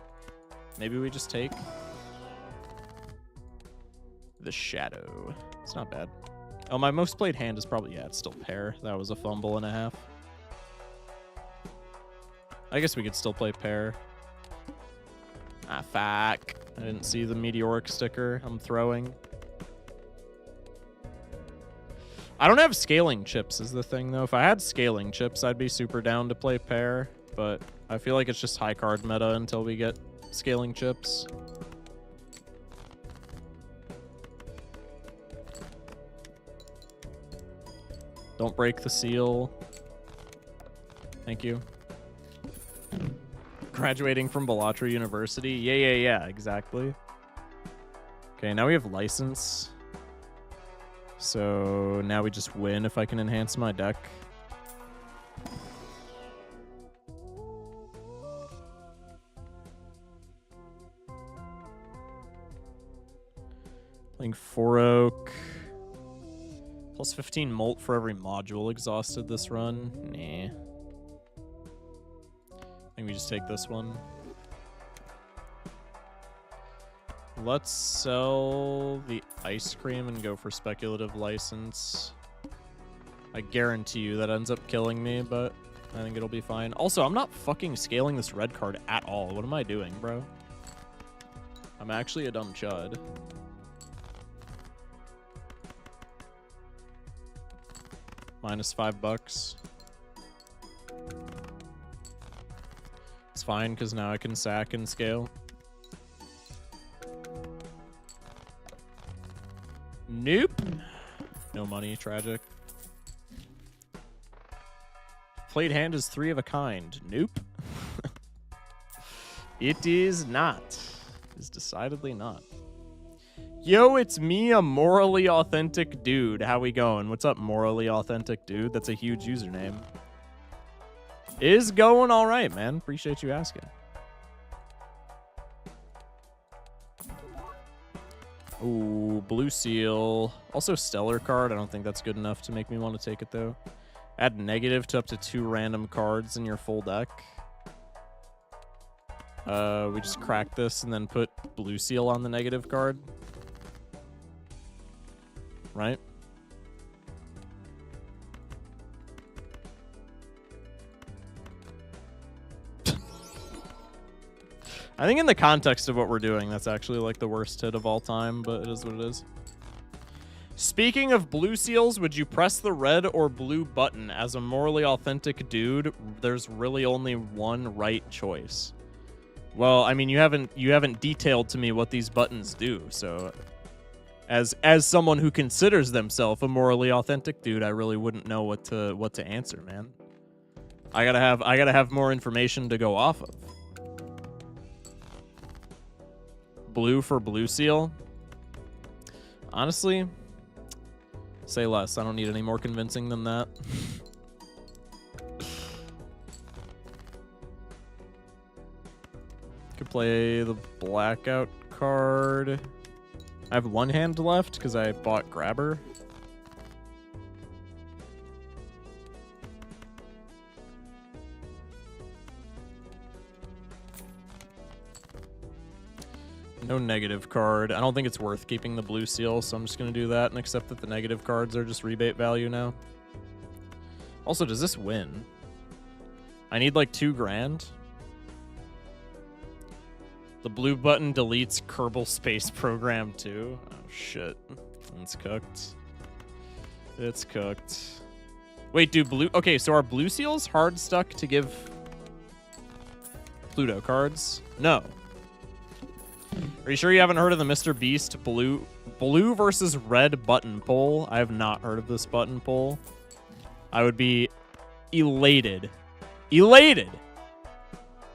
Maybe we just take the Shadow. It's not bad. Oh, my most played hand is probably, yeah, it's still Pair. That was a fumble and a half. I guess we could still play Pair. Ah, fuck. I didn't see the meteoric sticker I'm throwing. I don't have scaling chips is the thing, though. If I had scaling chips, I'd be super down to play Pair, but I feel like it's just high card meta until we get scaling chips. Don't break the seal. Thank you. Graduating from BALATRO University. Yeah, exactly. Okay, now we have license. So now we just win if I can enhance my deck. Playing 4 Oak. Plus 15 Molt for every module exhausted this run. Nah. I think we just take this one. Let's sell the ice cream and go for speculative license. I guarantee you that ends up killing me, but I think it'll be fine. Also, I'm not fucking scaling this red card at all. What am I doing, bro? I'm actually a dumb chud. Minus $5. It's fine, because now I can sack and scale. Nope. No money, tragic. Played hand is 3 of a kind. Nope. It is not. It is decidedly not. Yo, it's me, a morally authentic dude. How we going? What's up, morally authentic dude? That's a huge username. Is going all right, man. Appreciate you asking. Ooh, blue seal. Also stellar card. I don't think that's good enough to make me want to take it, though. Add negative to up to 2 random cards in your full deck. We just crack this and then put blue seal on the negative card. Right? I think in the context of what we're doing, that's actually like the worst hit of all time, but it is what it is. Speaking of blue seals, would you press the red or blue button? As a morally authentic dude, there's really only one right choice. Well, I mean, you haven't detailed to me what these buttons do, so as someone who considers themselves a morally authentic dude, I really wouldn't know what to answer, man. I gotta have more information to go off of. Blue for blue seal. Honestly, say less. I don't need any more convincing than that. Could play the blackout card. I have 1 hand left because I bought Grabber. No negative card. I don't think it's worth keeping the blue seal, so I'm just going to do that and accept that the negative cards are just rebate value now. Also, does this win? I need like 2 grand. The blue button deletes Kerbal Space Program too. Oh shit. It's cooked. It's cooked. Wait, do blue... Okay, so are blue seals hard stuck to give Pluto cards? No. Are you sure you haven't heard of the Mr. Beast blue Blue versus red button poll. I have not heard of this button poll. I would be elated. Elated!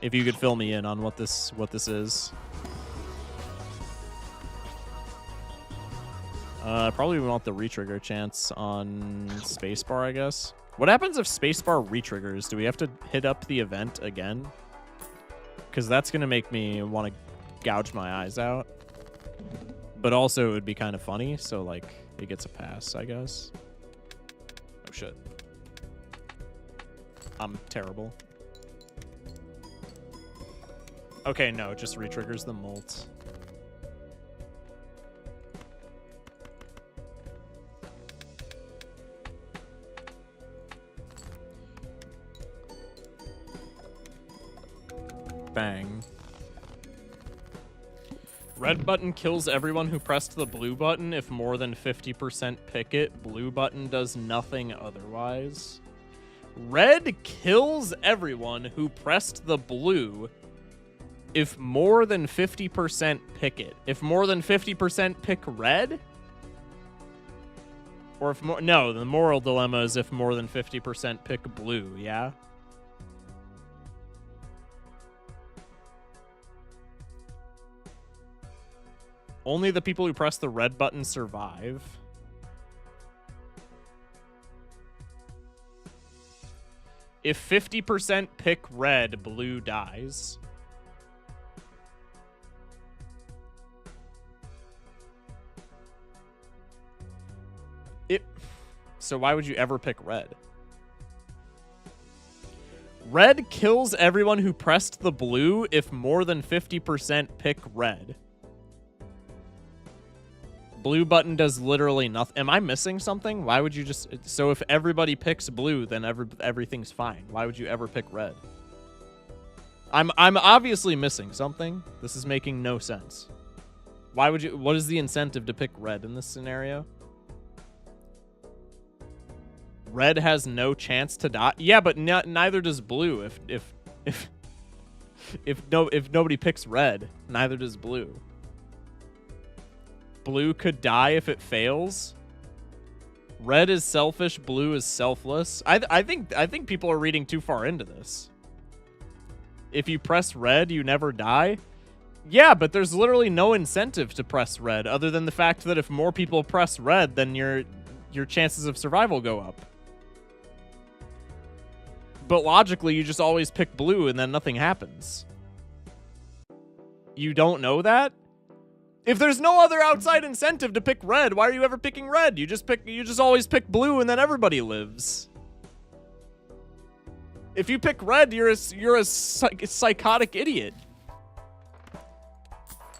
If you could fill me in on what this is. Probably want the retrigger chance on spacebar, I guess. What happens if spacebar retriggers? Do we have to hit up the event again? Because that's going to make me want to gouge my eyes out. But also, it would be kind of funny, so, like, it gets a pass, I guess. Oh, shit. I'm terrible. Okay, no, it just retriggers the molt. Bang. Red button kills everyone who pressed the blue button. If more than 50% pick it, blue button does nothing otherwise. Red kills everyone who pressed the blue if more than 50% pick it. If more than 50% pick red? Or if more... No, the moral dilemma is if more than 50% pick blue, yeah? Only the people who press the red button survive. If 50% pick red, blue dies. So why would you ever pick red? Red kills everyone who pressed the blue if more than 50% pick red. Blue button does literally nothing. Am I missing something? Why would you just... So if everybody picks blue, then everything's fine. Why would you ever pick red? I'm obviously missing something. This is making no sense. Why would you... What is the incentive to pick red in this scenario? Red has no chance to die. Yeah, but neither does blue. If nobody picks red, neither does blue. Blue could die if it fails. Red is selfish. Blue is selfless. I think people are reading too far into this. If you press red, you never die. Yeah, but there's literally no incentive to press red other than the fact that if more people press red, then your chances of survival go up. But logically, you just always pick blue and then nothing happens. You don't know that? If there's no other outside incentive to pick red, why are you ever picking red? You just always pick blue and then everybody lives. If you pick red, you're a psychotic idiot.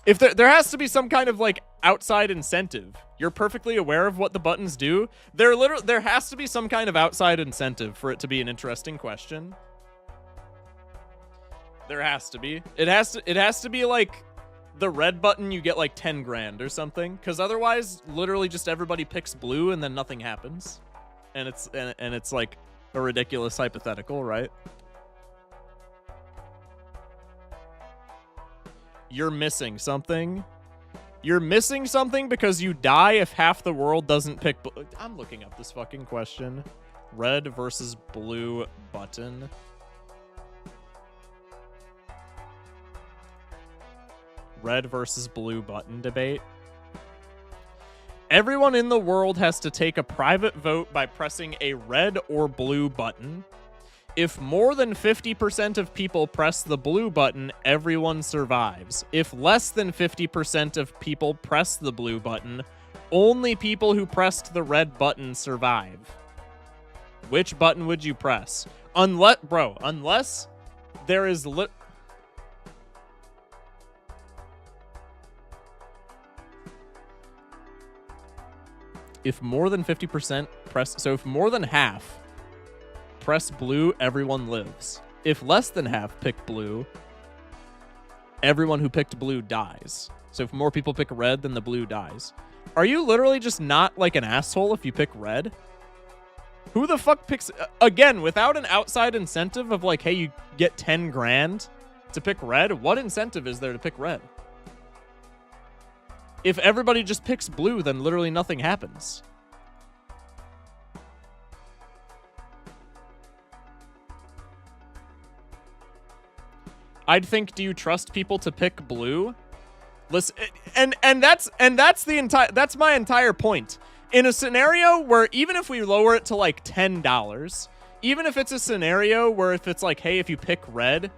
If there has to be some kind of like outside incentive. You're perfectly aware of what the buttons do. There has to be some kind of outside incentive for it to be an interesting question. There has to be. It has to be like the red button you get like 10 grand or something, because otherwise literally just everybody picks blue and then nothing happens. And it's like a ridiculous hypothetical, right? You're missing something. You're missing something because you die if half the world doesn't pick blue. I'm looking up this fucking question. Red versus blue button. Red versus blue button debate. Everyone in the world has to take a private vote by pressing a red or blue button. If more than 50% of people press the blue button, everyone survives. If less than 50% of people press the blue button, only people who pressed the red button survive. Which button would you press? Unless there is if more than 50% press, so if more than half press blue, everyone lives. If less than half pick blue, everyone who picked blue dies. So if more people pick red, then the blue dies. Are you literally just not like an asshole if you pick red? Who the fuck picks... Again, without an outside incentive of like, hey, you get 10 grand to pick red, what incentive is there to pick red? If everybody just picks blue, then literally nothing happens. I'd think, do you trust people to pick blue? Listen, and that's my entire point. In a scenario where even if we lower it to like $10, even if it's a scenario where if it's like, hey, if you pick red,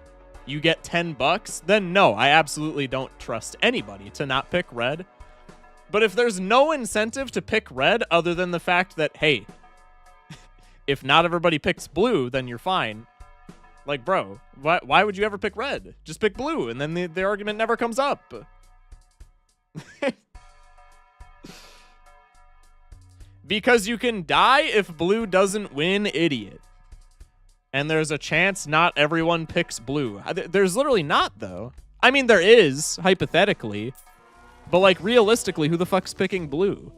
you get $10, then no, I absolutely don't trust anybody to not pick red. But if there's no incentive to pick red other than the fact that, hey, if not everybody picks blue, then you're fine. Like, bro, why would you ever pick red? Just pick blue, and then the argument never comes up. Because you can die if blue doesn't win, idiot. And there's a chance not everyone picks blue. There's literally not, though. I mean, there is, hypothetically. But, like, realistically, who the fuck's picking blue?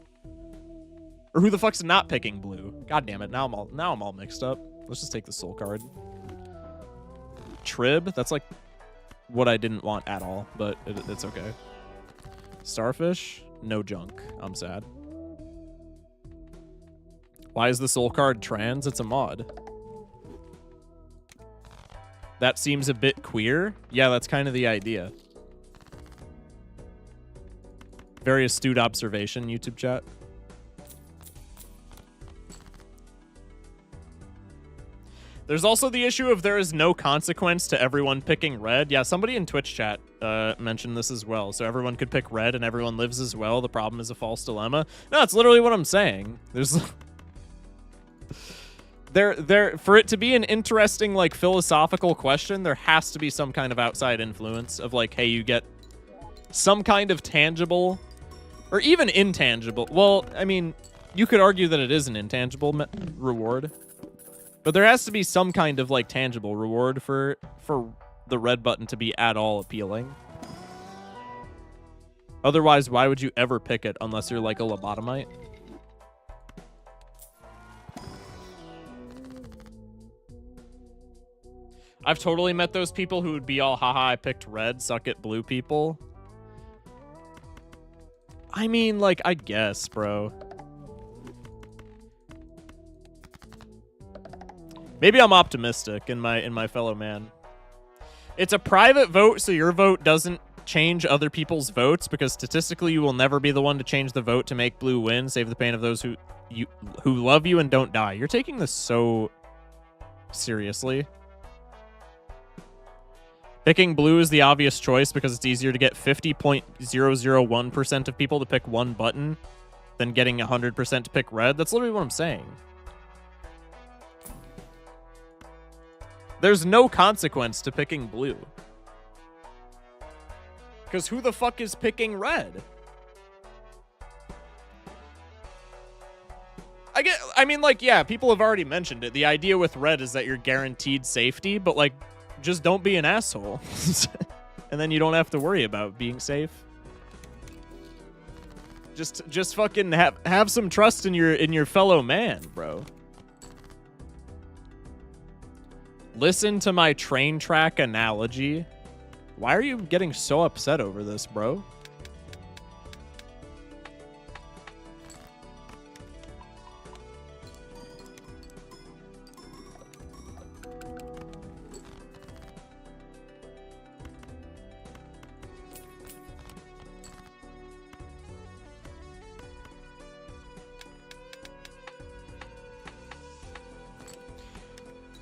Or who the fuck's not picking blue? God damn it, now I'm all mixed up. Let's just take the soul card. Trib, that's like what I didn't want at all, but it's okay. Starfish, no junk. I'm sad. Why is the soul card trans? It's a mod. That seems a bit queer. Yeah, that's kind of the idea. Very astute observation, YouTube chat. There's also the issue of there is no consequence to everyone picking red. Yeah, somebody in Twitch chat mentioned this as well. So everyone could pick red and everyone lives as well. The problem is a false dilemma. No, that's literally what I'm saying. There's... for it to be an interesting, like, philosophical question, there has to be some kind of outside influence of, like, hey, you get some kind of tangible or even intangible. Well, I mean, you could argue that it is an intangible reward. But there has to be some kind of, like, tangible reward for the red button to be at all appealing. Otherwise, why would you ever pick it unless you're, like, a lobotomite? I've totally met those people who would be all, haha, I picked red, suck it, blue people. I mean, like, I guess, bro. Maybe I'm optimistic in my fellow man. It's a private vote, so your vote doesn't change other people's votes, because statistically you will never be the one to change the vote to make blue win. Save the pain of those who love you and don't die. You're taking this so seriously. Picking blue is the obvious choice because it's easier to get 50.001% of people to pick one button than getting 100% to pick red. That's literally what I'm saying. There's no consequence to picking blue. Because who the fuck is picking red? I mean, like, yeah, people have already mentioned it. The idea with red is that you're guaranteed safety, but, like, just don't be an asshole. And then you don't have to worry about being safe. Just fucking have some trust in your fellow man, bro. Listen to my train track analogy. Why are you getting so upset over this, bro?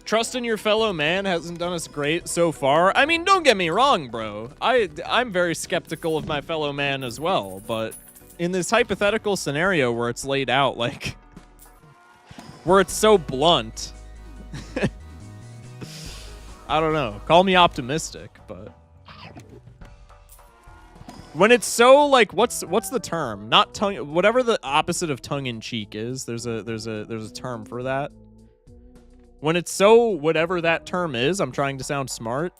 Trust in your fellow man hasn't done us great so far. I mean, don't get me wrong, bro. I'm very skeptical of my fellow man as well, but in this hypothetical scenario where it's laid out, like, where it's so blunt, I don't know. Call me optimistic, but when it's so, like, what's the term? Not tongue, whatever the opposite of tongue-in-cheek is. There's a term for that. When it's so whatever that term is, I'm trying to sound smart.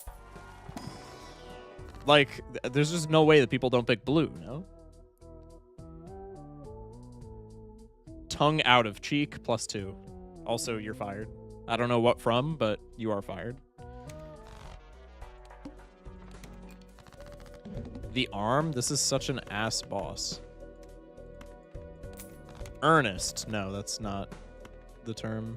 Like, there's just no way that people don't pick blue, no? Tongue out of cheek, +2. Also, you're fired. I don't know what from, but you are fired. The arm? This is such an ass boss. Ernest. No, that's not the term.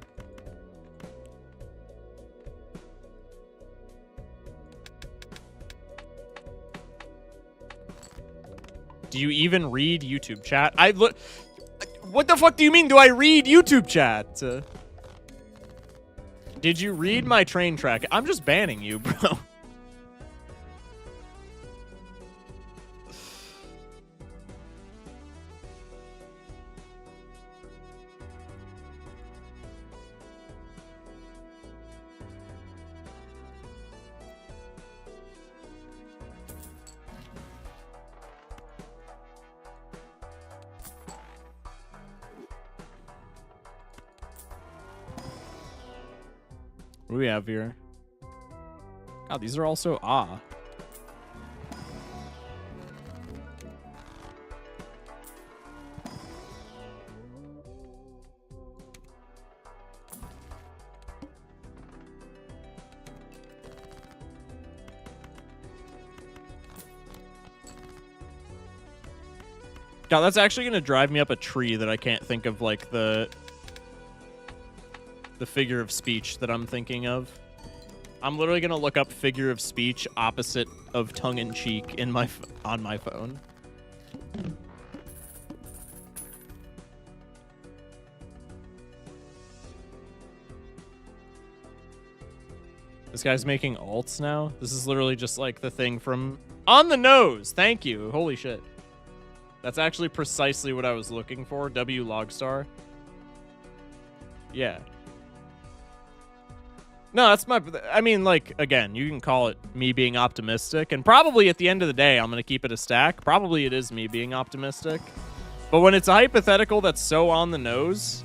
Do you even read YouTube chat? I look. What the fuck do you mean? Do I read YouTube chat? Did you read my train track? I'm just banning you, bro. What do we have here? God, these are also God, that's actually gonna drive me up a tree that I can't think of, like, the figure of speech that I'm thinking of. I'm literally gonna look up figure of speech opposite of tongue-in-cheek in my on my phone. This guy's making alts now. This is literally just like the thing from On the Nose. Thank you. Holy shit. That's actually precisely what I was looking for. W Logstar. Yeah. No, that's my... I mean, like, again, you can call it me being optimistic. And probably at the end of the day, I'm going to keep it a stack. Probably it is me being optimistic. But when it's a hypothetical that's so on the nose...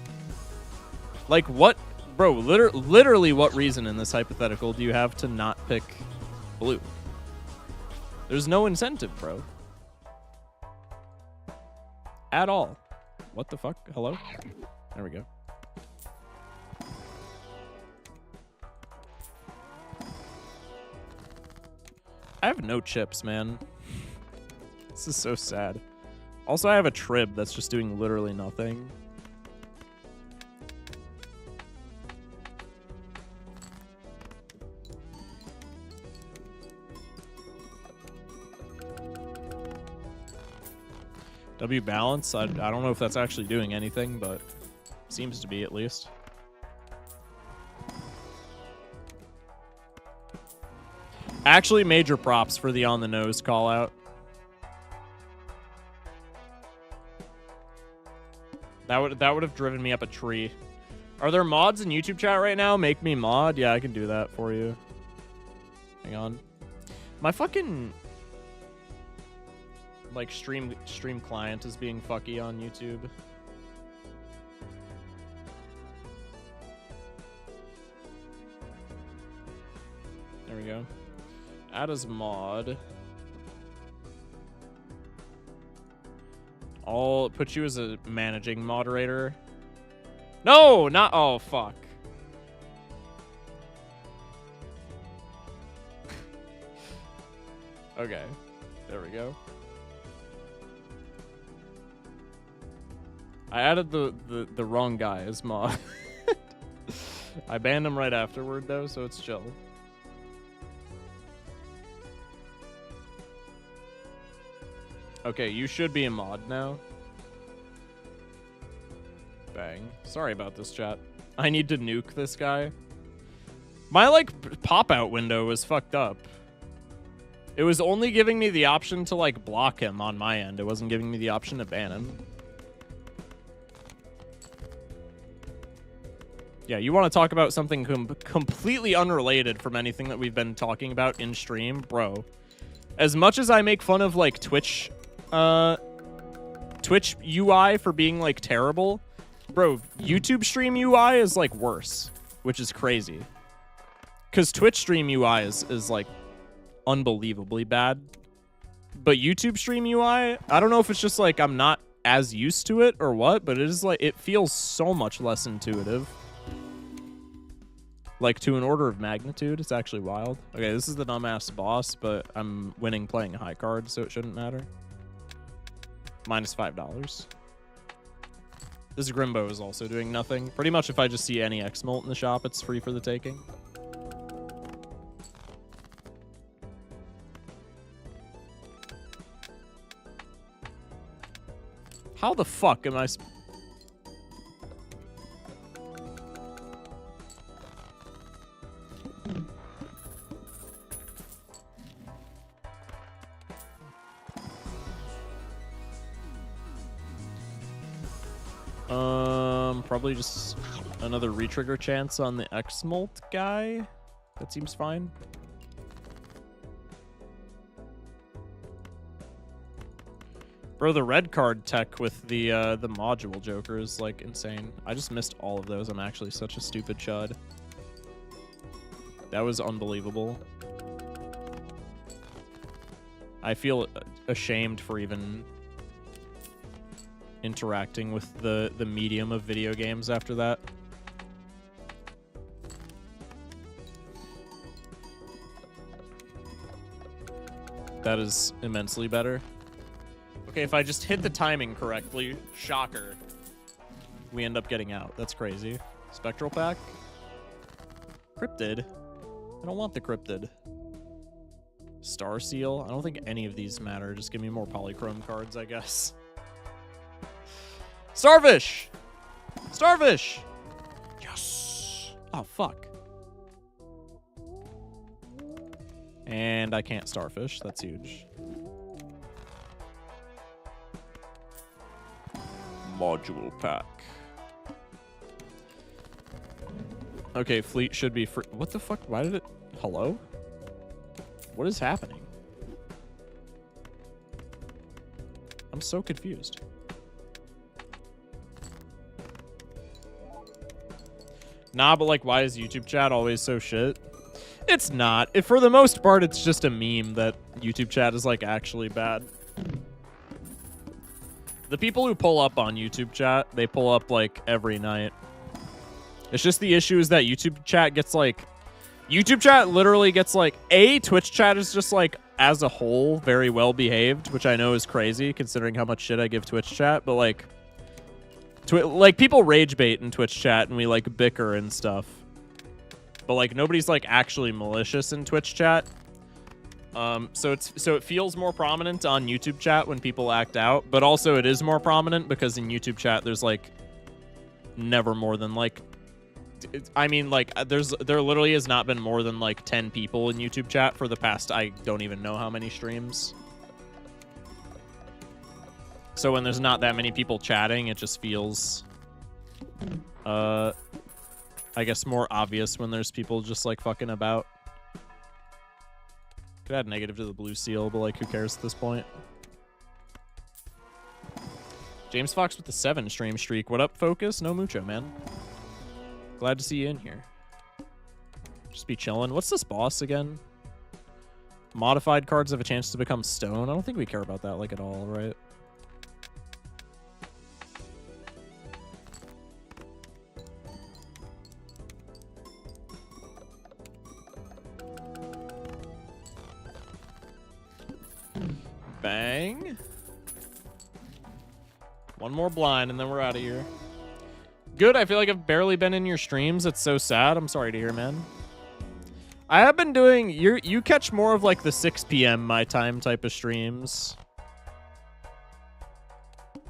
Like, what... Bro, literally what reason in this hypothetical do you have to not pick blue? There's no incentive, bro. At all. What the fuck? Hello? There we go. I have no chips, man. This is so sad. Also, I have a trib that's just doing literally nothing. W balance, I don't know if that's actually doing anything, but seems to be at least. Actually, major props for the on the nose call out. That would have driven me up a tree. Are there mods in YouTube chat right now? Make me mod? Yeah, I can do that for you. Hang on. My fucking like stream client is being fucky on YouTube. There we go. Add as mod. I'll put you as a managing moderator. No, not... Oh, fuck. Okay. There we go. I added the wrong guy as mod. I banned him right afterward, though, so it's chill. Okay, you should be a mod now. Bang. Sorry about this, chat. I need to nuke this guy. My, like, pop-out window was fucked up. It was only giving me the option to, like, block him on my end. It wasn't giving me the option to ban him. Yeah, you want to talk about something completely unrelated from anything that we've been talking about in stream? Bro, as much as I make fun of, like, Twitch UI for being, like, terrible, bro, YouTube stream UI is, like, worse, which is crazy. Because Twitch stream UI is, like, unbelievably bad. But YouTube stream UI, I don't know if it's just, like, I'm not as used to it or what, but it is, like, it feels so much less intuitive. Like, to an order of magnitude. It's actually wild. Okay, this is the dumbass boss, but I'm winning playing a high card, so it shouldn't matter. Minus $5. This Grimbo is also doing nothing. Pretty much if I just see any X-Molt in the shop, it's free for the taking. How the fuck am I... Probably just another retrigger chance on the X-Molt guy. That seems fine. Bro, the red card tech with the module Joker is like insane. I just missed all of those. I'm actually such a stupid chud. That was unbelievable. I feel ashamed for even interacting with the medium of video games after that. That is immensely better. Okay, if I just hit the timing correctly, shocker, we end up getting out. That's crazy. Spectral pack? Cryptid? I don't want the cryptid. Star Seal? I don't think any of these matter. Just give me more polychrome cards, I guess. Starfish! Starfish! Yes! Oh, fuck. And I can't Starfish. That's huge. Module pack. Okay, fleet should be free. What the fuck? Why did it... Hello? What is happening? I'm so confused. Nah, but like, why is YouTube chat always so shit? It's not. If for the most part, it's just a meme that YouTube chat is like actually bad. The people who pull up on YouTube chat, they pull up like every night. It's just the issue is that YouTube chat gets like... YouTube chat literally gets like... Twitch chat is just like, as a whole, very well behaved, which I know is crazy considering how much shit I give Twitch chat, but like... like, people rage bait in Twitch chat and we like bicker and stuff. But like, nobody's like actually malicious in Twitch chat. So it feels more prominent on YouTube chat when people act out, but also it is more prominent because in YouTube chat there's like never more than like... I mean, like, there literally has not been more than like 10 people in YouTube chat for the past, I don't even know how many streams. So when there's not that many people chatting, it just feels, I guess, more obvious when there's people just like fucking about. Could add negative to the blue seal, but like, who cares at this point? James Fox with the 7 stream streak. What up, Focus? No mucho, man. Glad to see you in here. Just be chilling. What's this boss again? Modified cards have a chance to become stone. I don't think we care about that like at all, right? Bang. One more blind and then we're out of here. Good, I feel like I've barely been in your streams. It's so sad. I'm sorry to hear, man. I have been doing... You catch more of like the 6 p.m. my time type of streams.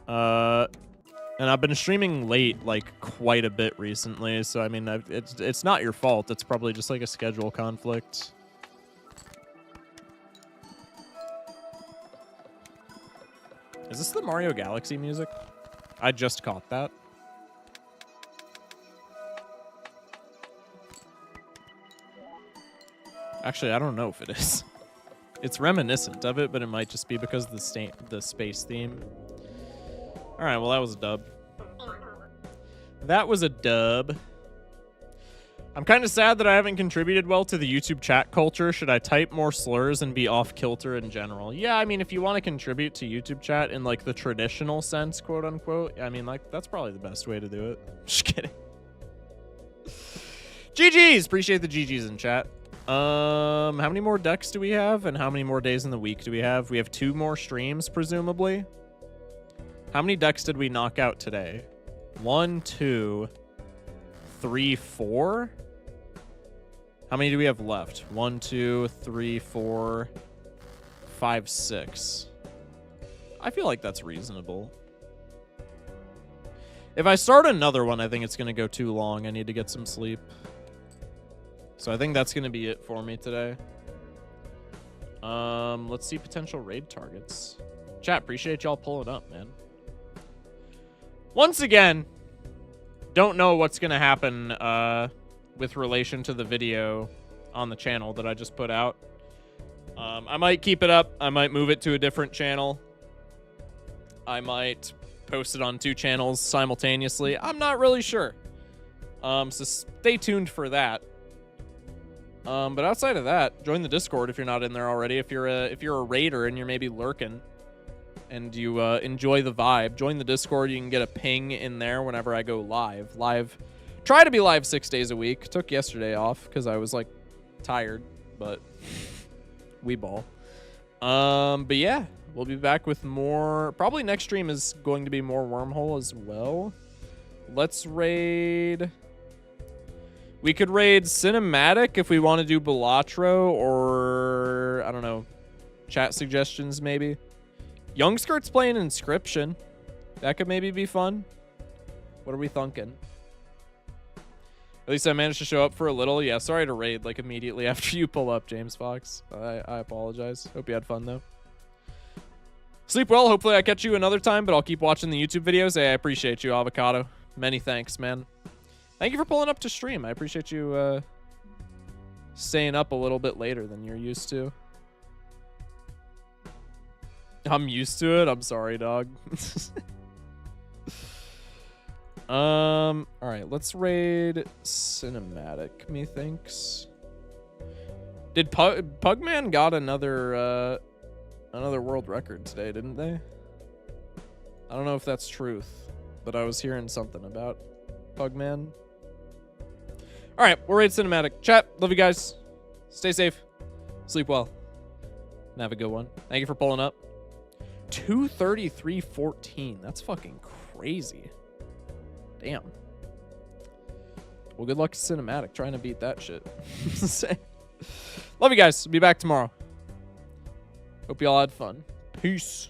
And I've been streaming late like quite a bit recently. So, I mean, it's not your fault. It's probably just like a schedule conflict. Is this the Mario Galaxy music? I just caught that. Actually, I don't know if it is. It's reminiscent of it, but it might just be because of the space theme. All right, well, that was a dub. That was a dub. I'm kind of sad that I haven't contributed well to the YouTube chat culture. Should I type more slurs and be off kilter in general? Yeah, I mean, if you want to contribute to YouTube chat in like the traditional sense, quote unquote, I mean, like that's probably the best way to do it. Just kidding. GG's. Appreciate the GG's in chat. How many more decks do we have, and how many more days in the week do we have? We have 2 more streams, presumably. How many decks did we knock out today? 1, 2, 3, 4. How many do we have left? 1, 2, 3, 4, 5, 6. I feel like that's reasonable. If I start another one, I think it's going to go too long. I need to get some sleep. So I think that's going to be it for me today. Let's see potential raid targets. Chat, appreciate y'all pulling up, man. Once again, don't know what's going to happen with relation to the video on the channel that I just put out. I might keep it up. I might move it to a different channel. I might post it on 2 channels simultaneously. I'm not really sure. So stay tuned for that. But outside of that, join the Discord if you're not in there already. If you're a raider and you're maybe lurking and you enjoy the vibe, join the Discord. You can get a ping in there whenever I go live. Try to be live 6 days a week. Took yesterday off because I was like tired, but we ball. But yeah, we'll be back with more. Probably next stream is going to be more Wormhole as well. Let's raid. We could raid Cinematic if we want to do Balatro, or I don't know, chat suggestions maybe. Young Skirt's playing Inscription. That could maybe be fun. What are we thinking? At least I managed to show up for a little. Yeah, sorry to raid like immediately after you pull up, James Fox. I apologize. Hope you had fun though. Sleep well. Hopefully I catch you another time, but I'll keep watching the YouTube videos. Hey, I appreciate you, Avocado. Many thanks, man. Thank you for pulling up to stream. I appreciate you staying up a little bit later than you're used to. I'm used to it. I'm sorry, dog. All right, let's raid Cinematic, methinks. Did Pugman got another world record today, didn't they? I don't know if that's truth, but I was hearing something about Pugman. All right, we'll raid Cinematic. Chat, love you guys. Stay safe. Sleep well. And have a good one. Thank you for pulling up. 233.14. That's fucking crazy. Damn. Well, good luck to Cinematic trying to beat that shit. Love you guys. Be back tomorrow. Hope y'all had fun. Peace.